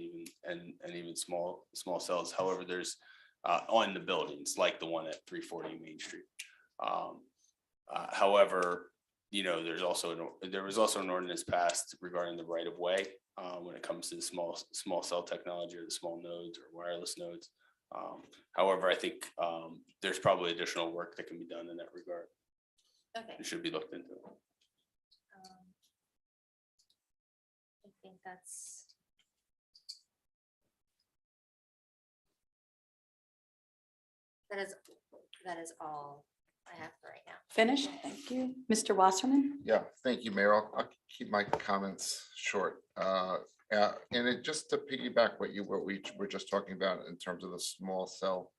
even small cells. However, there's on the buildings like the one at 340 Main Street. However, there was also an ordinance passed regarding the right of way when it comes to the small cell technology, or the small nodes or wireless nodes. However, I think there's probably additional work that can be done in that regard. Okay. It should be looked into. I think that is all I have for right now. Finished? Thank you. Mr. Wasserman? Yeah, thank you, Mayor. I'll keep my comments short. And it just to piggyback what we were just talking about in terms of the small cell,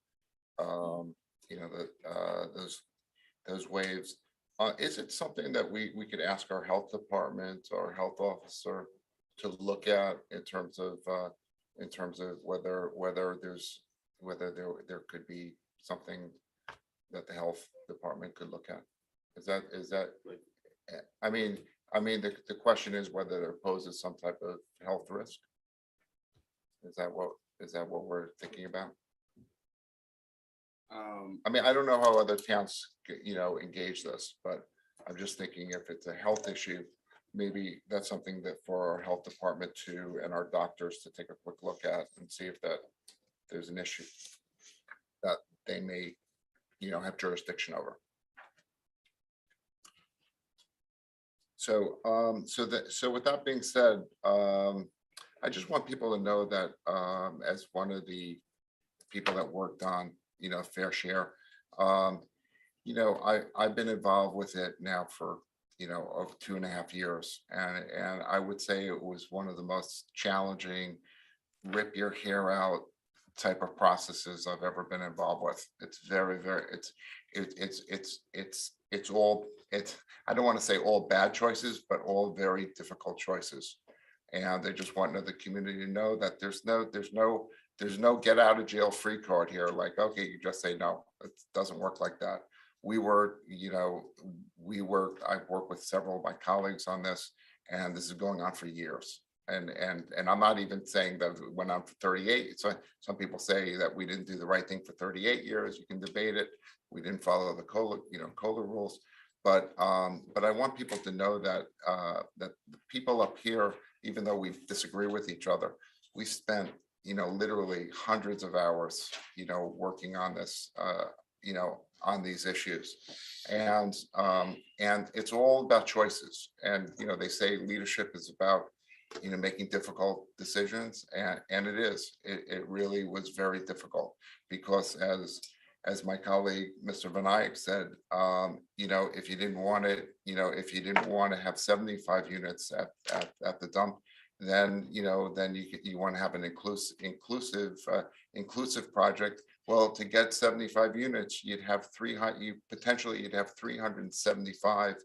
those waves. Is it something that we could ask our health department or health officer to look at in terms of whether there could be something that the health department could look at? Is that I mean, the question is whether it poses some type of health risk. Is that what we're thinking about? I mean, I don't know how other towns, engage this, but I'm just thinking if it's a health issue, maybe that's something that for our health department to, and our doctors to take a quick look at and see if there's an issue that they may, have jurisdiction over. So, so with that being said, I just want people to know that as one of the people that worked on, Fair Share, I've been involved with it now for, over 2.5 years. And I would say it was one of the most challenging, rip your hair out type of processes I've ever been involved with. It's very, very, it's all, I don't want to say all bad choices, but all very difficult choices. And they just want the community to know that there's no get out of jail free card here. Like, okay, you just say no. It doesn't work like that. I've worked with several of my colleagues on this, and this is going on for years. And I'm not even saying that it went on for 38. So some people say that we didn't do the right thing for 38 years. You can debate it. We didn't follow the COLA rules. But I want people to know that that the people up here, even though we disagree with each other, we spent literally hundreds of hours working on this on these issues, and it's all about choices. And they say leadership is about making difficult decisions, and it is. It really was very difficult, because as my colleague, Mr. Vinayak said, you know, if you didn't want it, you know, if you didn't want to have 75 units at the dump, then, you know, then you want to have an inclusive project. Well, to get 75 units, you'd have you'd have 375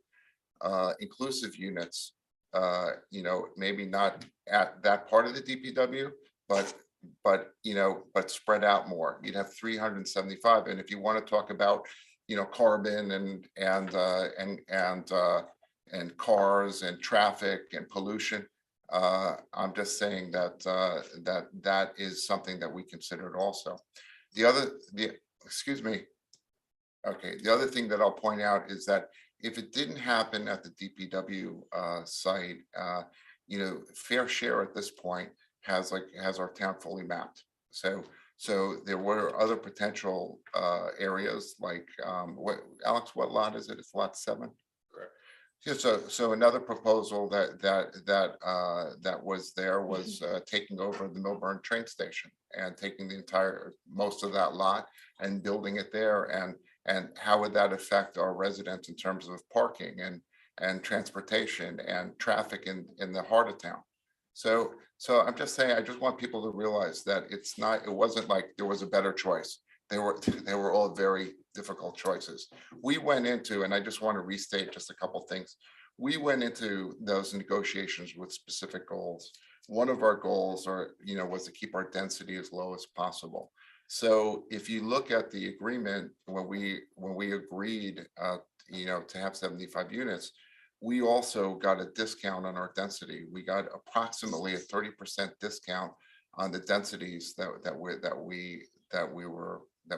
inclusive units. You know, maybe not at that part of the DPW, but you know, but spread out more. You'd have 375. And if you want to talk about, you know, carbon and cars and traffic and pollution, I'm just saying that that is something that we considered also. Excuse me. Okay, the other thing that I'll point out is that if it didn't happen at the DPW site, you know, fair share at this point has our town fully mapped. So there were other potential areas like Alex, what lot is it? It's lot 7. Correct. Yeah, so another proposal that was there was taking over the Millburn train station and taking most of that lot and building it there, and how would that affect our residents in terms of parking and transportation and traffic in the heart of town. So I'm just saying, I just want people to realize that it wasn't like there was a better choice. They were all very difficult choices. We went into, and I just want to restate just a couple things. We went into those negotiations with specific goals. One of our goals was to keep our density as low as possible. So if you look at the agreement, when we agreed, to have 75 units, we also got a discount on our density. We got approximately a 30% discount on the densities that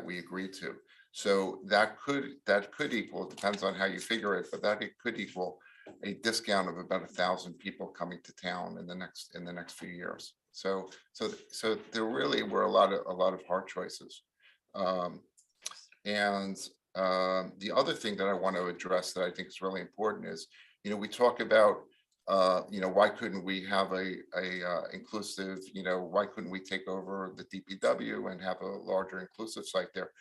we agreed to. So that could equal, it depends on how you figure it, but that it could equal a discount of about 1,000 people coming to town in the next few years. So there really were a lot of hard choices. The other thing that I want to address that I think is really important is, we talk about, why couldn't we have a inclusive, why couldn't we take over the DPW and have a larger inclusive site there?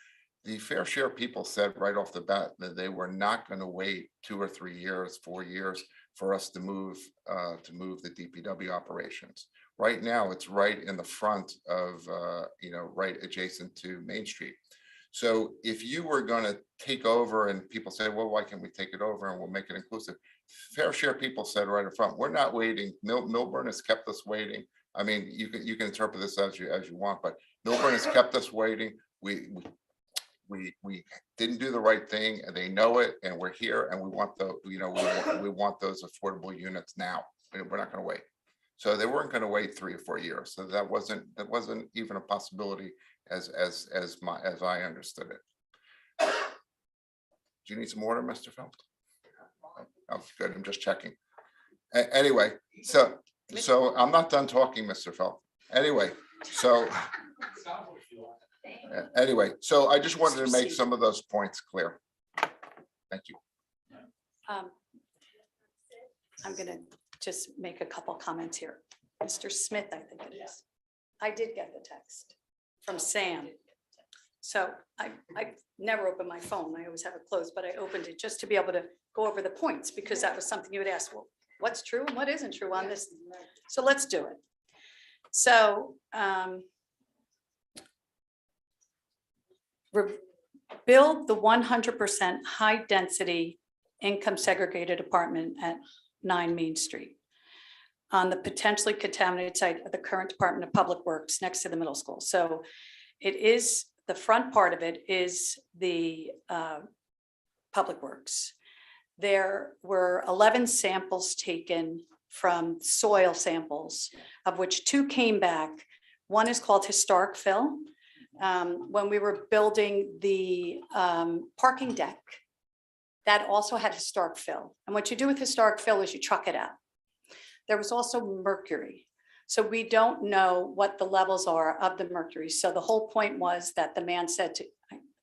The fair share people said right off the bat that they were not going to wait 2 or 3 years, 4 years for us to move the DPW operations. Right now, it's right in the front of, right adjacent to Main Street. So if you were going to take over and people say, well, why can't we take it over and we'll make it inclusive? Fair share people said right in front, we're not waiting. Millburn has kept us waiting. I mean, you can interpret this as you want, but Millburn has kept us waiting. We didn't do the right thing, and they know it, and we're here, and we want we want those affordable units now. We're not going to wait. So they weren't going to wait 3 or 4 years. So that wasn't even a possibility as I understood it. Do you need some water, Mr. Phelps? Oh, good. I'm just checking. Anyway, so I'm not done talking, Mr. Phelps. Anyway, so I just wanted to make some of those points clear. Thank you. I'm going to just make a couple comments here. Mr. Smith, I think it is. I did get the text from Sam. So I never open my phone. I always have it closed, but I opened it just to be able to go over the points, because that was something you would ask, well, what's true and what isn't true on this? So let's do it. So build the 100% high density income segregated apartment at 9 Main Street on the potentially contaminated site of the current Department of Public Works next to the middle school. So it is, the front part of it is the Public Works. There were 11 samples taken from soil samples, of which 2 came back. One is called historic fill. When we were building the parking deck, that also had historic fill. And what you do with historic fill is you truck it out. There was also mercury. So we don't know what the levels are of the mercury. So the whole point was that the man said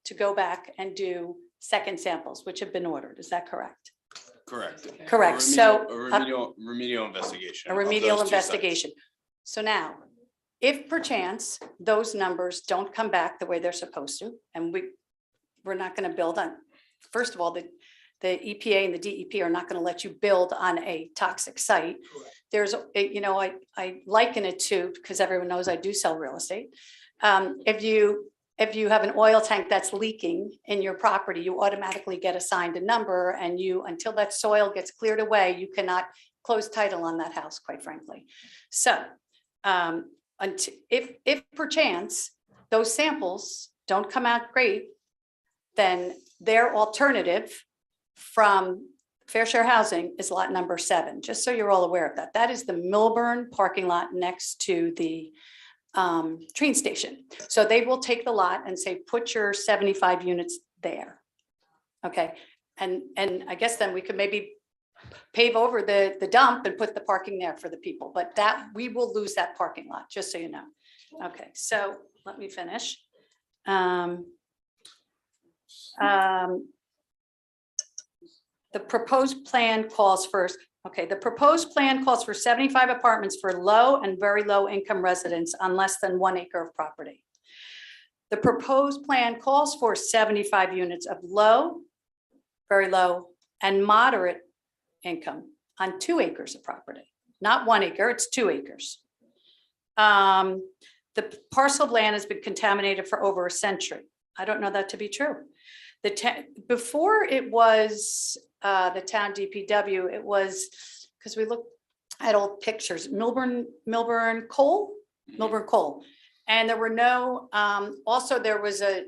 to go back and do second samples, which have been ordered. Is that correct? Correct. Correct. Remedial investigation. A remedial investigation. So now, if perchance those numbers don't come back the way they're supposed to, and we're not going to build on, first of all, the EPA and the DEP are not going to let you build on a toxic site. There's, you know, I liken it to, because everyone knows I do sell real estate. If you have an oil tank that's leaking in your property, you automatically get assigned a number, and until that soil gets cleared away, you cannot close title on that house, quite frankly. So if perchance those samples don't come out great, then their alternative from Fair Share Housing is lot number 7, just so you're all aware of that. That is the Millburn parking lot next to the train station. So they will take the lot and say, put your 75 units there. Okay. And I guess then we could maybe pave over the dump and put the parking there for the people, but that we will lose that parking lot, just so you know. Okay, so let me finish. The proposed plan calls for, the proposed plan calls for 75 apartments for low and very low income residents on less than 1 acre of property. The proposed plan calls for 75 units of low, very low, and moderate income on 2 acres of property, not 1 acre, it's 2 acres. The parcel of land has been contaminated for over a century. I don't know that to be true. Before it was the town DPW, it was, because we looked at old pictures, Millburn Coal, and there were no. Also, there was the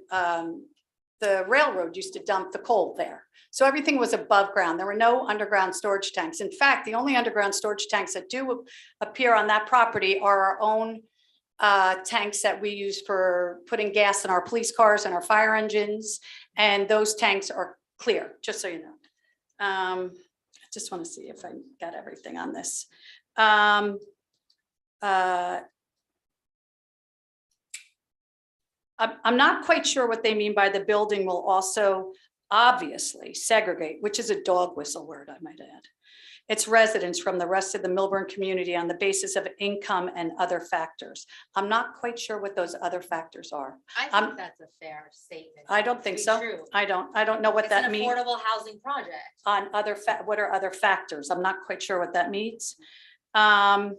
railroad used to dump the coal there, so everything was above ground. There were no underground storage tanks. In fact, the only underground storage tanks that do appear on that property are our own tanks that we use for putting gas in our police cars and our fire engines, and those tanks are clear, just so you know. I just want to see if I got everything on this. I'm not quite sure what they mean by the building will also obviously segregate, which is a dog whistle word, I might add, its residents from the rest of the Millburn community on the basis of income and other factors. I'm not quite sure what those other factors are. I think that's a fair statement. I don't think so. True. I don't know what It's that an means. affordable housing project. On other, what are other factors? I'm not quite sure what that means. The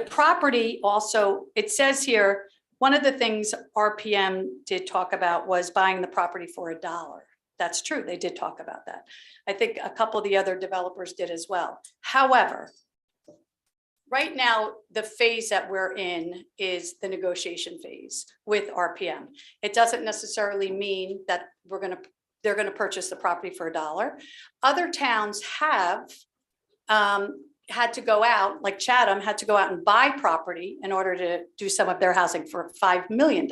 property also, it says here, one of the things RPM did talk about was buying the property for $1. That's true. They did talk about that. I think a couple of the other developers did as well. However, right now, the phase that we're in is the negotiation phase with RPM. It doesn't necessarily mean that they're going to purchase the property for $1. Other towns have had to go out, like Chatham had to go out and buy property in order to do some of their housing for $5 million.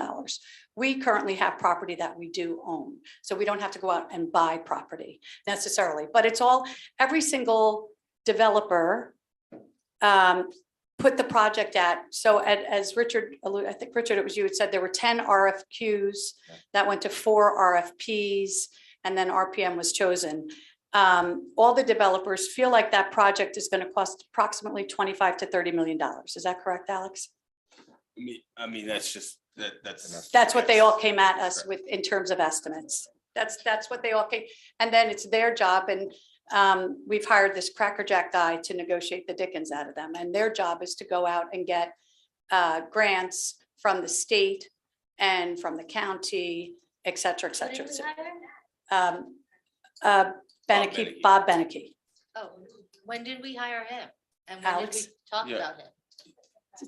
We currently have property that we do own, so we don't have to go out and buy property necessarily, but it's all, every single developer put the project at, so as Richard alluded, I think Richard, it was you had said there were 10 RFQs that went to 4 RFPs, and then RPM was chosen. All the developers feel like that project is going to cost approximately $25 to $30 million. Is that correct, Alex? I mean, that's just, that's what they all came at us with in terms of estimates. That's what they all came, and then it's their job, and we've hired this crackerjack guy to negotiate the dickens out of them, and their job is to go out and get grants from the state and from the county, et cetera, et cetera. Bob Beneke. Oh, when did we hire him? And when Alex? did we talk about him?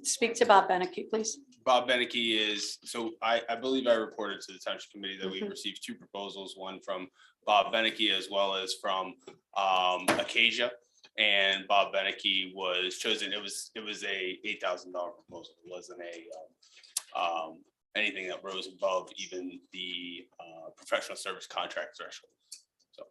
Speak to Bob Beneke, please. Bob Beneke is, so I believe I reported to the township committee that we received 2 proposals, one from Bob Beneke as well as from Acacia. And Bob Beneke was chosen. It was a $8,000 proposal. It wasn't anything that rose above even the professional service contract threshold. So.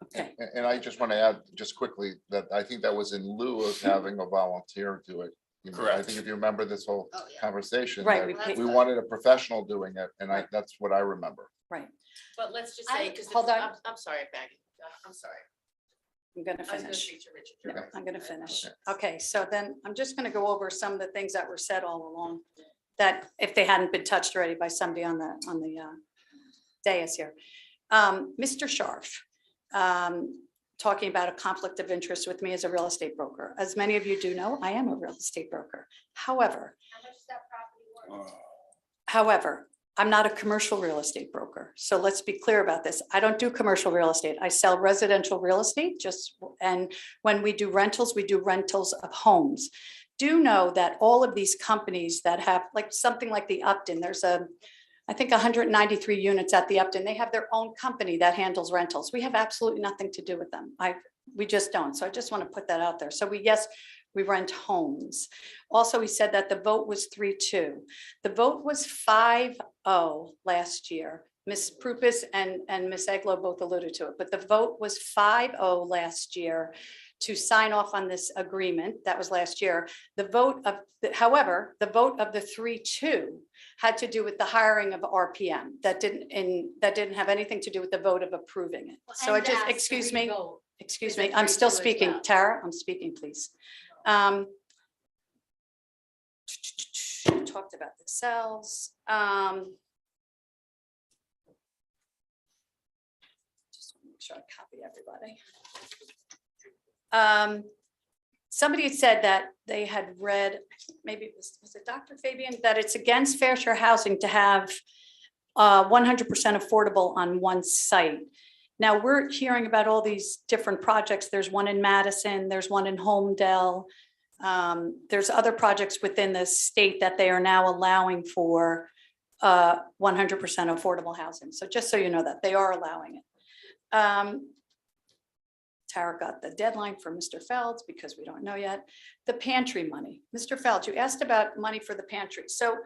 Okay. And I just want to add just quickly that I think that was in lieu of having a volunteer do it. Correct. I think if you remember this whole conversation, Right, that we wanted a professional doing it, and that's what I remember. Right. But let's just say, because Hold on. I'm sorry, Maggie, I'm sorry. I'm going to I was gonna finish. speak to Richard. No, I'm going to finish. Okay, so then I'm just going to go over some of the things that were said all along. that if they hadn't been touched already by somebody on the dais here. Mr. Scharf, talking about a conflict of interest with me as a real estate broker. As many of you do know, I am a real estate broker. However, I'm not a commercial real estate broker. So let's be clear about this. I don't do commercial real estate. I sell residential real estate and when we do rentals of homes. Do know that all of these companies that have like something like the Upton, there's I think 193 units at the Upton, they have their own company that handles rentals. We have absolutely nothing to do with them. We just don't. So I just want to put that out there. So yes, we rent homes. Also, we said that the vote was 3-2. The vote was 5-0 last year. Ms. Prupis and Ms. Eglo both alluded to it, but the vote was 5-0 last year to sign off on this agreement. That was last year. However, the vote of the 3-2 had to do with the hiring of RPM. That didn't have anything to do with the vote of approving it. So I just, excuse me, I'm still speaking. Tara, I'm speaking, please. Talked about the cells. Just want to make sure I copy everybody. Somebody had said that they had read, maybe it was it Dr. Fabian, that it's against fair share housing to have 100% affordable on one site. Now we're hearing about all these different projects. There's one in Madison, there's one in Homedale. There's other projects within the state that they are now allowing for 100% affordable housing. So just so you know that they are allowing it. Tara got the deadline for Mr. Feld because we don't know yet. The pantry money. Mr. Feld, you asked about money for the pantry. So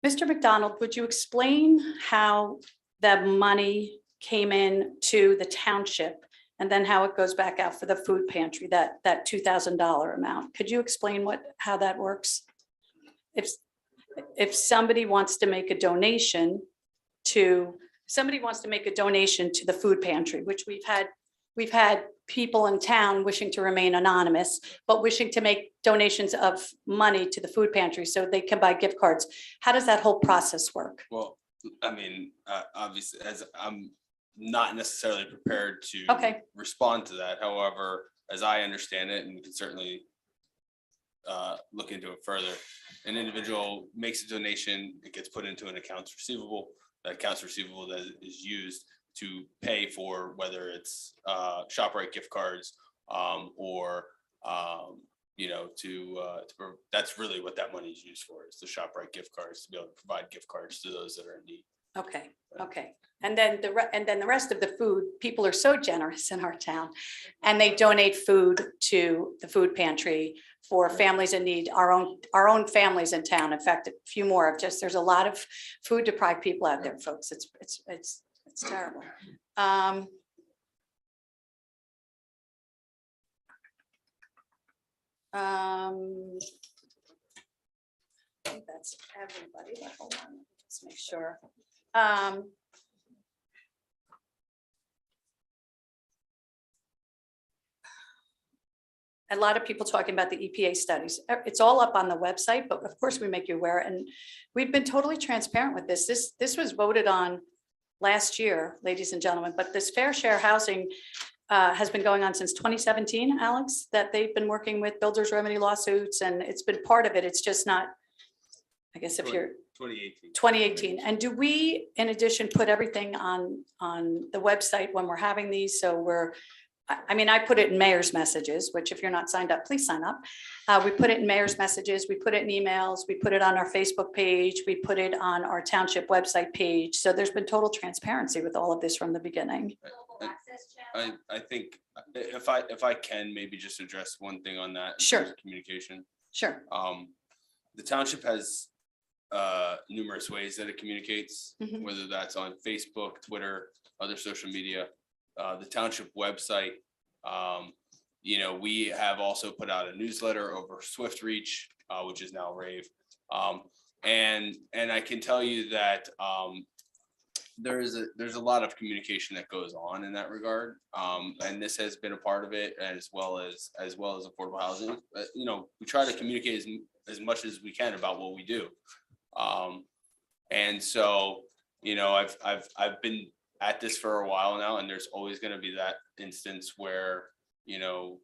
Mr. McDonald, would you explain how that money came in to the township and then how it goes back out for the food pantry, that $2,000 amount? Could you explain how that works? If somebody wants to make a donation to the food pantry, which we've had people in town wishing to remain anonymous, but wishing to make donations of money to the food pantry so they can buy gift cards. How does that whole process work? Well, I mean, obviously, as I'm not necessarily prepared to respond to that. However, as I understand it, and we can certainly look into it further, an individual makes a donation, it gets put into an accounts receivable. That accounts receivable that is used to pay for whether it's ShopRite gift cards or that's really what that money is used for, is the ShopRite gift cards, to be able to provide gift cards to those that are in need. Okay. And then the rest of the food, people are so generous in our town, and they donate food to the food pantry for families in need, our own families in town. In fact, a few more of there's a lot of food deprived people out there, folks. It's terrible. I think that's everybody, but hold on, let's make sure. A lot of people talking about the EPA studies. It's all up on the website, but of course we make you aware, and we've been totally transparent with this. This was voted on last year, ladies and gentlemen, but this fair share housing has been going on since 2017, Alex, that they've been working with builders remedy lawsuits, and it's been part of it. It's just not, I guess, if you're 2018. And do we, in addition, put everything on the website when we're having these? So I put it in mayor's messages, which if you're not signed up, please sign up. We put it in mayor's messages, we put it in emails, we put it on our Facebook page, we put it on our township website page. So there's been total transparency with all of this from the beginning. I think if I can maybe just address one thing on that. Sure. Communication. Sure. The township has numerous ways that it communicates, whether that's on Facebook, Twitter, other social media. The township website, we have also put out a newsletter over Swift Reach, which is now Rave. And I can tell you that there's a lot of communication that goes on in that regard. And this has been a part of it, as well as affordable housing. You know, we try to communicate as much as we can about what we do. And so, you know, I've been at this for a while now, and there's always going to be that instance where, you know,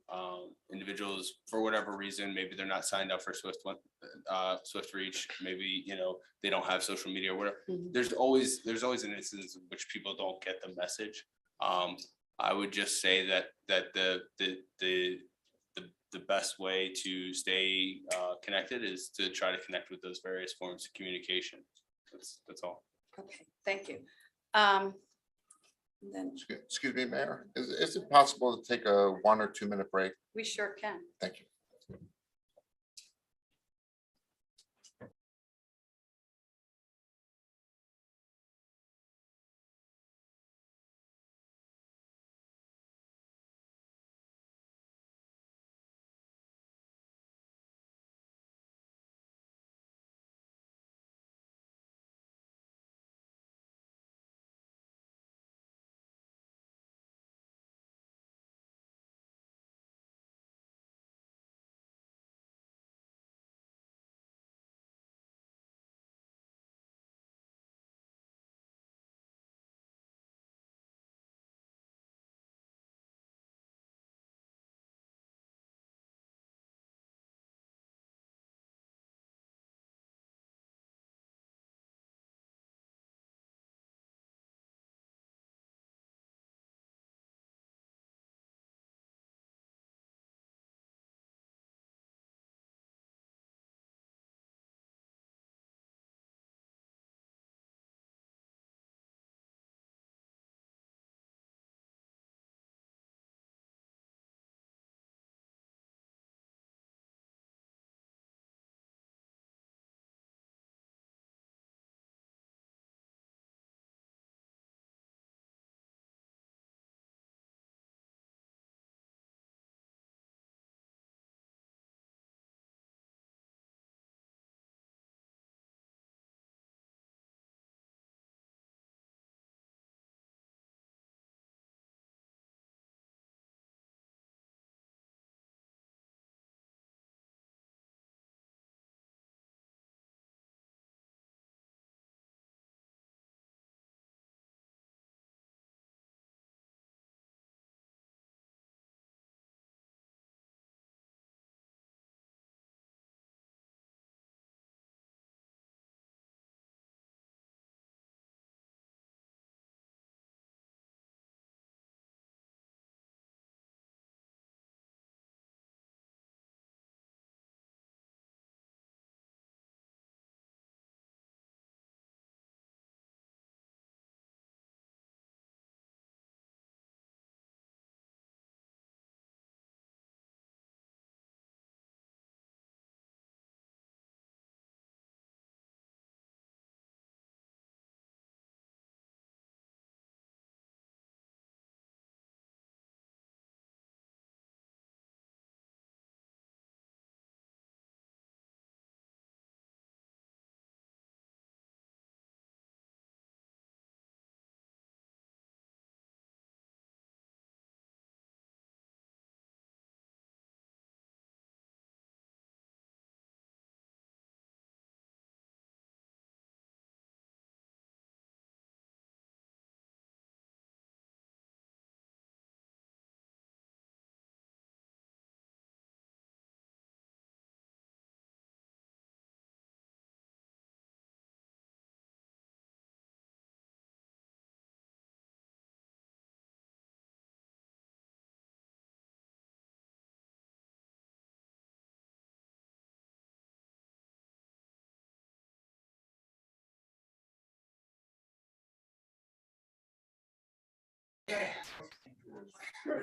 individuals, for whatever reason, maybe they're not signed up for Swift Reach, maybe, you know, they don't have social media or whatever. There's always an instance in which people don't get the message. I would just say that the best way to stay connected is to try to connect with those various forms of communication. That's all. Okay, thank you. Then Excuse me, Mayor, is it possible to take a 1 or 2 minute break? we sure can. Thank you.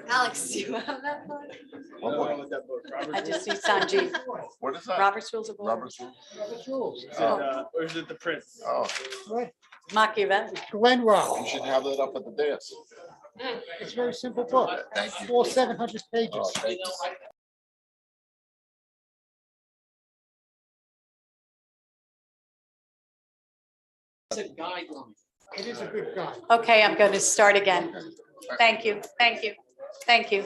Alex, do you have that book? What book? I just see Sanjeev. What is that? Robert's Rules of Order. Robert's Rules? Robert's rules. Or is it the Prince? Oh, Machiavelli. Glen Rock. you should have that up at the desk. It's a very simple book. Thank you. All 700 pages. Oh, thanks. It's a guideline. It is a good guy. Okay, I'm going to start again. Thank you, thank you, thank you,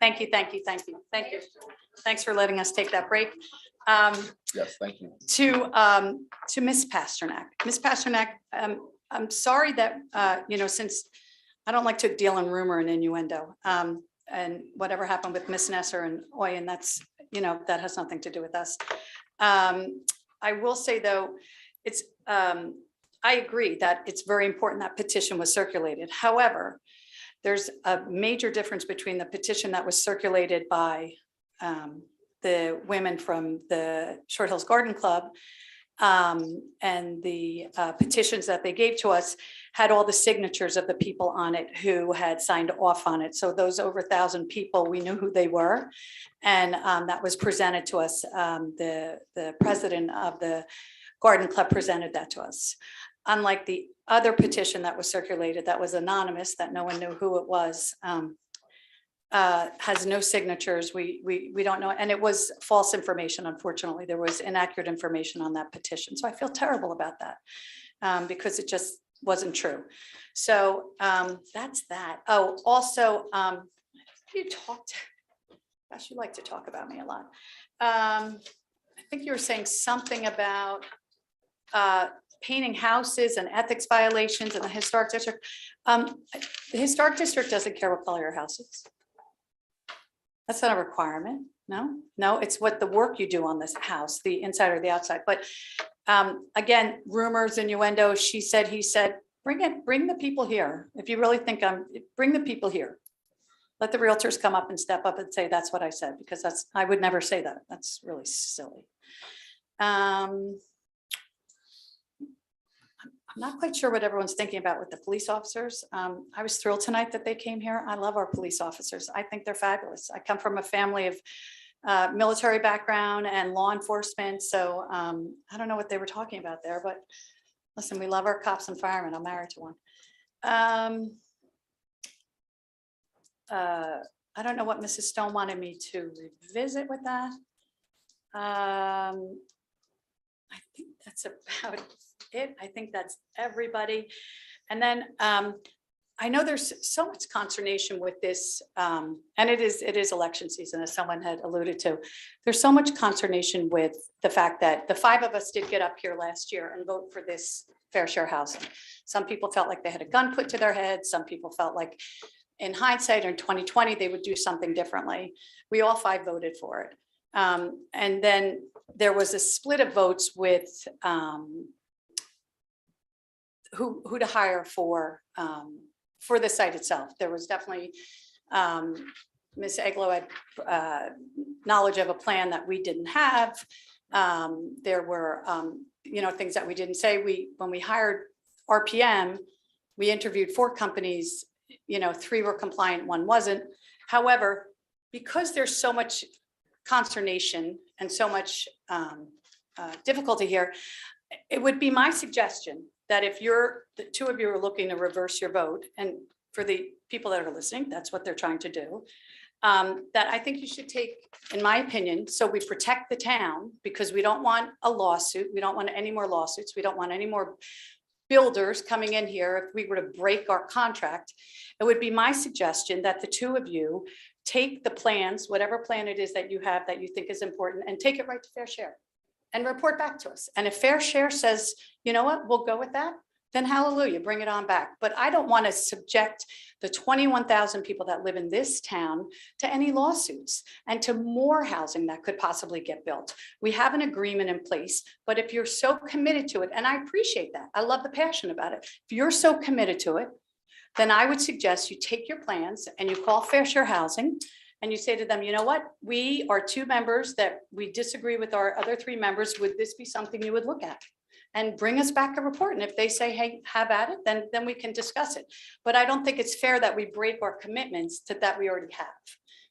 thank you, thank you, thank you, thank you. Thanks for letting us take that break. Yes, thank you. To Ms. Pasternak. Ms. Pasternak, I'm sorry that, since I don't like to deal in rumor and innuendo, and whatever happened with Miss Nesser and Oy, and that's, that has nothing to do with us. I will say though, I agree that it's very important that petition was circulated. However, there's a major difference between the petition that was circulated by the women from the Short Hills Garden Club and the petitions that they gave to us had all the signatures of the people on it who had signed off on it. So those over 1,000 people, we knew who they were. And that was presented to us. The president of the Garden Club presented that to us. Unlike the other petition that was circulated that was anonymous, that no one knew who it was, has no signatures. We don't know. And it was false information, unfortunately. There was inaccurate information on that petition. So I feel terrible about that because it just wasn't true. So that's that. Oh, also, you talked, gosh, you like to talk about me a lot. I think you were saying something about painting houses and ethics violations in the historic district. The historic district doesn't care what color your house is. That's not a requirement. No, it's what the work you do on this house, the inside or the outside. But again, rumors, innuendo, she said, he said, bring the people here. If you really think bring the people here. Let the realtors come up and step up and say, that's what I said, because I would never say that. That's really silly. I'm not quite sure what everyone's thinking about with the police officers. I was thrilled tonight that they came here. I love our police officers. I think they're fabulous. I come from a family of military background and law enforcement. So I don't know what they were talking about there, but listen, we love our cops and firemen. I'm married to one. I don't know what Mrs. Stone wanted me to revisit with that. I think that's about it. I think that's everybody. And then I know there's so much consternation with this, and it is election season, as someone had alluded to. There's so much consternation with the fact that the 5 of us did get up here last year and vote for this fair share housing. Some people felt like they had a gun put to their head. Some people felt like in hindsight or in 2020, they would do something differently. We all 5 voted for it. And then there was a split of votes with who to hire for the site itself. There was definitely Ms. Eglo had knowledge of a plan that we didn't have. There were things that we didn't say. When we hired RPM, we interviewed 4 companies. 3 were compliant, 1 wasn't. However, because there's so much consternation and so much difficulty here, it would be my suggestion that if the 2 of you are looking to reverse your vote, and for the people that are listening, that's what they're trying to do, that I think you should take, in my opinion, so we protect the town, because we don't want a lawsuit. We don't want any more lawsuits. We don't want any more builders coming in here. If we were to break our contract, it would be my suggestion that the 2 of you take the plans, whatever plan it is that you have that you think is important, and take it right to Fair Share and report back to us. And if Fair Share says, you know what, we'll go with that, then hallelujah, bring it on back. But I don't want to subject the 21,000 people that live in this town to any lawsuits and to more housing that could possibly get built. We have an agreement in place, but if you're so committed to it, and I appreciate that, I love the passion about it. If you're so committed to it, then I would suggest you take your plans and you call Fair Share Housing and you say to them, you know what, we are 2 members that we disagree with our other 3 members. Would this be something you would look at? And bring us back a report. And if they say, hey, have at it, then we can discuss it. But I don't think it's fair that we break our commitments that we already have.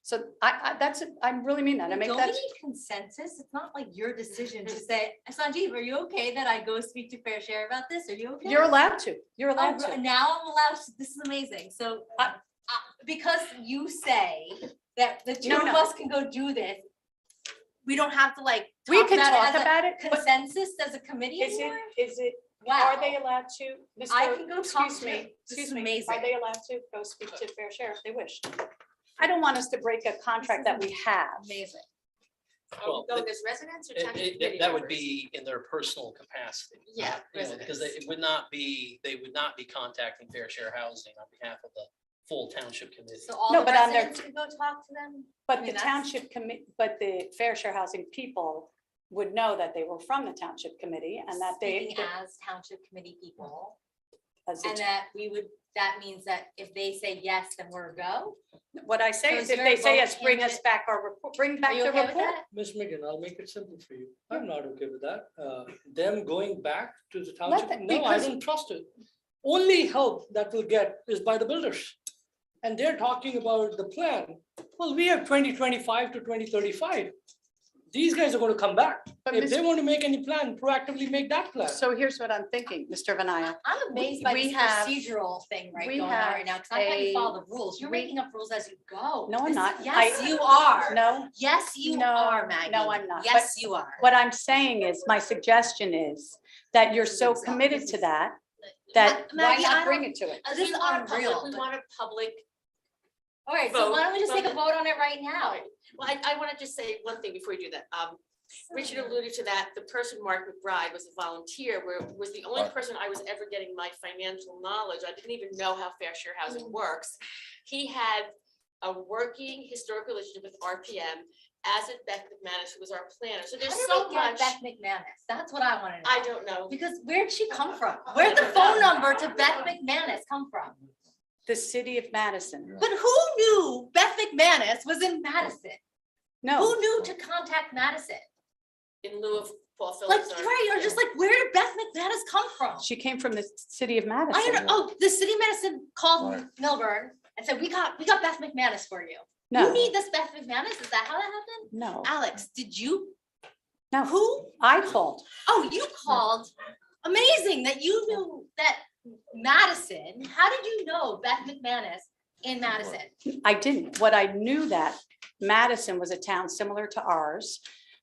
So I really mean that. I make Don't that. we need consensus? It's not like your decision to say, Sanjeev, are you okay that I go speak to Fair Share about this? Are you okay? You're allowed to. You're allowed to. Now I'm allowed to. This is amazing. So because you say that the 2 of us can go do this, we don't have to we could talk about it. Consensus as a committee Is anymore? it Are they allowed to? I Mr. can go talk Excuse to me, them. This excuse is me, amazing. are they allowed to go speak to Fair Share if they wish? I don't want us to break a contract that we have. Amazing. Are we going as residents or township committee That would members? be in their personal capacity. Yeah, Because it would not be, they would not be contacting Fair Share Housing on behalf of the full township committee. So all No, the but on their- residents can go talk to them? But I the mean, that's- township commit, but the Fair Share Housing people would know that they were from the township committee and that they. Speaking as township committee people, as a and that we would, that means that if they say yes, then we're a go? What I say So is is if your they say vote yes, bring us candidate- back our report, bring back Are you the okay with report. that? Ms. Megan, I'll make it simple for you. I'm not okay with that. Them going back to the Let township, them- no, I because- don't trust it. Only help that we'll get is by the builders. And they're talking about the plan. Well, we have 2025 to 2035. These guys are going to come back. But If they Mr. want to make any plan, proactively make that plan. So here's what I'm thinking, Mr. Vanaya. I'm amazed by We this have- procedural thing we going on have right now, because I thought you a- follow the rules. You're we- making up rules as you go. No, I'm This- not. Yes, I- you are. No, Yes, you No, are, Maggie. no, I'm not. Yes, you are. what I'm saying is, my suggestion is that you're so committed to that, that why Maggie, I not bring don't- it to it? This is We want a public- unreal. We want a public. All right, so vote why don't we just from take a the- vote on it right now? Alright. Well, I want to just say one thing before you do that. Richard alluded to that, the person, Mark McBride, was a volunteer, where was the only Right. person I was ever getting my financial knowledge. I didn't even know how Fair Share Housing works. He had a working historical relationship with RPM, as did Beth McManus, who was our planner. So there's How did so we get much. Beth McManus? That's what I want to know. I don't know. Because where'd she come from? Where'd the phone number to Beth McManus come from? The city of Madison. But who knew Beth McManus was in Madison? No, Who knew to contact Madison? In lieu of Paul Like, Phillips. our- right, you're just like, where did Beth McManus come from? she came from the city of I Madison. don't, oh, the city of Madison called Right. Millburn and said, we got Beth McManus for you. You No, need this Beth McManus? Is that how that happened? no, Alex, did you? no. Who? I called. Oh, you called. Amazing that you knew that Madison. How did you know Beth McManus in Madison? I didn't. What I knew that Madison was a town similar to ours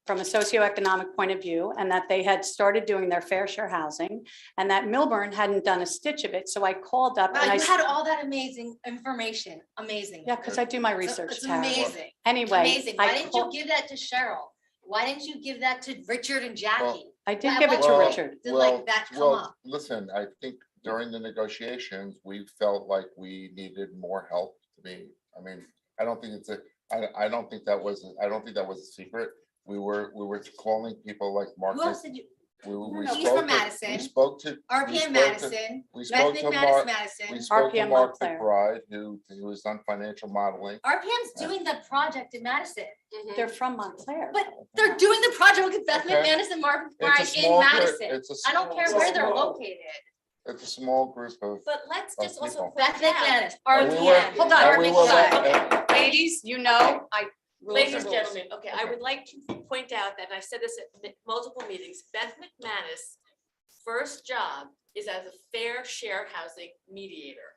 from a socioeconomic point of view, and that they had started doing their fair share housing, and that Millburn hadn't done a stitch of it. So I called up Wow, and I, you had all that amazing information. Amazing. yeah, because I do my So research. It's Tara. amazing. Anyway, Amazing. Why I didn't you called- give that to Cheryl? Why didn't you give that to Richard and Jackie? I did Why- give it why to Well, Richard. Did like that come well, up? listen, I think during the negotiations, we felt like we needed more help to be, I mean, I don't think I don't think that was a secret. We were calling people like Mark. Who else did you? We He's spoke from to- Madison. We spoke to. we RPM spoke to- Madison. We Beth spoke to McManus Mark, Madison. we spoke to RPM Mark Montclair. McBride, who has done financial modeling. RPM's doing the project in Madison, Mhm. They're from Montclair. but they're doing the project with Beth Okay. McManus and Mark It's a McBride in small group. Madison. It's a I don't care small- where they're located. It's a small group of. But let's just Of also. people. point Beth out- McManus, And we were- RPM. Hold on, and we were like- okay. Ladies, you know, rules are Ladies and rules. gentlemen, okay, I would like to point out that, and I said this at multiple meetings, Beth McManus' first job is as a fair share housing mediator.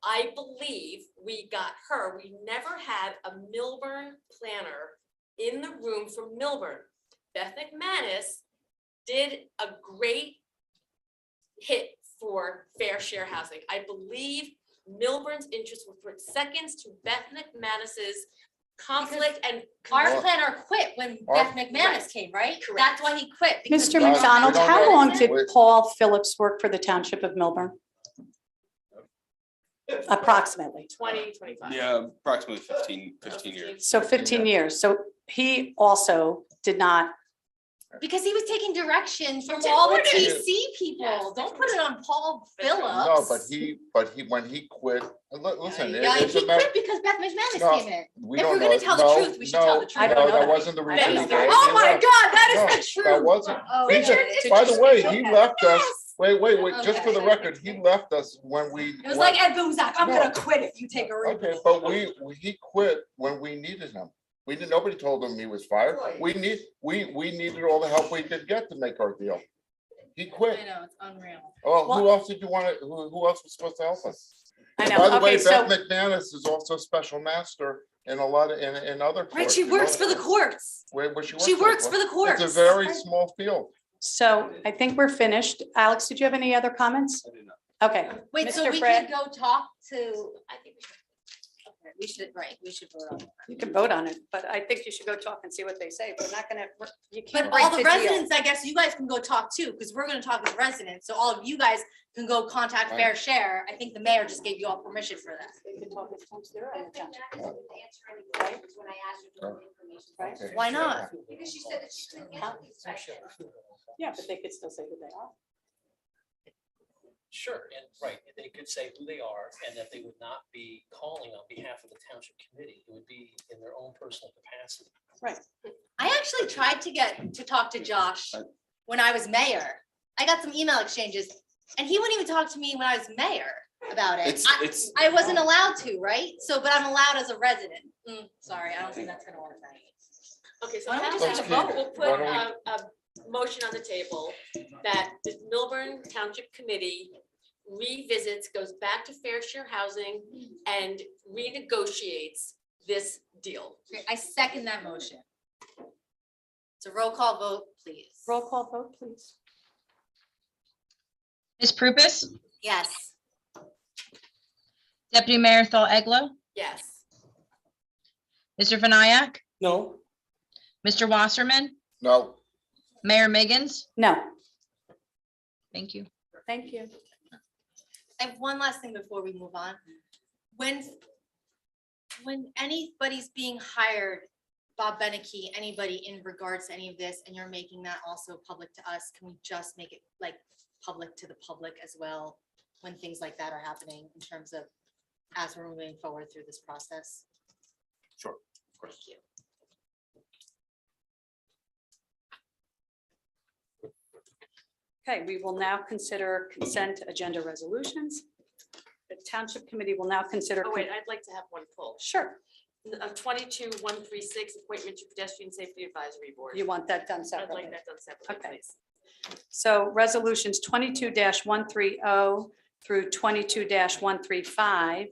I believe we got her, we never had a Millburn planner in the room from Millburn. Beth McManus did a great hit for fair share housing. I believe Millburn's interests were put seconds to Beth McManus's conflict and. Our planner quit when Beth McManus came, right? Correct. That's why he quit. because Mr. Guys, McDonald, we don't how know. long did Wait. Paul Phillips work for the township of Millburn? Approximately. 20, 25. Yeah, approximately 15 years. So 15 years. So he also did not, Because he was taking direction from Different all the ordinance. TC people. Don't put it on Paul Phillips. No, but when he quit, listen. Yeah, it's he a matter- quit because Beth McManus No, came in. we If don't we're gonna know. tell the No, truth, we should tell the truth. I don't know that that. wasn't the I reason. don't he know that. left. Oh He my left. God, that No, is the that truth. wasn't. Oh, Richard, Richard, by the way, he Okay. left us, Yes. wait, just for the Okay. record, he left us when we. It was like Ed Buzak, I'm No. gonna quit if you take a Okay, reboot. but he quit when we needed him. Nobody told him he was fired. We needed all the help we could get to make our deal. He quit. I know, it's unreal. Well, who Well- else did you want to, who else was supposed to help us? I By know. the way, Okay, so Beth McManus is also special master in a lot of, in other. Right, courts, she you works know? for the courts. Where she She works for the courts. It's a very small field. So I think we're finished. Alex, did you have any other comments? Okay. Wait, so Mr. we Fred? could go talk to, I think we should. Okay, we should, right, we should vote on it. You can vote on it, but I think you should go talk and see what they say. We're not gonna, you can't. But all break the deal. residents, I guess you guys can go talk too, because we're gonna talk as residents, so all of you guys can go contact Fair Share. I think the mayor just gave you all permission for that. They can talk as much as they're on the township. Right? Why not? Because she said that she couldn't get these right now. Yeah, but they could still say who they are. Sure, and right, they could say who they are and that they would not be calling on behalf of the township committee. It would be in their own personal capacity. Right. I actually tried to talk to Josh when I was mayor. I got some email exchanges and he wouldn't even talk to me when I was mayor about it. I wasn't allowed to, right? So, but I'm allowed as a resident. Sorry, I don't think that's gonna work. Okay, so Why don't we how just about have a we'll vote? put Why don't a motion on the table that the Millburn Township Committee revisits, goes back to Fair Share Housing and renegotiates this deal. I second that motion. It's a roll call vote, please. Roll call vote, please. Ms. Prupus, Yes. Deputy Mayor Thol Eglo, Yes. Mr. Vinayak, No, Mr. Wasserman, No, Mayor Miggins. No, Thank you. thank you. I have one last thing before we move on. When anybody's being hired, Bob Beneke, anybody in regards to any of this, and you're making that also public to us, can we just make it like public to the public as well? When things like that are happening in terms of as we're moving forward through this process? sure, of course. Thank you. Okay, we will now consider consent agenda resolutions. The Township Committee will now consider. Oh, wait, I'd like to have one pull. Sure. Of 22-136, appointment to Pedestrian Safety Advisory Board. You want that done I'd separately? like that done separately, Okay. please. So resolutions 22-130 through 22-135,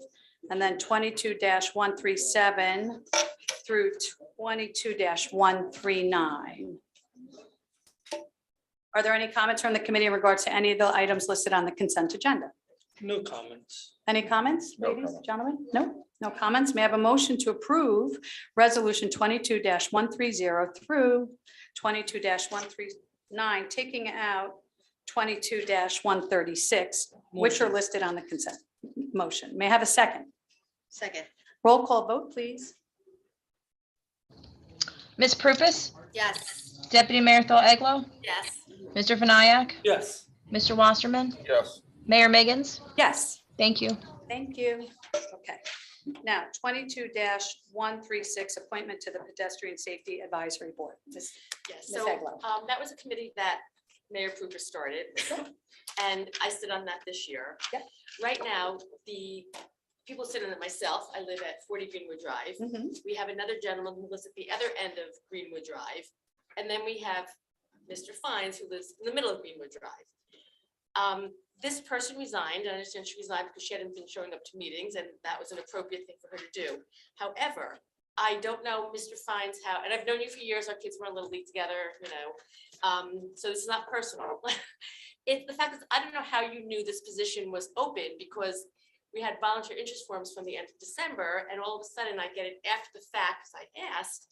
and then 22-137 through 22-139. Are there any comments from the committee in regards to any of the items listed on the consent agenda? no comments. Any comments, No ladies, comments. gentlemen? No, no comments. May I have a motion to approve resolution 22-130 through 22-139, taking out 22-136, which are Motion. listed on the consent motion. May I have a second? Second. Roll call vote, please. Ms. Prupus, Yes. Deputy Mayor Thol Eglo, Yes. Mr. Vinayak, Yes, Mr. Wasserman, Yes, Mayor Miggins. Yes. Thank you. Thank you. Okay. Now, 22-136, appointment to the Pedestrian Safety Advisory Board. Ms. Yes, Ms. so Eglo. that was a committee that Mayor Cooper started, and I sit on that this year. Yep. Right now, the people sit on it, myself, I live at 40 Greenwood Drive. Mhm. We have another gentleman who lives at the other end of Greenwood Drive, and then we have Mr. Fines, who lives in the middle of Greenwood Drive. This person resigned. I understand she resigned because she hadn't been showing up to meetings, and that was an appropriate thing for her to do. However, I don't know Mr. Fines how, and I've known you for years. Our kids were in Little League together, you know. So this is not personal. It's the fact that I don't know how you knew this position was open, because we had volunteer interest forms from the end of December, and all of a sudden I get it after the fact, because I asked,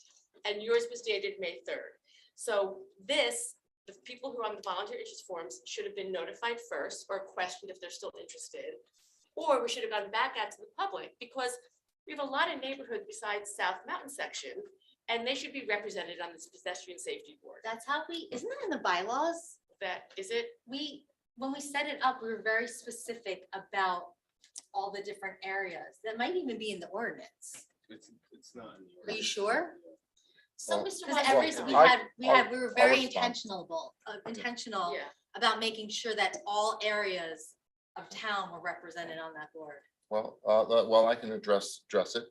and yours was dated May 3rd. So the people who are on the volunteer interest forms should have been notified first or questioned if they're still interested. Or we should have gone back out to the public, because we have a lot of neighborhoods besides South Mountain section, and they should be represented on this pedestrian safety board. That's how isn't that in the bylaws? That, is it? When we set it up, we were very specific about all the different areas. That might even be in the ordinance. It's not. Are you sure? So, Well, Mr. Because Watson, we were I'll very respond. intentional yeah. about making sure that all areas of town were represented on that board. well, I can address it.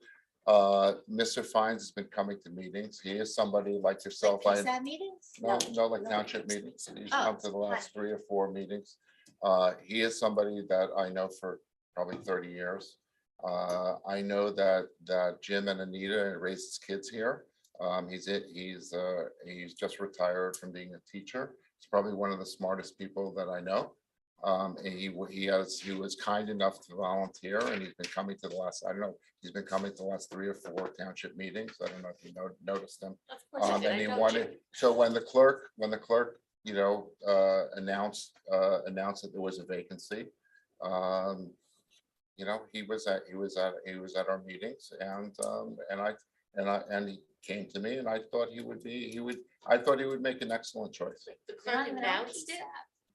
Mr. Fines has been coming to meetings. He is somebody like yourself. Like PSAT meetings? No, like township meetings. He's come to the last 3 or 4 meetings. He is somebody that I know for probably 30 years. I know that Jim and Anita raises kids here. He's just retired from being a teacher. He's probably one of the smartest people that I know. And he was kind enough to volunteer, and he's been coming to the last, I don't know, he's been coming to the last 3 or 4 township meetings. I don't know if you noticed them. Of course I did. And I he know wanted, Jim. so when the clerk, you know, announced that there was a vacancy, you know, he was at our meetings, and he came to me, and I thought he would make an excellent choice. The clerk announced it?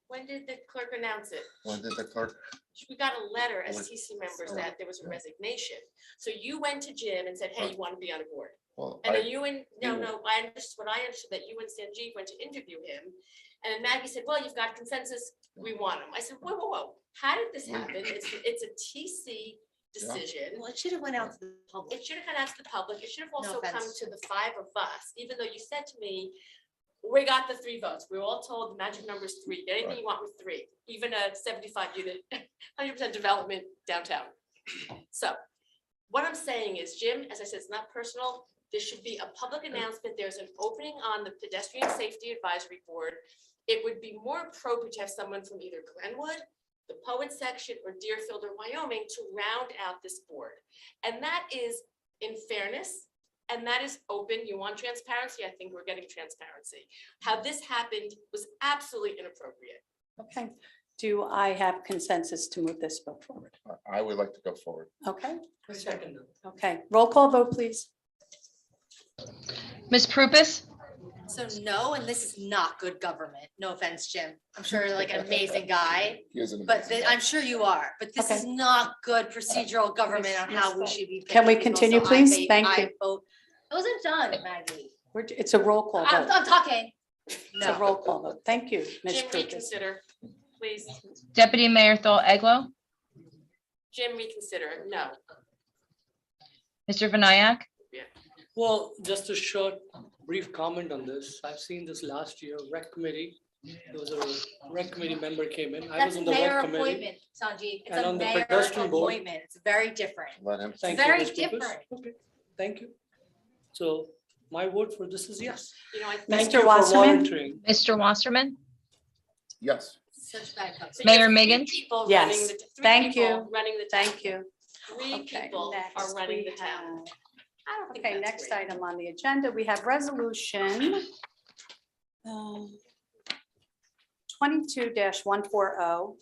When did the clerk announce it? When did the clerk? We got a letter as TC members that there was a resignation. So you went to Jim and said, hey, you want to be on a board? Well, And then you and, I understood that you and Sanjeev went to interview him. And then Maggie said, well, you've got consensus, we want him. I said, whoa, whoa, whoa, how did this happen? It's a TC decision. Well, it should have went out to the public. It should have gone out to the public. It should have also come offense. to the 5 of us, even though you said to me, we got the 3 votes. We were all told the magic number is 3. Get anything you want with 3, even a 75 unit, 100% development downtown. So what I'm saying is, Jim, as I said, it's not personal. There should be a public announcement. There's an opening on the Pedestrian Safety Advisory Board. It would be more appropriate to have someone from either Glenwood, the Poet Section, or Deerfield, or Wyoming to round out this board. And that is in fairness, and that is open. You want transparency? I think we're getting transparency. How this happened was absolutely inappropriate. Okay. Do I have consensus to move this vote forward? I would like to go forward. Okay. I second that. Okay. Roll call vote, please. Ms. Prupus, So no, and this is not good government. No offense, Jim. I'm sure you're like an amazing guy, He is an but amazing I'm sure you are. But this is not good procedural government on how we should be. Can we picking people. continue, So I please? vote- Thank I you. vote- I wasn't done, Maggie. It's a roll call I'm vote. talking. It's No. a roll call vote. Thank you, Ms. Jim, Prupus. reconsider, please. Deputy Mayor Thol-Eglo, Jim, reconsider. No. Mr. Vinayak, Well, just a short, brief comment on this. I've seen this last year, rec committee. There was a rec committee member came in. I That's was a on the mayor rec committee. appointment, Sanjeev. It's And a on the mayor pedestrian board. appointment. It's very different. Let him. Thank you, Very Ms. Prupus. different. Okay, thank you. So my vote for this is yes. You know, I Thank Mr. you for Wasserman? monitoring. Mr. Wasserman, Yes. Such bad company. So you have Mayor 3 Miggins? people Yes. running the- 3 Thank people you. Running the town. Thank you. 3 Okay, people next are running we the town. have- I don't think Okay, that's next great. item on the agenda, we have resolution 22-140,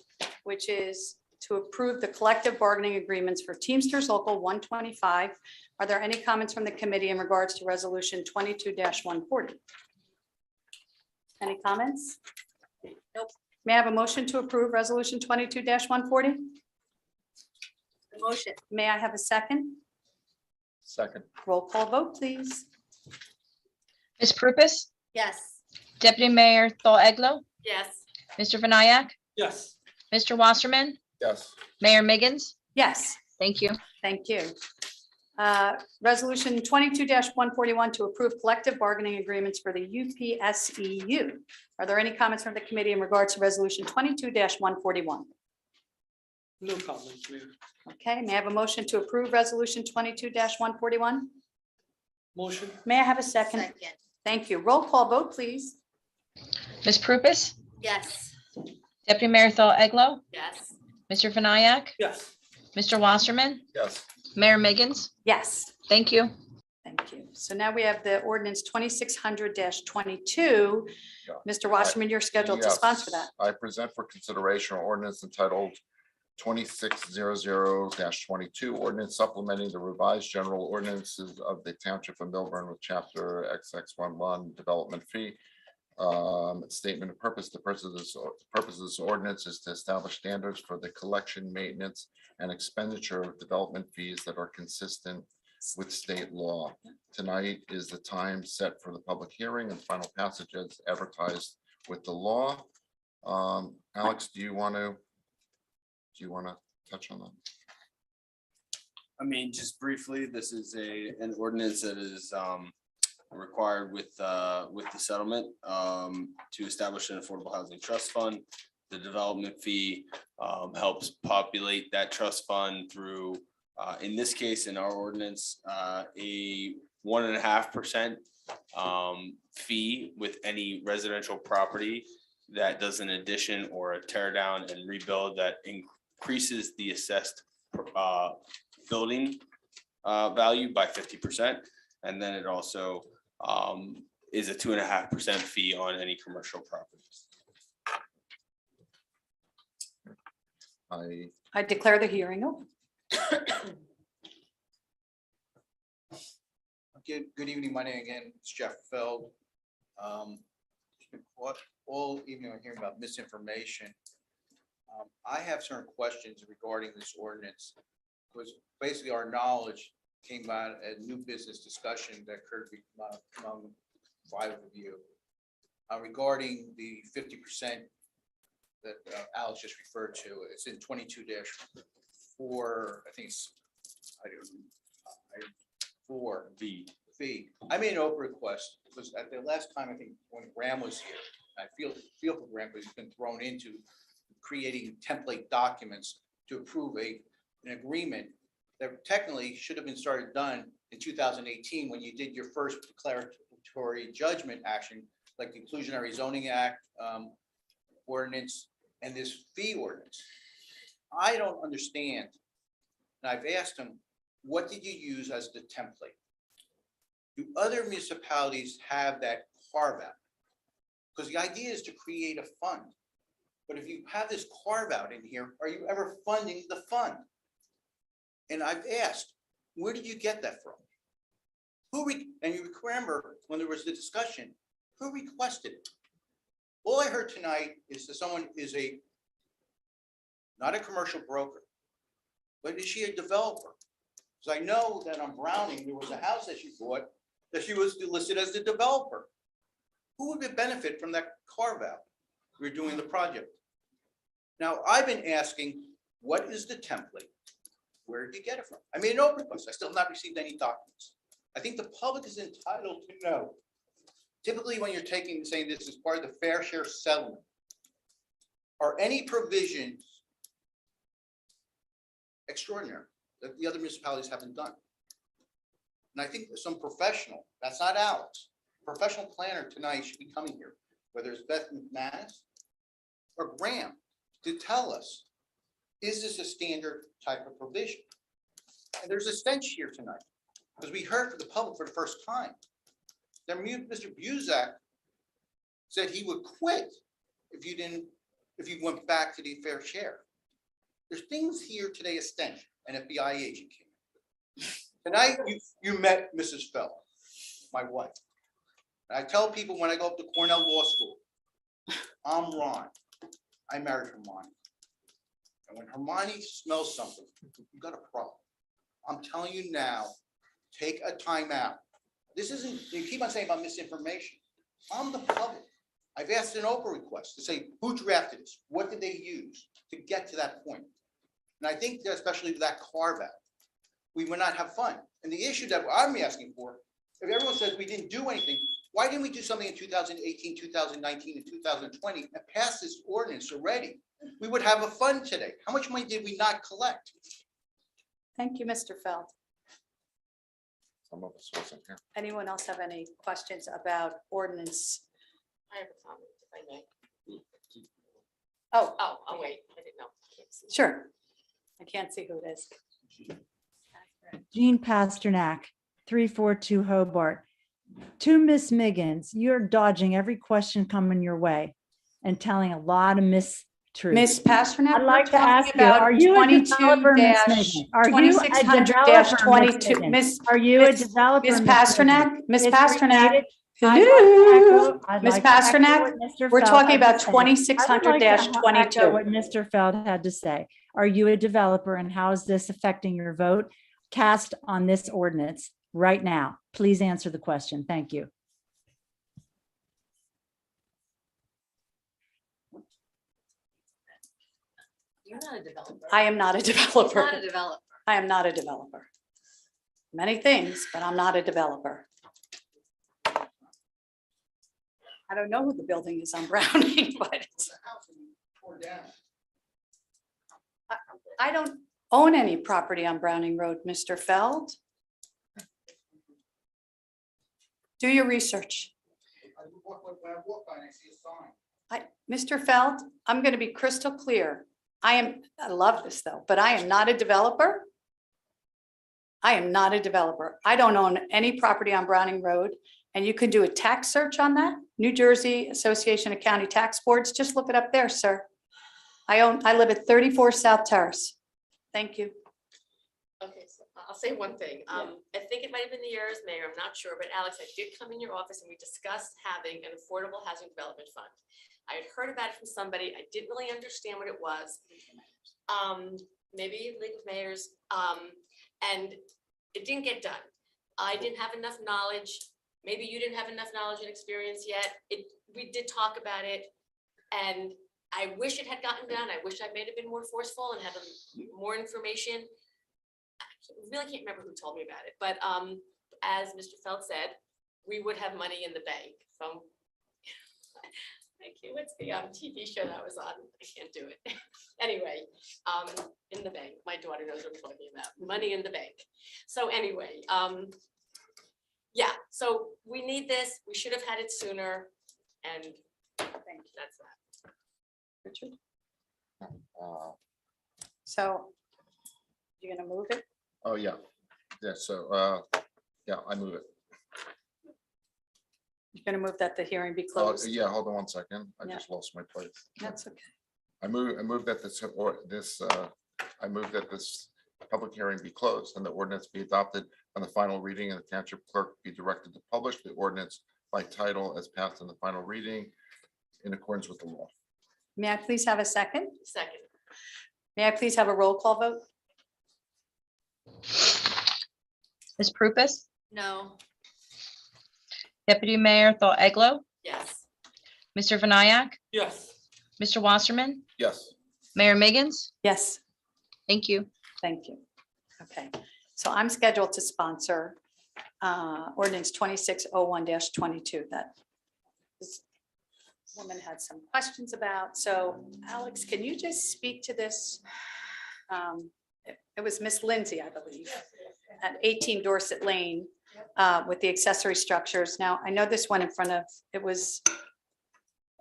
which is to approve the collective bargaining agreements for Teamsters Local 125. Are there any comments from the committee in regards to resolution 22-140? Any comments? Nope. May I have a motion to approve resolution 22-140? Motion. May I have a second? Second. Roll call vote, please. Ms. Prupus, Yes. Deputy Mayor Thol-Eglo, Yes. Mr. Vinayak, Yes. Mr. Wasserman, Yes. Mayor Miggins. Yes. Thank you. Thank you. Resolution 22-141 to approve collective bargaining agreements for the UPSEU. Are there any comments from the committee in regards to resolution 22-141? No comments, Mayor. Okay, may I have a motion to approve resolution 22-141? Motion. May I have a second? Second. Thank you. Roll call vote, please. Ms. Prupus, Yes. Deputy Mayor Thol-Eglo, Yes. Mr. Vinayak, Yes. Mr. Wasserman, Yes. Mayor Miggins. Yes. Thank you. Thank you. So now we have the ordinance 2600-22. Yeah. Mr. Wasserman, you're scheduled to sponsor that. Yes. I present for consideration an ordinance entitled 2600-22, ordinance supplementing the revised general ordinances of the Township of Millburn with chapter XX11 development fee. Statement of purpose. The purpose of this ordinance is to establish standards for the collection, maintenance, and expenditure of development fees that are consistent with state law. Tonight is the time set for the public hearing and final passage as advertised with the law. Alex, do you want to touch on that? I mean, just briefly, this is an ordinance that is required with the settlement to establish an affordable housing trust fund. The development fee helps populate that trust fund through, in this case, in our ordinance, a 1.5% fee with any residential property that does an addition or a tear down and rebuild that increases the assessed building value by 50%. And then it also is a 2.5% fee on any commercial properties. I declare the hearing open. Good evening, my name again is Jeff Feld. All evening I'm hearing about misinformation. I have certain questions regarding this ordinance, because basically our knowledge came out at new business discussion that occurred among 5 of you regarding the 50% that Alex just referred to. It's in 22-4, I think it's 4V. I made an open request because at the last time, I think when Graham was here, I feel for Graham because he's been thrown into creating template documents to approve an agreement that technically should have been done in 2018 when you did your first declaratory judgment action, like the Inclusionary Zoning Act ordinance and this fee ordinance. I don't understand. And I've asked him, what did you use as the template? Do other municipalities have that carve out? Because the idea is to create a fund. But if you have this carve out in here, are you ever funding the fund? And I've asked, where did you get that from? And you remember when there was the discussion, who requested it? All I heard tonight is that someone is not a commercial broker, but is she a developer? Because I know that on Browning, there was a house that she bought that she was listed as the developer. Who would benefit from that carve out? We're doing the project. Now, I've been asking, what is the template? Where did you get it from? I made an open request. I still have not received any documents. I think the public is entitled to know. Typically, when you're saying this is part of the fair share settlement, are any provisions extraordinary that the other municipalities haven't done? And I think some professional, that's not Alex, professional planner tonight should be coming here, whether it's Beth McManus or Graham, to tell us, is this a standard type of provision? And there's a stench here tonight, because we heard from the public for the first time that Mr. Buzak said he would quit if you went back to the fair share. There's things here today, a stench. An FBI agent came in. Tonight, you met Mrs. Fell, my wife. And I tell people when I go up to Cornell Law School, I'm Ron. I married Hermione. And when Hermione smells something, you've got a problem. I'm telling you now, take a time out. This isn't, you keep on saying about misinformation. I'm the public. I've asked an Oprah request to say, who drafted this? What did they use to get to that point? And I think that especially that carve out, we will not have fun. And the issue that I'm asking for, if everyone says we didn't do anything, why didn't we do something in 2018, 2019, and 2020 and pass this ordinance already? We would have a fund today. How much money did we not collect? Thank you, Mr. Feld. Some of us wasn't here. Anyone else have any questions about ordinance? I have a comment, if I may. Oh, Oh, wait, I didn't know. Can't see. sure. I can't see who it is. Jean Pasternak, 342 Hobart. To Miss Miggins, you're dodging every question coming your way and telling a lot of mistruths. Miss Pasternak, I'd like we're to ask talking you, about are you a developer, Miss Miggins? Are you a 2600-22, developer, Miss Miggins? Are you a developer, Miss Pasternak? Miss It's Pasternak? related- Hello, I'd Miss like to echo Pasternak, what Mr. we're Feld talking had about to say. I'd like to 2600-22. echo what Mr. Feld had to say. Are you a developer and how is this affecting your vote cast on this ordinance right now? Please answer the question. Thank you. You're not a developer. I am not a developer. Not a developer. I am not a developer. Many things, but I'm not a developer. I don't know who the building is on Browning, but I don't own any property on Browning Road, Mr. Feld. Do your research. When I walk by and I see a sign, Mr. Feld, I'm going to be crystal clear. I love this though, but I am not a developer. I am not a developer. I don't own any property on Browning Road. And you could do a tax search on that. New Jersey Association of County Tax Boards. Just look it up there, sir. I live at 34 South Terrace. Thank you. Okay, so I'll say one thing. I think it might have been the year as mayor, I'm not sure, but Alex, I did come in your office and we discussed having an affordable housing development fund. I had heard about it from somebody. I didn't really understand what it was. Maybe League of Mayors, and it didn't get done. I didn't have enough knowledge. Maybe you didn't have enough knowledge and experience yet. We did talk about it, and I wish it had gotten done. I wish I may have been more forceful and had more information. I really can't remember who told me about it, but as Mr. Feld said, we would have money in the bank from, thank you, what's the TV show that was on? I can't do it. Anyway, in the bank, my daughter knows what I'm talking about, money in the bank. So anyway, yeah, so we need this, we should have had it sooner, and that's that. Richard? So you're gonna move it? Oh, yeah. Yeah, so, yeah, I move it. You're gonna move that the hearing be Oh, closed? yeah, hold on one second. I Yeah. just lost my place. That's okay. I move that I move that this public hearing be closed and the ordinance be adopted on the final reading, and the township clerk be directed to publish the ordinance by title as passed in the final reading in accordance with the law. May I please have a second? Second. May I please have a roll call vote? Ms. Prupus, No. Deputy Mayor Thor Eglo, Yes. Mr. Vinayak, Yes. Mr. Wasserman, Yes. Mayor Miggins. Yes. Thank you. Thank you. Okay, so I'm scheduled to sponsor ordinance 2601-22 that this woman had some questions about. So Alex, can you just speak to this? It was Miss Lindsay, I believe, at 18 Dorset Lane with the accessory structures. Now, I know this went in front of, it was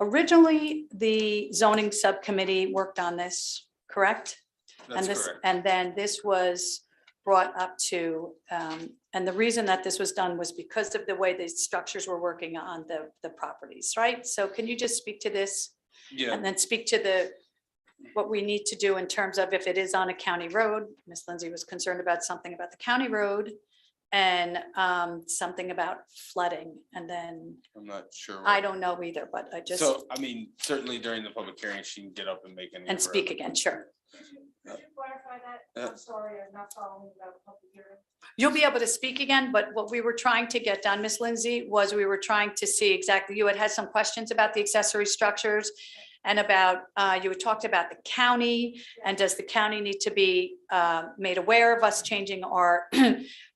originally the zoning subcommittee worked on this, correct? That's And this, correct. and then this was brought up to, and the reason that this was done was because of the way the structures were working on the properties, right? So can you just speak to this? Yeah. And then speak to what we need to do in terms of if it is on a county road. Miss Lindsay was concerned about something about the county road and something about flooding. And then I'm not sure. I don't know either, but I just, So, I mean, certainly during the public hearing, she can get up and make any. and of her- speak again, sure. Could you clarify that? Yeah. I'm sorry, I'm not following about the public hearing. You'll be able to speak again, but what we were trying to get done, Miss Lindsay, was we were trying to see exactly, you had some questions about the accessory structures and about, you had talked about the county, and does the county need to be made aware of us changing our,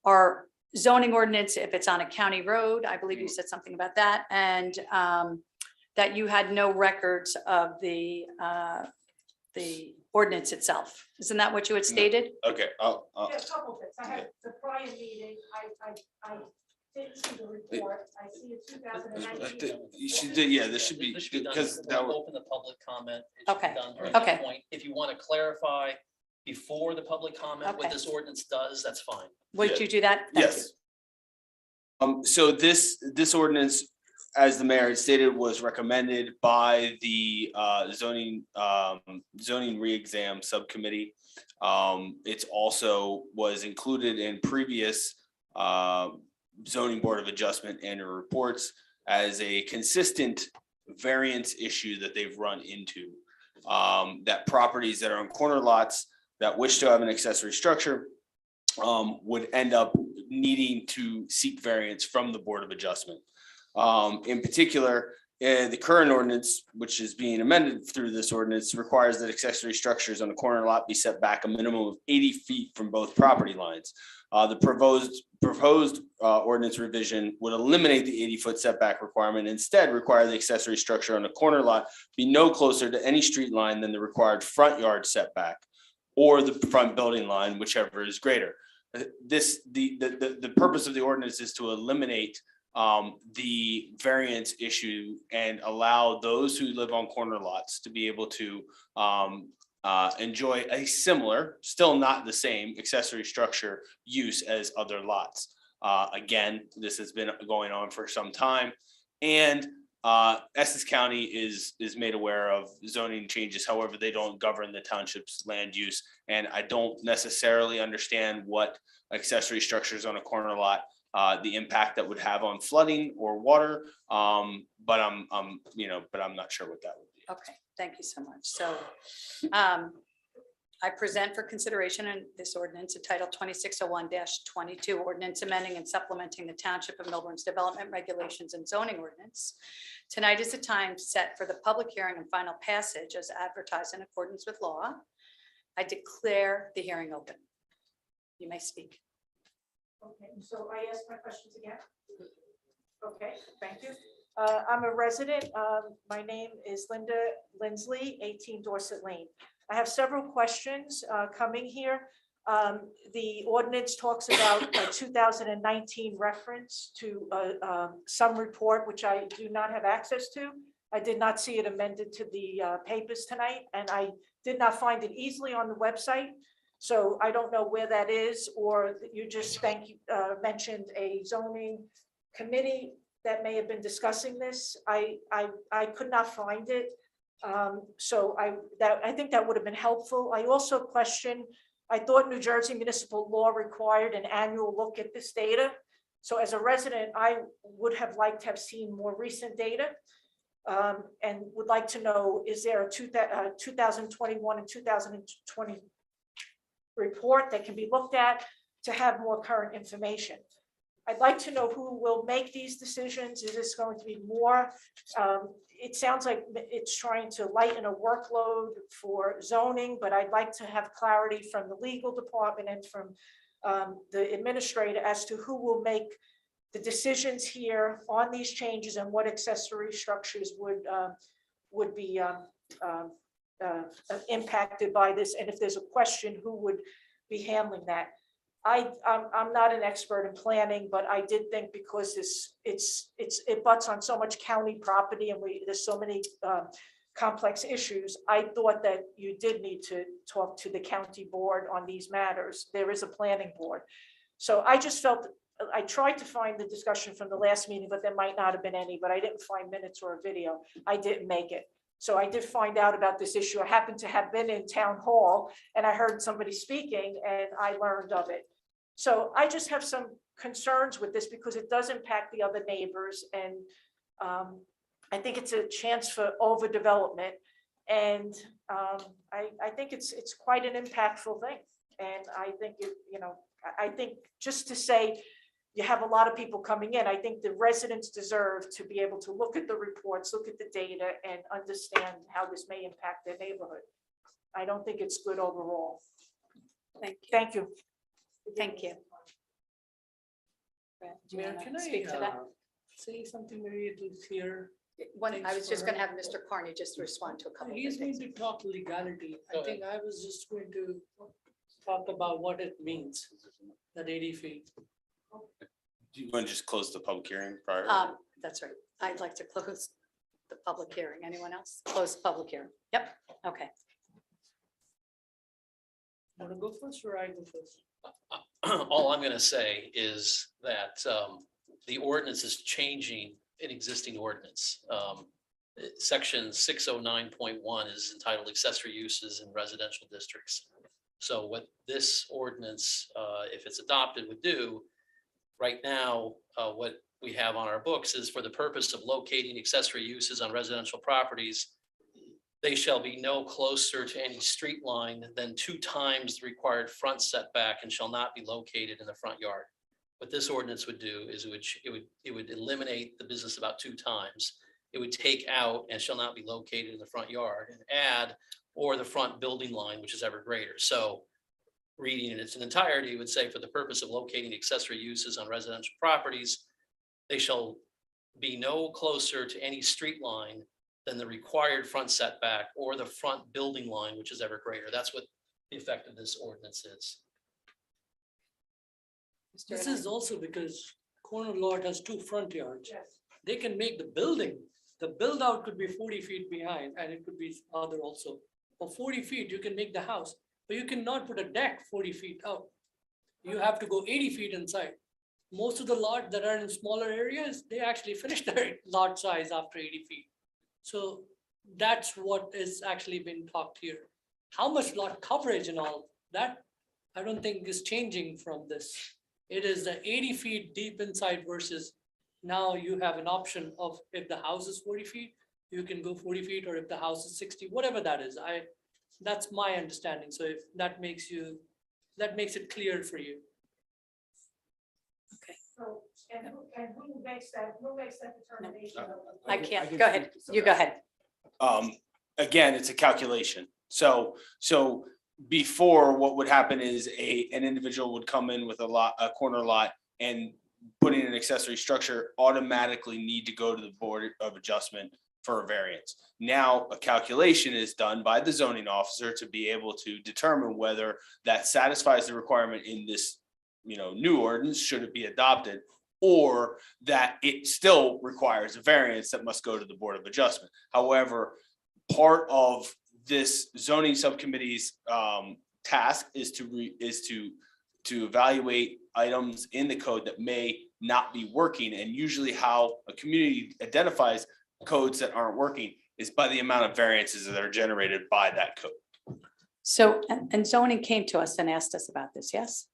our zoning ordinance if it's on a county road? I believe you said something about that, and that you had no records of the ordinance itself. Isn't that what you had stated? Okay, I'll, Yeah, a couple things. I had the prior meeting, I didn't see the report. I see a 2019. you should, yeah, this should be, This should be done because before that we was, open the public comment. It should be Okay, done during that okay. point. If you want to clarify before the public comment what Okay. this ordinance does, that's fine. Would you do that? Thank you. yes. So this ordinance, as the mayor had stated, was recommended by the zoning re-exam subcommittee. It's also was included in previous zoning board of adjustment annual reports as a consistent variance issue that they've run into. That properties that are on corner lots that wish to have an accessory structure would end up needing to seek variance from the Board of Adjustment. In particular, the current ordinance, which is being amended through this ordinance, requires that accessory structures on a corner lot be set back a minimum of 80 feet from both property lines. The proposed ordinance revision would eliminate the 80-foot setback requirement, instead require the accessory structure on a corner lot be no closer to any street line than the required front yard setback or the front building line, whichever is greater. The purpose of the ordinance is to eliminate the variance issue and allow those who live on corner lots to be able to enjoy a similar, still not the same accessory structure use as other lots. Again, this has been going on for some time, and Essex County is made aware of zoning changes. However, they don't govern the township's land use, and I don't necessarily understand what accessory structures on a corner lot, the impact that would have on flooding or water. But I'm not sure what that would be. Okay, thank you so much. So I present for consideration in this ordinance entitled 2601-22, ordinance amending and supplementing the Township of Millburn's development regulations and zoning ordinance. Tonight is the time set for the public hearing and final passage as advertised in accordance with law. I declare the hearing open. You may speak. Okay, so I ask my questions again? Okay, thank you. I'm a resident. My name is Linda Lindsley, 18 Dorset Lane. I have several questions coming here. The ordinance talks about a 2019 reference to some report, which I do not have access to. I did not see it amended to the papers tonight, and I did not find it easily on the website. So I don't know where that is, or you just mentioned a zoning committee that may have been discussing this. I could not find it. So I think that would have been helpful. I also question, I thought New Jersey municipal law required an annual look at this data. So as a resident, I would have liked to have seen more recent data, and would like to know, is there a 2021 and 2020 report that can be looked at to have more current information? I'd like to know who will make these decisions. Is this going to be more? It sounds like it's trying to lighten a workload for zoning, but I'd like to have clarity from the legal department and from the administrator as to who will make the decisions here on these changes and what accessory structures would be impacted by this. And if there's a question, who would be handling that? I'm not an expert in planning, but I did think because it butts on so much county property and there's so many complex issues, I thought that you did need to talk to the county board on these matters. There is a planning board. So I just felt, I tried to find the discussion from the last meeting, but there might not have been any, but I didn't find minutes or a video. I didn't make it. So I did find out about this issue. I happened to have been in town hall and I heard somebody speaking and I learned of it. So I just have some concerns with this because it does impact the other neighbors. And I think it's a chance for overdevelopment. And I think it's quite an impactful thing. And I think, I think just to say you have a lot of people coming in, I think the residents deserve to be able to look at the reports, look at the data and understand how this may impact their neighborhood. I don't think it's good overall. Thank you. Thank you. Thank you. Brad, do you Mayor, wanna can speak to I that? say something very at least here? I was just going to have Mr. Carney just respond to a couple of He's going things. to talk legality. Go I think I was just going to talk about what it means, that 80 feet. Do you want to just close the public hearing prior? That's right. I'd like to close the public hearing. Anyone else? Close the public hearing. Yep. Okay. Want to go first or I go first? All I'm gonna say is that the ordinance is changing an existing ordinance. Section 609.1 is entitled accessory uses in residential districts. So what this ordinance, if it's adopted, would do right now, what we have on our books is for the purpose of locating accessory uses on residential properties, they shall be no closer to any street line than 2 times the required front setback and shall not be located in the front yard. What this ordinance would do is it would eliminate the business about 2 times. It would take out and shall not be located in the front yard and add or the front building line, which is ever greater. So reading in its entirety would say for the purpose of locating accessory uses on residential properties, they shall be no closer to any street line than the required front setback or the front building line, which is ever greater. That's what the effect of this ordinance is. This is also because corner lot has 2 front yards. They can make the building, the build out could be 40 feet behind and it could be other also. For 40 feet, you can make the house, but you cannot put a deck 40 feet out. You have to go 80 feet inside. Most of the lot that are in smaller areas, they actually finish their lot size after 80 feet. So that's what is actually been talked here. How much lot coverage and all that, I don't think is changing from this. It is the 80 feet deep inside versus now you have an option of if the house is 40 feet, you can go 40 feet, or if the house is 60, whatever that is. That's my understanding. So if that makes it clear for you. So, and who makes that determination? I can't, go ahead, you go ahead. Again, it's a calculation. So before, what would happen is an individual would come in with a corner lot, and putting an accessory structure automatically need to go to the Board of Adjustment for a variance. Now, a calculation is done by the zoning officer to be able to determine whether that satisfies the requirement in this, new ordinance, should it be adopted, or that it still requires a variance that must go to the Board of Adjustment. However, part of this zoning subcommittee's task is to evaluate items in the code that may not be working. And usually how a community identifies codes that aren't working is by the amount of variances that are generated by that code. So, and zoning came to us and asked us about this, yes?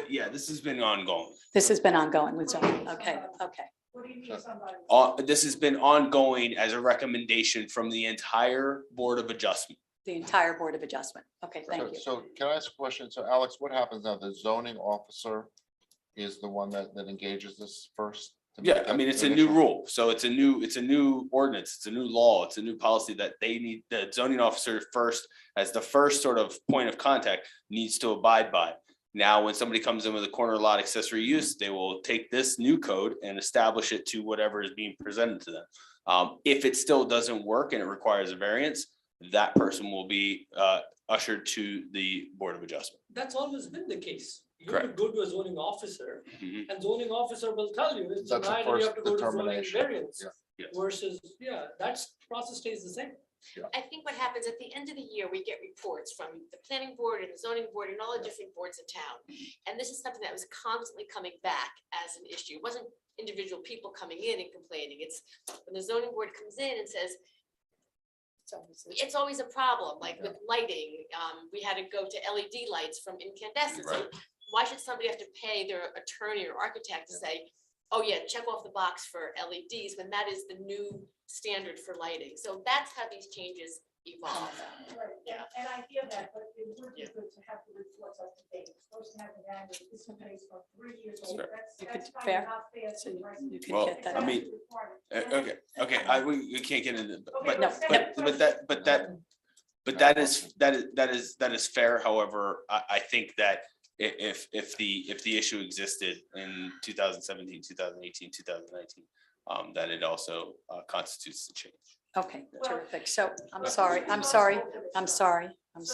Yeah, this has been ongoing. This has been ongoing with zoning, okay. What do you mean somebody? This has been ongoing as a recommendation from the entire Board of Adjustment. The entire Board of Adjustment, okay, thank you. So can I ask a question? So Alex, what happens now? The zoning officer is the one that engages this first? to make Yeah, I that mean, it's a new initial- rule. So it's a new ordinance. It's a new law. It's a new policy that the zoning officer first, as the first sort of point of contact, needs to abide by. Now, when somebody comes in with a corner lot accessory use, they will take this new code and establish it to whatever is being presented to them. If it still doesn't work and it requires a variance, that person will be ushered to the Board of Adjustment. That's always been the case. You Correct. would go to a zoning officer, Mhm. and zoning officer will tell you it's That's the denied and you first have to go to zoning determination. variance. Yeah. Versus, that's process stays the same. I think what happens at the end of the year, we get reports from the planning board and the zoning board and all the different boards in town. And this is something that was constantly coming back as an issue. It wasn't individual people coming in and complaining. It's when the zoning board comes in and says, it's always a problem, like with lighting. We had to go to LED lights from incandescent. So why should somebody have to pay their attorney or architect to say, oh yeah, check off the box for LEDs when that is the new standard for lighting? So that's how these changes evolve. Right, Yeah. and I hear that, but it would be good to have the reports up to date. It's supposed to have an annual, this is based on 3 years old. Sure. That's You could- kind fair. of not fair So to you- the residents. you could Well, get that. I mean, okay, we can't get into, but No, that is fair. However, I think that if the issue existed in 2017, 2018, 2019, that it also constitutes the change. Okay, terrific. So I'm But sorry. So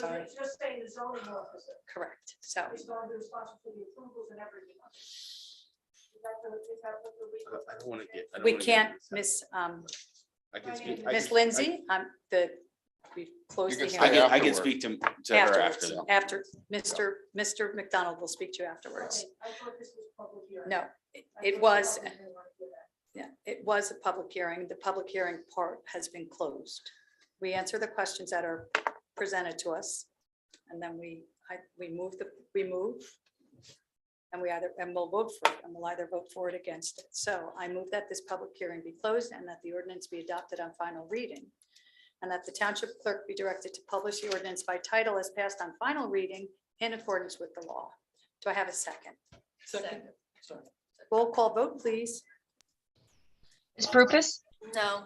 you're just saying the zoning officer Correct. So is going to be responsible for the approvals and everything. Is that what the I don't want to get. we can't, Miss I can speak. Miss Lindsay, we've closed the You can hearing. I can speak to her after Afterwards, that. after, Mr. McDonald will speak to you afterwards. I thought this was public hearing. No, it was, yeah, it was a public hearing. The public hearing part has been closed. We answer the questions that are presented to us. And then we move, and we'll vote for it, and we'll either vote for it or against it. So I move that this public hearing be closed and that the ordinance be adopted on final reading. And that the township clerk be directed to publish the ordinance by title as passed on final reading in accordance with the law. Do I have a second? Second. Sorry. Roll call vote, please. Ms. Prufus, No.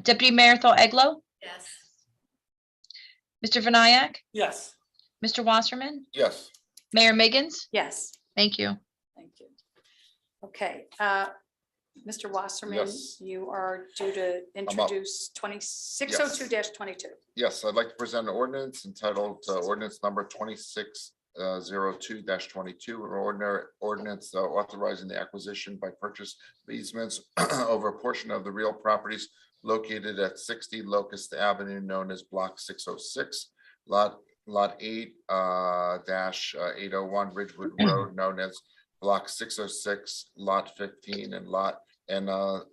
Deputy Mayor Thol-Eglo, Yes. Mr. Vinayak, Yes. Mr. Wasserman, Yes. Mayor Miggins. Yes, Thank you. thank you. Okay, Mr. Wasserman, Yes. you are due to introduce 2602-22. Yes, I'd like to present an ordinance entitled ordinance number 26 02-22, an ordinance authorizing the acquisition by purchase of easements over a portion of the real properties located at 60 Locust Avenue, known as Block 606, Lot 8 801 Ridgewood Road, known as Block 606, Lot 15, and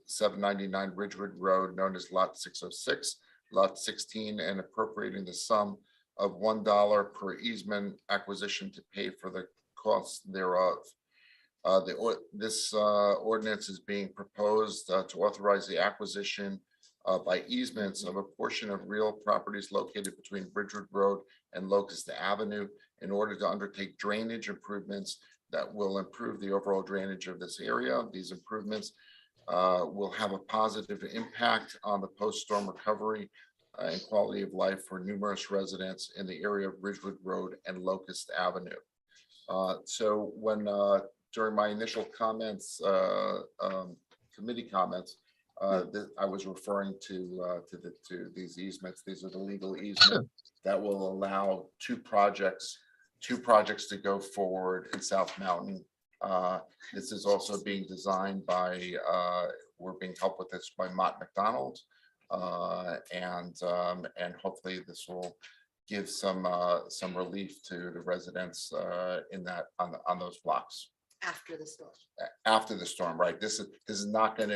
799 Ridgewood Road, known as Lot 606, Lot 16, and appropriating the sum of $1 per easement acquisition to pay for the costs thereof. This ordinance is being proposed to authorize the acquisition by easements of a portion of real properties located between Bridgewood Road and Locust Avenue in order to undertake drainage improvements that will improve the overall drainage of this area. These improvements will have a positive impact on the post-storm recovery and quality of life for numerous residents in the area of Bridgewood Road and Locust Avenue. So when during my initial comments, committee comments, I was referring to these easements. These are the legal easements that will allow two projects to go forward in South Mountain. This is also being designed by, we're being helped with this by Mott McDonald. And hopefully this will give some relief to the residents in that on those blocks. After the storm. After the storm, right? This is not going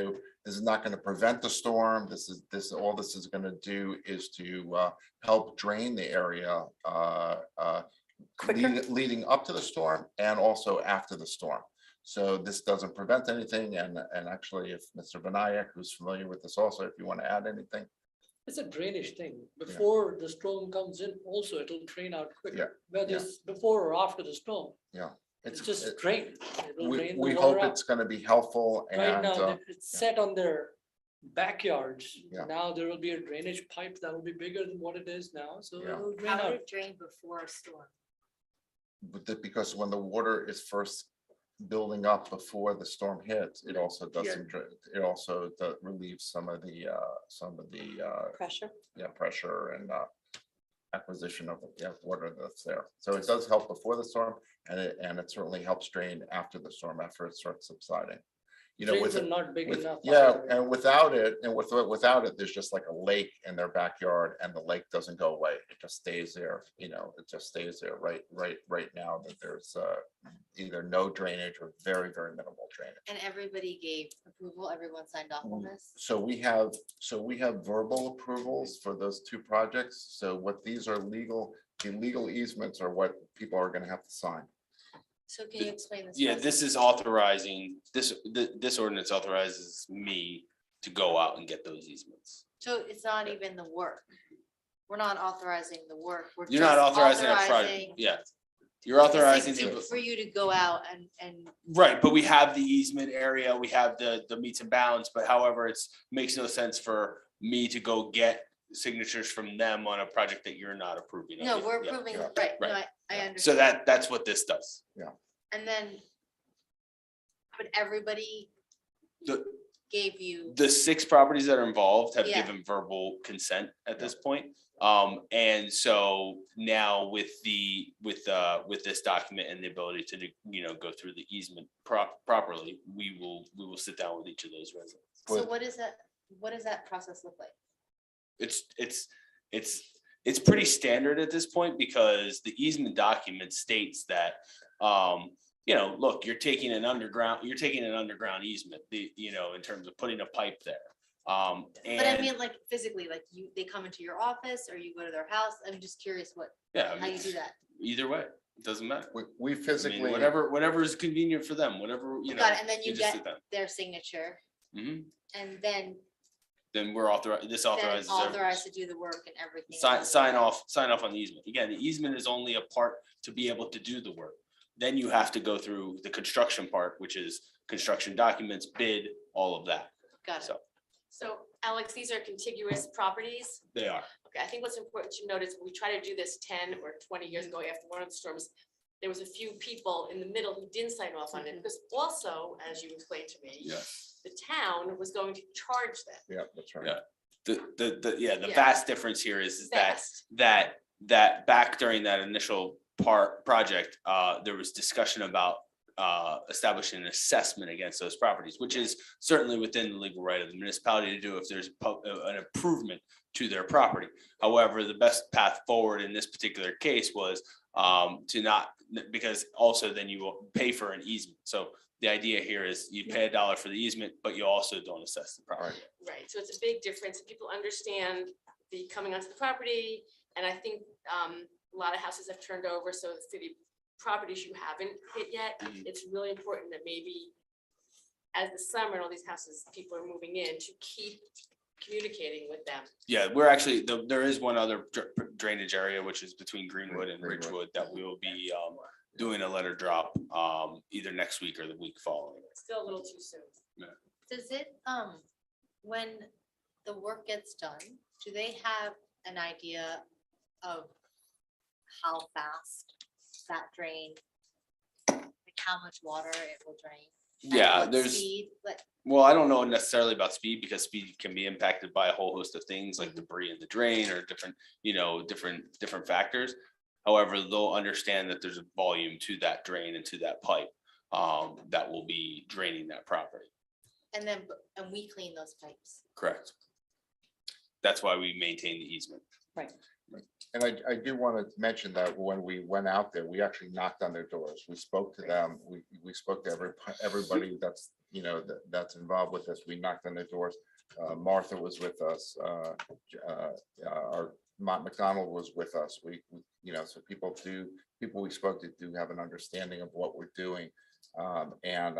to prevent the storm. All this is going to do is to help drain the area leading up to the storm and also after the storm. So this doesn't prevent anything. And actually, if Mr. Vinayak, who's familiar with this also, if you want to add anything. It's a drainage thing. Before the storm comes in, also it'll drain out quicker. Whether it's before or after the storm. Yeah. It's just drain. We hope it's going to be helpful. Right And now, it's set on their backyards. Yeah. Now there will be a drainage pipe that will be bigger than what it is now. So it'll drain How out. would it drain before a storm? because when the water is first building up before the storm hits, it also doesn't, it also relieves some of the Pressure. pressure and acquisition of the water that's there. So it does help before the storm, and it certainly helps drain after the storm, after it starts subsiding. You know, Drains are not big enough. and without it, there's just like a lake in their backyard, and the lake doesn't go away. It just stays there. You know, it just stays there. Right now, that there's either no drainage or very, very minimal drainage. And everybody gave approval, everyone signed off on this? So we have verbal approvals for those two projects. So what these are the legal easements are what people are going to have to sign. So can you explain this? Yeah, process? this is authorizing, this ordinance authorizes me to go out and get those easements. So it's not even the work. We're not authorizing the work. We're You're not just authorizing a project, yeah. You're authorizing. For you to go out and. Right, but we have the easement area, we have the meets and bounds, but however, makes no sense for me to go get signatures from them on a project that you're not approving. of. No, we're Yeah. approving, right, no, Right. I understand. So that's what this does. Yeah. And then. But everybody gave you. The 6 properties that are involved have Yeah. given verbal consent at this point. And so now with this document and the ability to, go through the easement properly, we will sit down with each of those residents. So what does that process look like? It's pretty standard at this point because the easement document states that, look, you're taking an underground easement, in terms of putting a pipe there. But I And mean, like physically, like they come into your office or you go to their house. I'm just curious how you do that. either way, it doesn't matter. We physically. Whatever is convenient for them, whatever, Got it, and then you just get sit down. their signature Mhm. and then Then we're authorized, this authorizes. authorized to do the work and everything. Sign off on the easement. Again, the easement is only a part to be able to do the work. Then you have to go through the construction part, which is construction documents, bid, all of that. Got it. So Alex, these are contiguous properties. They are. Okay, I think what's important to note is we tried to do this 10 or 20 years ago after one of the storms. There was a few people in the middle who didn't sign off on it because also, as you explained to me, the town was going to charge them. Yeah, that's right. Yeah. The Yeah. vast difference here is that back during that initial project, there was discussion about establishing an assessment against those properties, which is certainly within the legal right of the municipality to do if there's an improvement to their property. However, the best path forward in this particular case was to not, because also then you will pay for an easement. So the idea here is you pay $1 for the easement, but you also don't assess the property. Right, so it's a big difference. People understand the coming onto the property, and I think a lot of houses have turned over, so the city properties you haven't hit yet, it's really important that maybe as the summer and all these houses, people are moving in, to keep communicating with them. Yeah, we're actually, there is one other drainage area, which is between Greenwood and Ridgewood, that we will be doing a letter drop either next week or the week following. Still a little too soon. Does it, when the work gets done, do they have an idea of how fast that drain, like how much water it will drain? Yeah, What there's, speed, like, well, I don't know necessarily about speed, because speed can be impacted by a whole host of things like debris in the drain or different, different factors. However, they'll understand that there's a volume to that drain and to that pipe that will be draining that property. and then, and we clean those pipes. Correct. That's why we maintain the easement. Right. And I do want to mention that when we went out there, we actually knocked on their doors. We spoke to them. We spoke to everybody that's, that's involved with us. We knocked on their doors. Martha was with us. Our Mont McDonald was with us. We so people we spoke to do have an understanding of what we're doing. And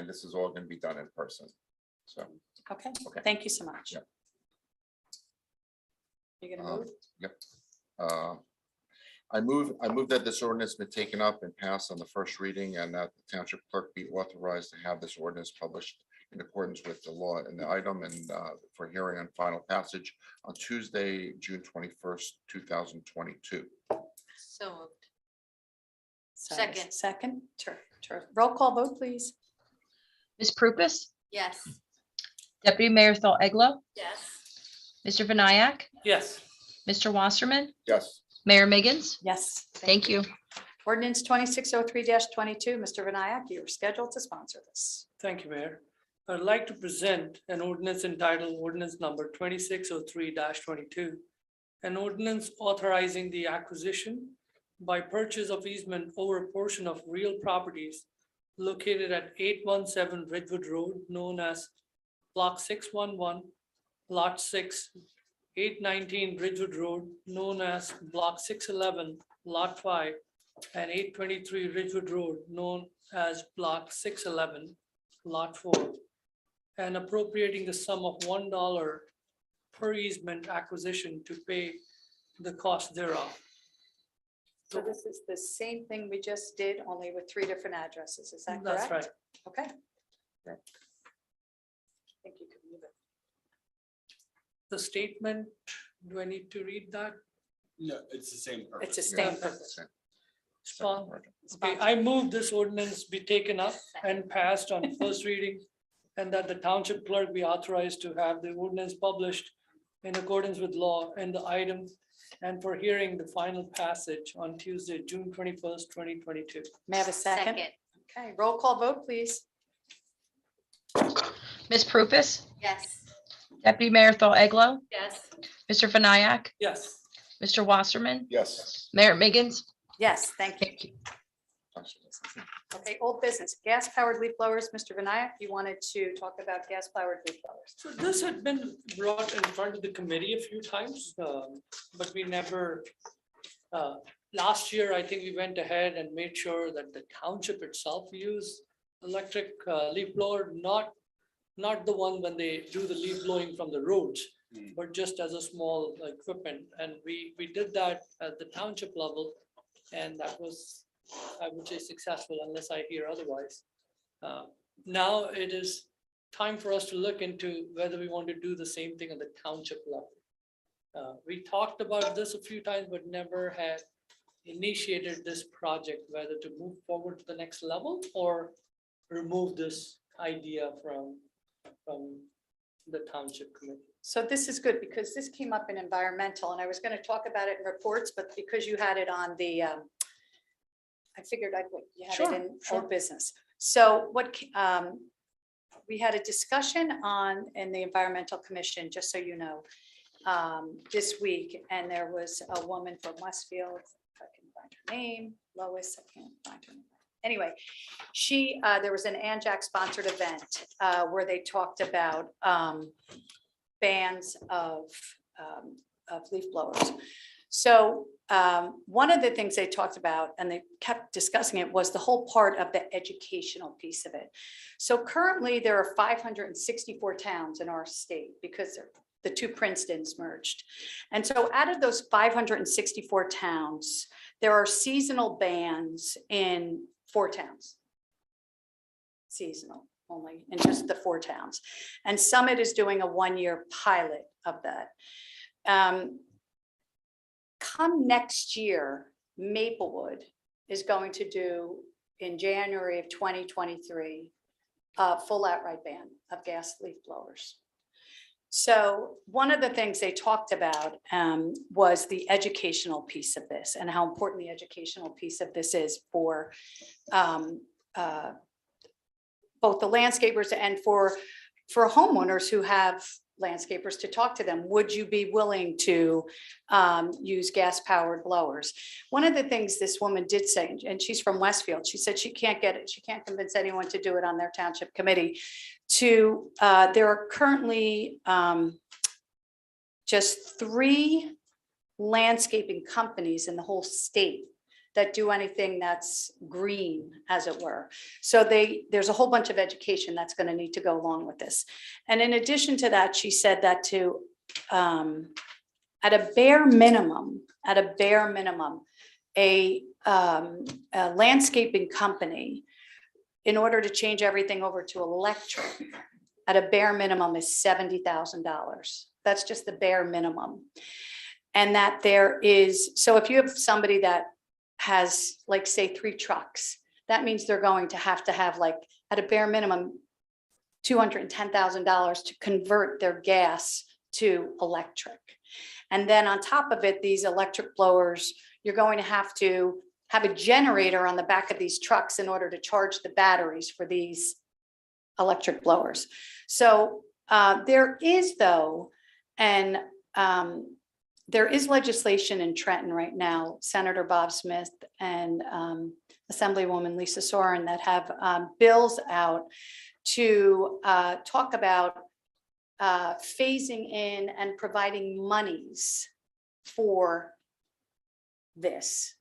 this is all going to be done in person. So. Okay, thank you so much. Yep. You're gonna move? Yep. I move that this ordinance be taken up and passed on the first reading, and that the township clerk be authorized to have this ordinance published in accordance with the law in the item and for hearing on final passage on Tuesday, June 21st, 2022. So moved. Second. Second, roll call vote, please. Ms. Prupus, Yes. Deputy Mayor Eglo, Yes. Mr. Vinayak, Yes. Mr. Wasserman, Yes. Mayor Miggins. Yes. Thank you. Ordinance 2603-22, Mr. Vinayak, you were scheduled to sponsor this. Thank you, Mayor. I'd like to present an ordinance entitled ordinance number 2603-22. An ordinance authorizing the acquisition by purchase of easement over a portion of real properties located at 817 Ridgewood Road, known as Block 611, Lot 6, 819 Ridgewood Road, known as Block 611, Lot 5, and 823 Ridgewood Road, known as Block 611, Lot 4, and appropriating the sum of $1 per easement acquisition to pay the cost thereof. So this is the same thing we just did, only with 3 different addresses, is that correct? That's right. Okay. I think you can move it. The statement, do I need to read that? No, it's the same It's purpose. a same purpose. Okay, I move this ordinance be taken up and passed on first reading, and that the township clerk be authorized to have the ordinance published in accordance with law and the item, and for hearing the final passage on Tuesday, June 21st, 2022. May I have a second? Okay, roll call vote, please. Ms. Prupus, Yes. Deputy Mayor Eglo, Yes. Mr. Vinayak, Yes. Mr. Wasserman, Yes. Mayor Miggins. Yes, thank you. Okay, old business, gas powered leaf blowers. Mr. Vinayak, you wanted to talk about gas powered leaf blowers. So this had been brought in front of the committee a few times, but we never, last year, I think we went ahead and made sure that the township itself used electric leaf blower, not the one when they do the leaf blowing from the roads, but just as a small equipment. And we did that at the township level, and that was, I would say, successful unless I hear otherwise. Now it is time for us to look into whether we want to do the same thing on the township level. We talked about this a few times, but never had initiated this project, whether to move forward to the next level or remove this idea from the township committee. So this is good because this came up in environmental and I was going to talk about it in reports, but because you had it on the I figured I'd wait. You had Sure, it in sure. old business. So we had a discussion in the Environmental Commission, just so you know, this week, and there was a woman from Westfield, if I can find her name, Lois, I can't find her name. Anyway, there was an ANJAC sponsored event where they talked about bans of leaf blowers. So one of the things they talked about, and they kept discussing it, was the whole part of the educational piece of it. So currently there are 564 towns in our state because the two Princetons merged. And so out of those 564 towns, there are seasonal bans in 4 towns. Seasonal only in just the 4 towns. And Summit is doing a 1-year pilot of that. Come next year, Maplewood is going to do in January of 2023 a full outright ban of gas leaf blowers. So one of the things they talked about was the educational piece of this and how important the educational piece of this is for both the landscapers and for homeowners who have landscapers to talk to them. Would you be willing to use gas powered blowers? One of the things this woman did say, and she's from Westfield, she said she can't get it. She can't convince anyone to do it on their township committee. There are currently just 3 landscaping companies in the whole state that do anything that's green, as it were. So there's a whole bunch of education that's going to need to go along with this. And in addition to that, she said that at a bare minimum, a landscaping company, in order to change everything over to electric, at a bare minimum is $70,000. That's just the bare minimum. And that so if you have somebody that has, like, say 3 trucks, that means they're going to have like at a bare minimum $210,000 to convert their gas to electric. And then on top of it, these electric blowers, you're going to have a generator on the back of these trucks in order to charge the batteries for these electric blowers. So there is legislation in Trenton right now, Senator Bob Smith and Assemblywoman Lisa Soren, that have bills out to talk about phasing in and providing monies for this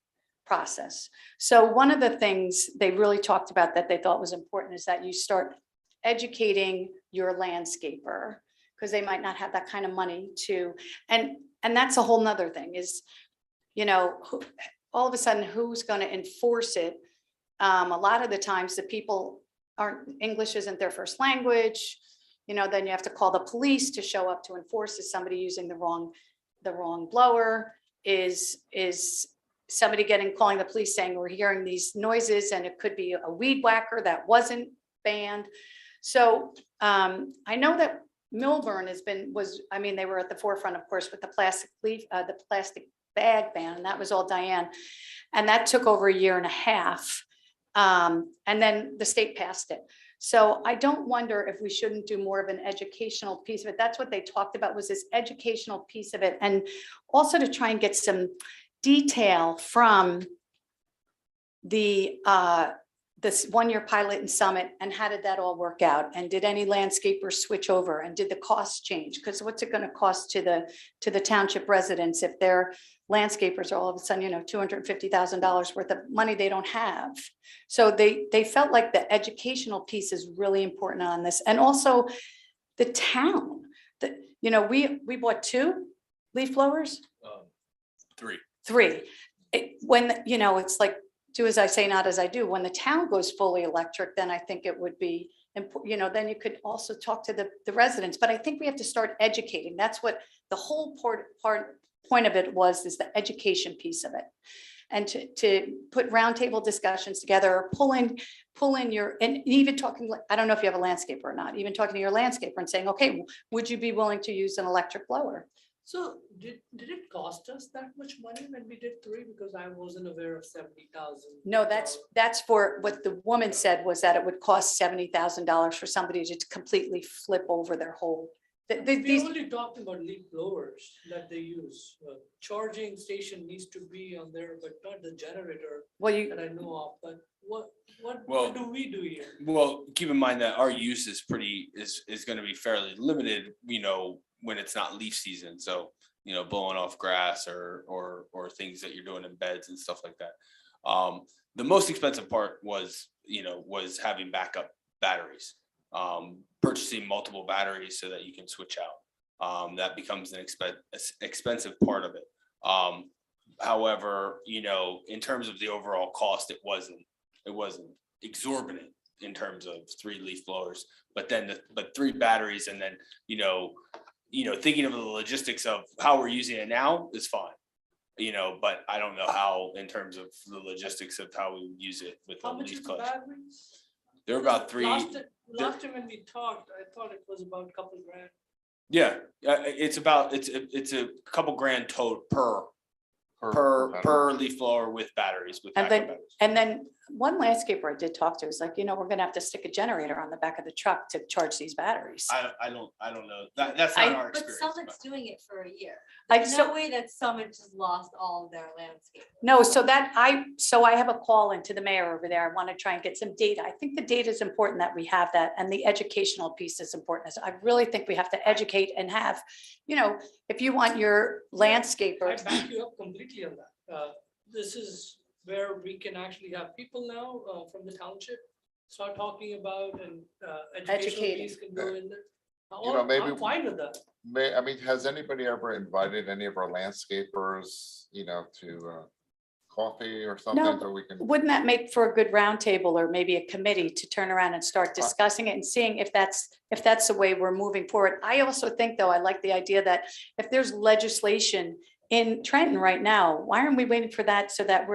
process. So one of the things they really talked about that they thought was important is that you start educating your landscaper, because they might not have that kind of money to, and that's a whole nother thing is, all of a sudden, who's going to enforce it? A lot of the times the people English isn't their first language, then you have to call the police to show up to enforce. Is somebody using the wrong blower? Is somebody calling the police saying we're hearing these noises, and it could be a weed whacker that wasn't banned. So I know that Millburn they were at the forefront, of course, with the plastic bag ban, and that was all Diane. And that took over 1.5 years. And then the state passed it. So I don't wonder if we shouldn't do more of an educational piece of it. That's what they talked about, was this educational piece of it. And also to try and get some detail from this 1-year pilot in Summit, and how did that all work out? And did any landscapers switch over? And did the cost change? Because what's it going to cost to the township residents if their landscapers are all of a sudden, $250,000 worth of money they don't have? So they felt like the educational piece is really important on this. And also the town, we bought 2 leaf blowers. 3. It's like, do as I say, not as I do. When the town goes fully electric, then I think it would be, then you could also talk to the residents. But I think we have to start educating. That's what the whole point of it is the education piece of it. And to put roundtable discussions together, or pull in your, and even talking, I don't know if you have a landscaper or not, even talking to your landscaper and saying, okay, would you be willing to use an electric blower? So did it cost us that much money when we did 3? Because I wasn't aware of 70,000. No, that's for, what the woman said was that it would cost $70,000 for somebody to completely flip over their whole. We're only talking about leaf blowers that they use. Charging station needs to be on there, but not the generator Well, that I know of. But Well- what do we do here? Well, keep in mind that our use is gonna be fairly limited, when it's not leaf season, so, blowing off grass or things that you're doing in beds and stuff like that. The most expensive part was having backup batteries. Purchasing multiple batteries so that you can switch out. That becomes an expensive part of it. However, in terms of the overall cost, it wasn't exorbitant in terms of 3 leaf blowers, but 3 batteries, and then, thinking of the logistics of how we're using it now is fine. But I don't know how, in terms of the logistics of how we would use it with the How much leaf is the clutch. batteries? They're about 3. Last time when we talked, I thought it was about a couple grand. Yeah, it's a couple grand per leaf blower with batteries, with And backup then, batteries. and then one landscaper I did talk to was like, we're gonna have to stick a generator on the back of the truck to charge these batteries. I don't know. That's not our But experience. Summit's doing it for a year. I- There's so- no way that Summit just lost all of their landscape. No, so I have a call into the mayor over there. I want to try and get some data. I think the data is important that we have that, and the educational piece is important. I really think we have to educate and have, if you want your landscaper. I back you up completely on that. This is where we can actually have people now from the township start talking about, and educational Educating. piece can go in there. Maybe- I'm fine with that. Has anybody ever invited any of our landscapers, to coffee or something No, so we can? Wouldn't that make for a good roundtable or maybe a committee to turn around and start discussing it and seeing if that's the way we're moving forward? I also think, though, I like the idea that if there's legislation in Trenton right now, why aren't we waiting for that so that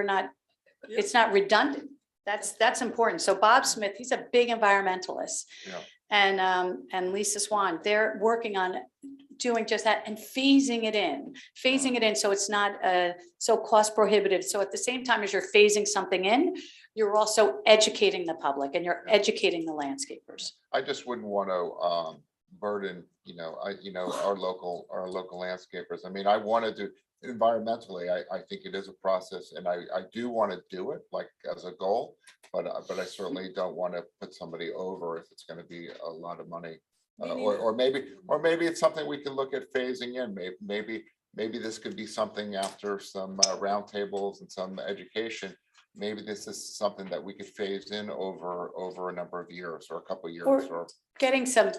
it's not redundant? That's important. So Bob Smith, he's a big environmentalist. Yeah. And Lisa Swan, they're working on doing just that and phasing it in. So it's not so cost prohibitive. So at the same time as you're phasing something in, you're also educating the public and you're educating the landscapers. I just wouldn't want to burden, our local landscapers. I mean, I want to do environmentally, I think it is a process, and I do want to do it like as a goal, but I certainly don't want to put somebody over if it's going to be a lot of money. Or maybe it's something we can look at phasing in. Maybe this could be something after some roundtables and some education. Maybe this is something that we could phase in over a number of years or a couple of years, or Getting some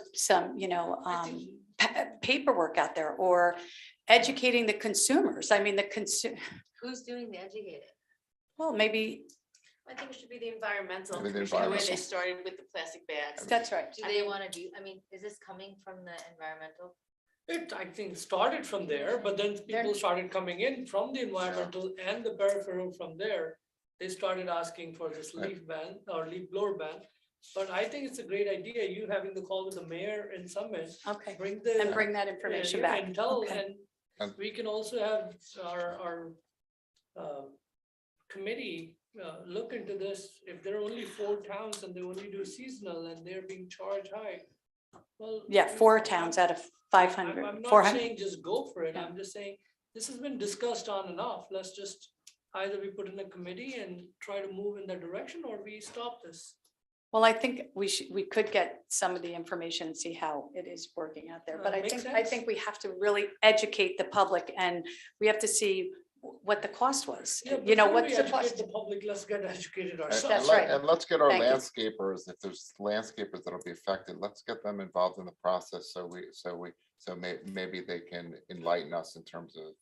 paperwork out there, or educating the consumers. I mean, Who's doing the educating? well, maybe, I think it should be the environmental, Maybe the commission, the way they environmental. started with the plastic bags. that's right. Do they want to do, is this coming from the environmental? It, I think, started from there, but then people started coming in from the environmental and the peripheral from there. They started asking for this leaf ban or leaf blower ban. But I think it's a great idea, you having the call with the mayor and Summit. Okay. Bring that information yeah, back. And tell, Okay. and we can also have our committee look into this. If there are only 4 towns and they only do seasonal and they're being charged high. Well. Yeah, 4 towns out of 500, I'm not 400. saying just go for it. Yeah. I'm just saying, this has been discussed on and off. Let's just either we put in a committee and try to move in that direction, or we stop this. Well, I think we could get some of the information and see how it is working out there. But I Makes think sense. we have to really educate the public, and we have to see what the cost was. Yeah, before What's we the educate cost? the public, let's get educated And- ourselves. That's and right. And let's get our Thank you. landscapers, if there's landscapers that'll be affected, let's get them involved in the process. Maybe they can enlighten us in terms of,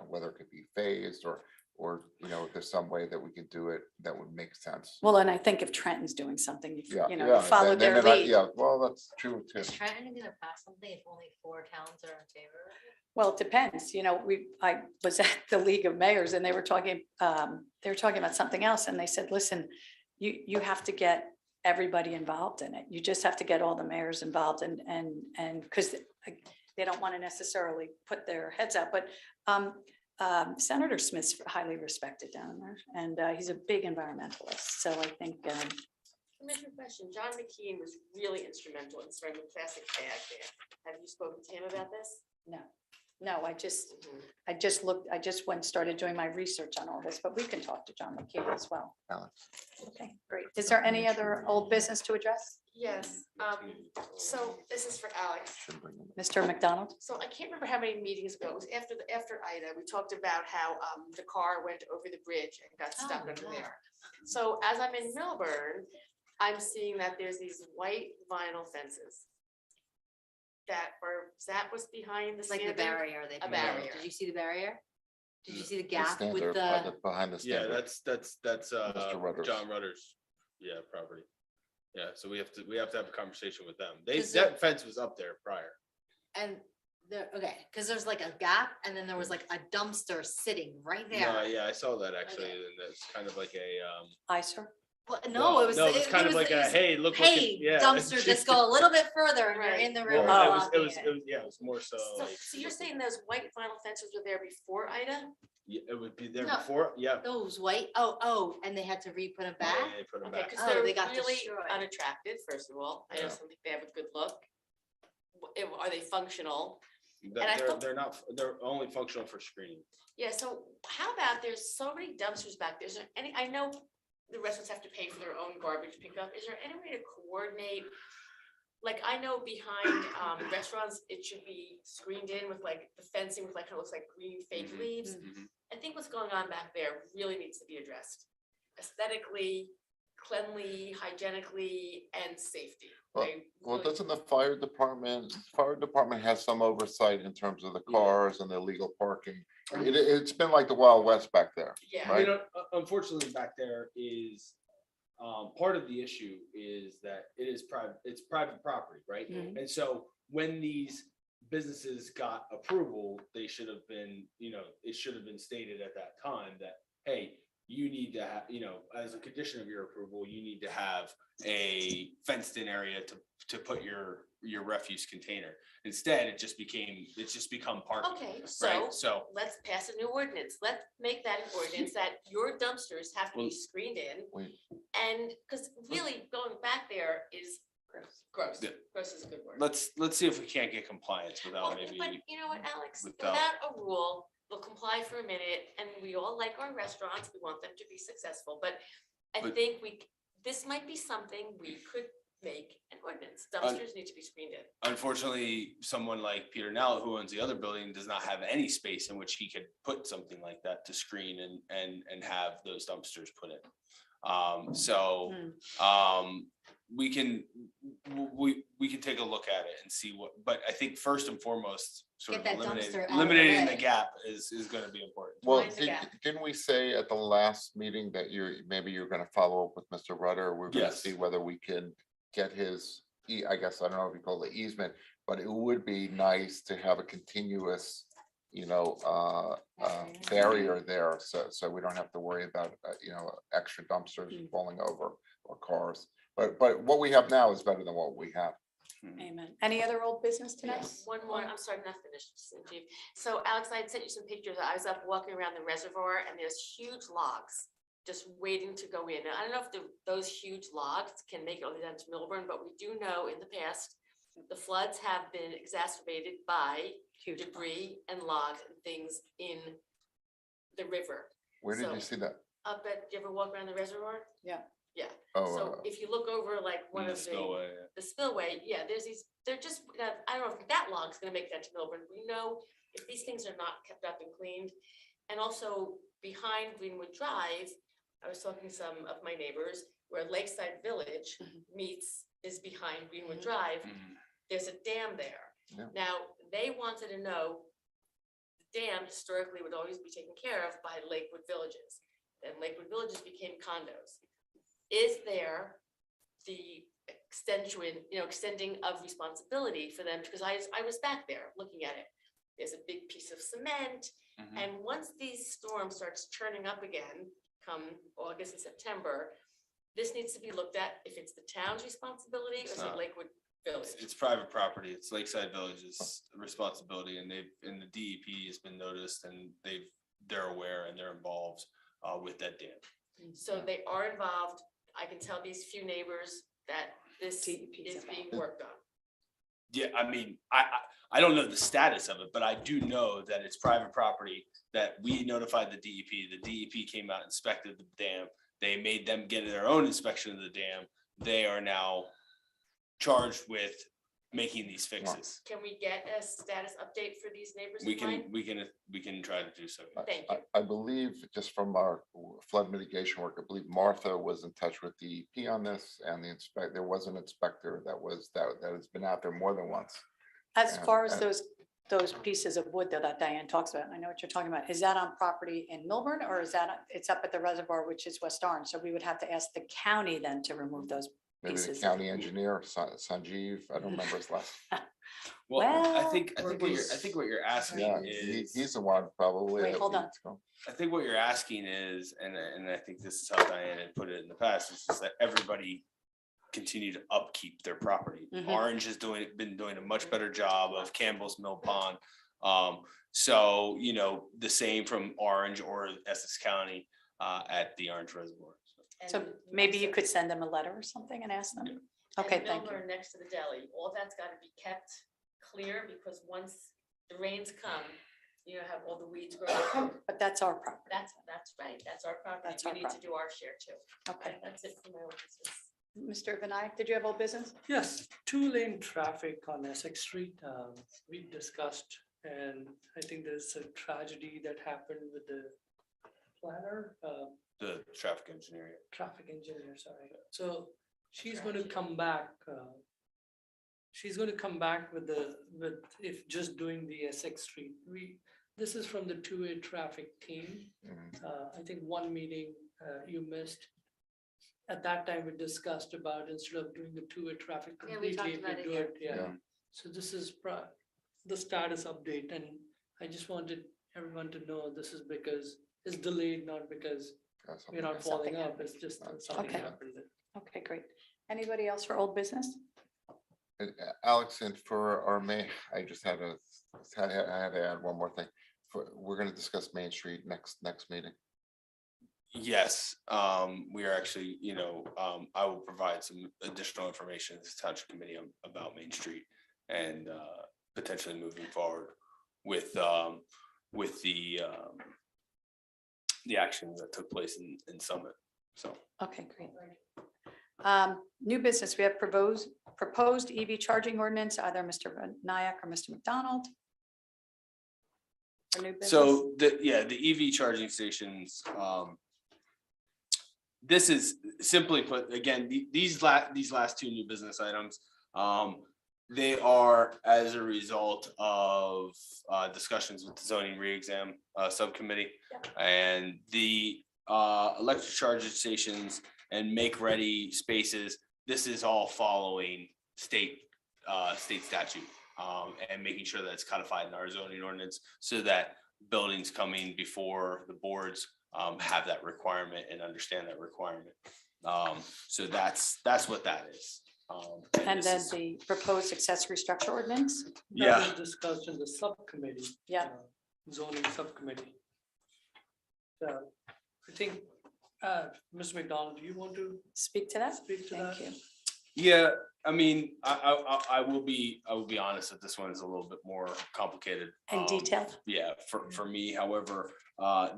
whether it could be phased or, if there's some way that we could do it that would make sense. Well, and I think if Trenton's doing something, Yeah, you yeah, follow then their lead. Yeah, well, that's true too. Is Trenton gonna pass something if only 4 towns are in favor of it? Well, it depends, I was at the League of Mayors and they were talking about something else, and they said, listen, you have to get everybody involved in it. You just have to get all the mayors involved, and because they don't want to necessarily put their heads out, but Senator Smith's highly respected down there, and he's a big environmentalist, so I think, Commissioner question, John McKean was really instrumental in starting the plastic bag there. Have you spoken to him about this? no, I just went and started doing my research on all this, but we can talk to John McKean as well. Alex. Okay, great. Is there any other old business to address? Yes, so this is for Alex. Mr. McDonald? So I can't remember how many meetings ago, it was after Ida, we talked about how the car went over the bridge and got stuck under there. So as I'm in Millburn, I'm seeing that there's these white vinyl fences that was behind the It's like the standing- barrier. A barrier. Did you see the barrier? Did you see the The gap stand with there the? behind the Yeah, stand. that's Mr. Rutter's. John Rutter's, yeah, property. Yeah, so we have to have a conversation with them. Is That fence was up there prior. And there, okay, because there's like a gap and then there was like a dumpster sitting right there. No, yeah, I saw that actually, and that's kind of like a, eyesore? Well, no, it was. No, it's kind of was- like it a, was, hey, look. Hey, yeah. dumpster, just go a little bit further and you're Right. in the Well, river. it was, yeah, it was more so. So, like- so you're saying those white vinyl fences were there before Ida? Yeah, it would be there No. before, yeah. Those white, oh, and they had to re-put them Yeah, back? they put 'em Okay, back. because Oh, they're they got really destroyed. unattractive, first of all. I Yeah. just don't think they have a good look. Are they functional? That- I thought- They're not, they're only functional for screening. Yeah, so how about there's so many dumpsters back there? Is there any, I know the restaurants have to pay for their own garbage pickup. Is there any way to coordinate? Like, I know behind restaurants, it should be screened in with like the fencing with like, kind of looks like green fake leaves. I think what's going on back there really needs to be addressed. Aesthetically, cleanly, hygienically, and safety. They Well, really- doesn't the fire department has some oversight in terms of the cars and the illegal parking? I mean, it's been like the Wild West back there. Yeah. Right. Unfortunately, back there is, part of the issue is that it's private property, right? Mhm. And so when these businesses got approval, they should have been, it should have been stated at that time that, hey, you need to have, as a condition of your approval, you need to have a fenced in area to put your refuse container. Instead, it's just become parking. Okay, Right, so let's pass a new ordinance. Let's make that an ordinance that your dumpsters have to be screened in. And, because really going back there is gross. Yeah. Gross is a good word. Let's see if we can't get compliance without maybe. But you know what, Alex, without- without a rule, we'll comply for a minute, and we all like our restaurants, we want them to be successful, but I But- think this might be something we could make an ordinance. Dumpsters need to be screened in. Unfortunately, someone like Peter Nell, who owns the other building, does not have any space in which he could put something like that to screen and have those dumpsters put in. We can take a look at it and see but I think first and foremost, sort Get of that dumpster out of the eliminating the way. gap is gonna be important. Well, Mine's a gap. didn't we say at the last meeting that maybe you're gonna follow up with Mr. Rutter? We're gonna Yes. see whether we can get his, I guess, I don't know if you call it easement, but it would be nice to have a continuous, barrier there, so we don't have to worry about, extra dumpsters falling over or cars. But what we have now is better than what we have. Amen. Any other old business tonight? Yes, one more, I'm sorry, not finished, Sanjeev. So Alex, I had sent you some pictures. I was up walking around the reservoir and there's huge logs just waiting to go in. Now, I don't know if those huge logs can make it all the way down to Millburn, but we do know in the past, the floods have been exacerbated by debris and logs and things in the river. Where did So- you see that? Up at, you ever walk around the reservoir? Yeah. Yeah. Oh, So if you look over like one The of spillway, the spillway, yeah, there's these, they're just, I don't know if that log's gonna make it down to Millburn. We know if these things are not kept up and cleaned. And also behind Greenwood Drive, I was talking to some of my neighbors where Lakeside Village is behind Greenwood Drive. There's a dam there. Yeah. Now, they wanted to know, the dam historically would always be taken care of by Lakewood Villages. Then Lakewood Villages became condos. Is there the extending of responsibility for them? Because I was back there looking at it. There's a big piece of cement. And once these storms starts churning up again, come August and September, this needs to be looked at if it's the town's responsibility or is it Lakewood village. It's private property. It's Lakeside Village's responsibility, and the DEP has been noticed, and they're aware and they're involved with that dam. So they are involved. I can tell these few neighbors that this is being worked on. Yeah, I mean, I don't know the status of it, but I do know that it's private property, that we notified the DEP. The DEP came out, inspected the dam. They made them get their own inspection of the dam. They are now charged with making these fixes. Can we get a status update for these neighbors? We of can, mine? we can try to do so. Thank you. I believe just from our flood mitigation work, I believe Martha was in touch with DEP on this, and there was an inspector that has been out there more than once. As far as those pieces of wood that Diane talks about, I know what you're talking about, is that on property in Millburn, or is that, it's up at the reservoir, which is West Orange? So we would have to ask the county then to remove those Maybe the pieces. county engineer, Sanjeev, I don't remember his last. Well, I Well, think what you're asking Yeah, is. he's the one probably. Wait, that hold on. needs to go. I think what you're asking is, and I think this is how Diane had put it in the past, is just that everybody continue to upkeep their property. Mhm. Orange has been doing a much better job of Campbell's Mill Pond. So, the same from Orange or Essex County at the Orange Reservoir. So maybe you could send them a letter or something and ask them. Okay, thank you. Millburn next to the deli, all that's got to be kept clear, because once the rains come, have all the weeds growing. But that's our property. That's right. That's our property. That's We our need to property. do our share too. Okay. That's it for my offices. Mr. Vinayak, did you have old business? Yes, 2-lane traffic on Essex Street, we discussed, and I think there's a tragedy that happened with the planner, The traffic engineer. traffic engineer, sorry. So she's going to come back. She's going to come back with if just doing the Essex Street. This is from the 2-way traffic team. I think one meeting you missed. At that time, we discussed about instead of doing the 2-way traffic Yeah, we talked completely, about we it do here. it, yeah. So this is the status update, and I just wanted everyone to know this is because it's delayed, not because we're not following Something up, it's just that something Okay. happened. Okay, great. Anybody else for old business? Alex, and for our May, I just had to add one more thing. We're gonna discuss Main Street next meeting. Yes, we are actually, I will provide some additional information to the township committee about Main Street and potentially moving forward with the actions that took place in Summit. So. Okay, great. New business, we have proposed EV charging ordinance, either Mr. Vinayak or Mr. McDonald. For new business. So the EV charging stations, this is simply put, again, these last two new business items, they are as a result of discussions with the zoning re-exam subcommittee. And the electric charging stations and make ready spaces, this is all following state statute and making sure that it's codified in our zoning ordinance so that buildings coming before the boards have that requirement and understand that requirement. So that's what that is. And then the proposed accessory structure ordinance? That was discussed in the subcommittee. Yeah. Zoning subcommittee. So I think, Mr. McDonald, do you want to speak to that? Speak to that. Thank you. Yeah, I mean, I will be honest that this one is a little bit more complicated. And detailed? Yeah, for me, however,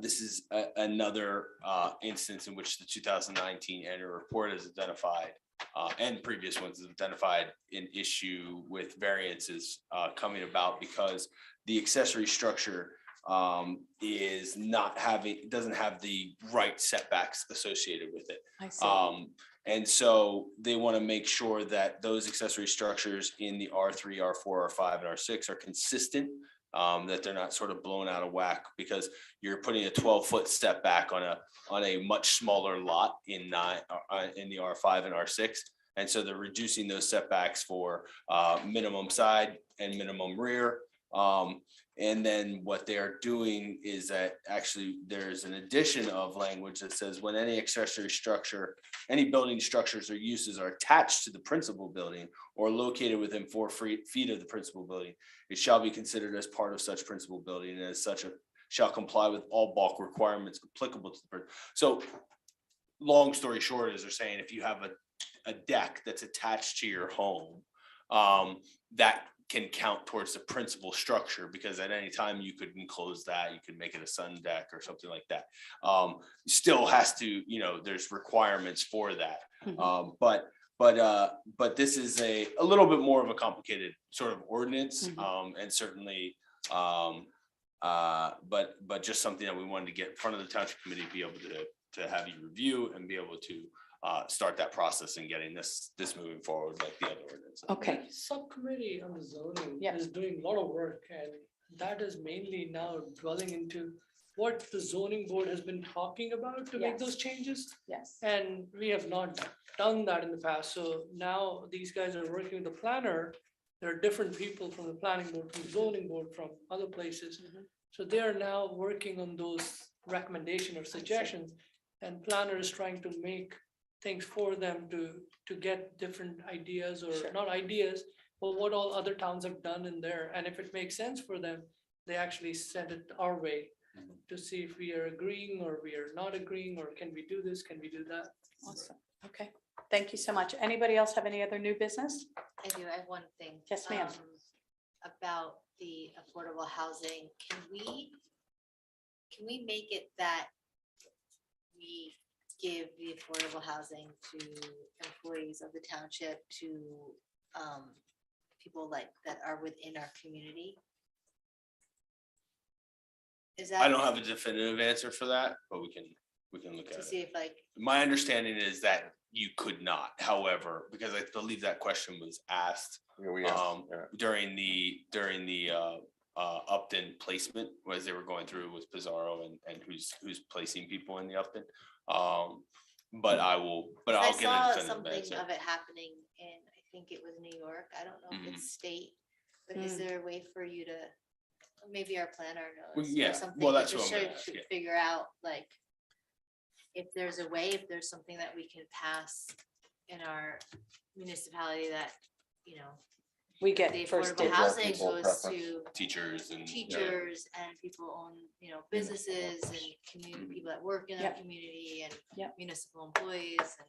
this is another instance in which the 2019 annual report has identified and previous ones have identified an issue with variances coming about because the accessory structure doesn't have the right setbacks associated with it. I see. And so they want to make sure that those accessory structures in the R3, R4, R5, and R6 are consistent, that they're not sort of blown out of whack because you're putting a 12-foot setback on a much smaller lot in the R5 and R6. And so they're reducing those setbacks for minimum side and minimum rear. And then what they are doing is that actually there's an addition of language that says when any accessory structure, any building structures or uses are attached to the principal building or located within 4 feet of the principal building, it shall be considered as part of such principal building, and as such shall comply with all bulk requirements applicable to the. So long story short is they're saying if you have a deck that's attached to your home, that can count towards the principal structure, because at any time you could enclose that, you could make it a sun deck or something like that. Still has to, there's requirements for that. But this is a little bit more of a complicated sort of ordinance, and certainly, but just something that we wanted to get in front of the township committee, be able to have you review and be able to start that process and getting this moving forward like the other ordinance. Okay. Subcommittee on the zoning Yeah. is doing a lot of work, and that is mainly now dwelling into what the zoning board has been talking about to make those changes. Yes. And we have not done that in the past. So now these guys are working with the planner. There are different people from the planning board, from the zoning board, from other places. So they are now working on those recommendations or suggestions. And planner is trying to make things for them to get different ideas, or not ideas, but what all other towns have done in there. And if it makes sense for them, they actually send it our way to see if we are agreeing or we are not agreeing, or can we do this, can we do that? Awesome. Okay. Thank you so much. Anybody else have any other new business? I do, I have one thing. Yes, ma'am. About the affordable housing, can we make it that we give the affordable housing to employees of the township, to people like that are within our community? Is that? I don't have a definitive answer for that, but we can look at To it. see if like, My understanding is that you could not, however, because I believe that question was asked during the Upton placement, as they were going through with Pizarro and who's placing people in the Upton. But I'll get I a saw definitive something answer. of it happening in, I think it was New York. I don't know if it's state, but is there a way for you to, maybe our planner Well, knows? yeah, or something, well, to that's what I'm show- gonna ask, to yeah. Figure out like, if there's a way, if there's something that we can pass in our municipality that, We get the first affordable dibs. housing goes to Teachers and. teachers and people own, businesses and community, people that work in our community and municipal employees and.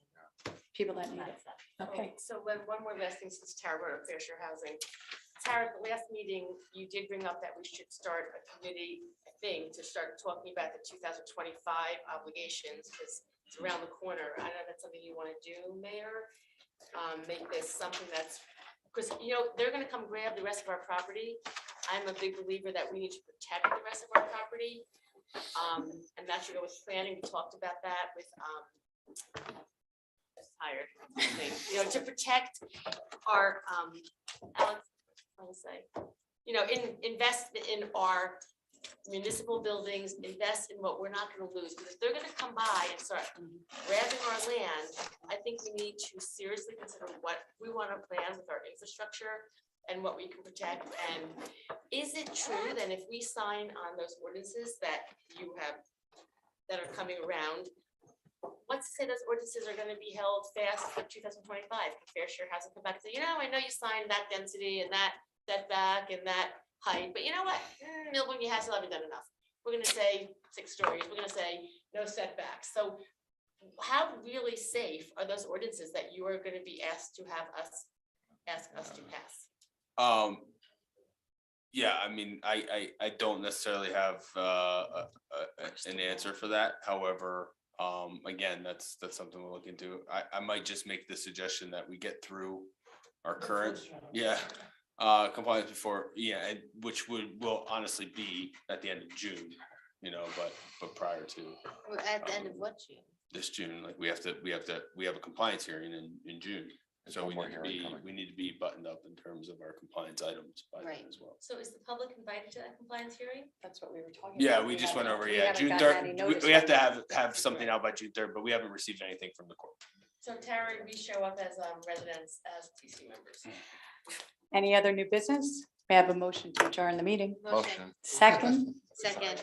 People that need it. Okay. So one more last thing, since Tara brought up fair share housing. Tara, at the last meeting, you did bring up that we should start a committee, I think, to start talking about the 2025 obligations, because it's around the corner. I don't know if that's something you want to do, Mayor. Make this something that's, because, they're gonna come grab the rest of our property. I'm a big believer that we need to protect the rest of our property. And that should go with planning. We talked about that with, just tired, I think, to protect our, Alex, I will say, invest in our municipal buildings, invest in what we're not gonna lose, because if they're gonna come by and start grabbing our land, I think we need to seriously consider what we wanna plan with our infrastructure and what we can protect. And is it true that if we sign on those ordinances that you have, that are coming around, let's say those ordinances are gonna be held fast for 2025, fair share hasn't come back and say, I know you signed that density and that setback and that height, but you know what? Millburn, you still haven't done enough. We're gonna say 6 stories, we're gonna say no setbacks. So how really safe are those ordinances that you are gonna be asked to have us, ask us to pass? Yeah, I mean, I don't necessarily have an answer for that. However, again, that's something we'll look into. I might just make the suggestion that we get through our current, compliance before, and which will honestly be at the end of June, but prior to At the end of what, June? this June, like we have a compliance hearing in June. So we need to be buttoned up in terms of our compliance items by then as well. So is the public invited to that compliance hearing? That's what we were talking about. Yeah, we just went over, June 3rd. We have to have something out by June 3rd, but we haven't received anything from the court. So Tara, we show up as residents, as TC members. Any other new business? May I have a motion to adjourn the meeting? Motion. Second? Second.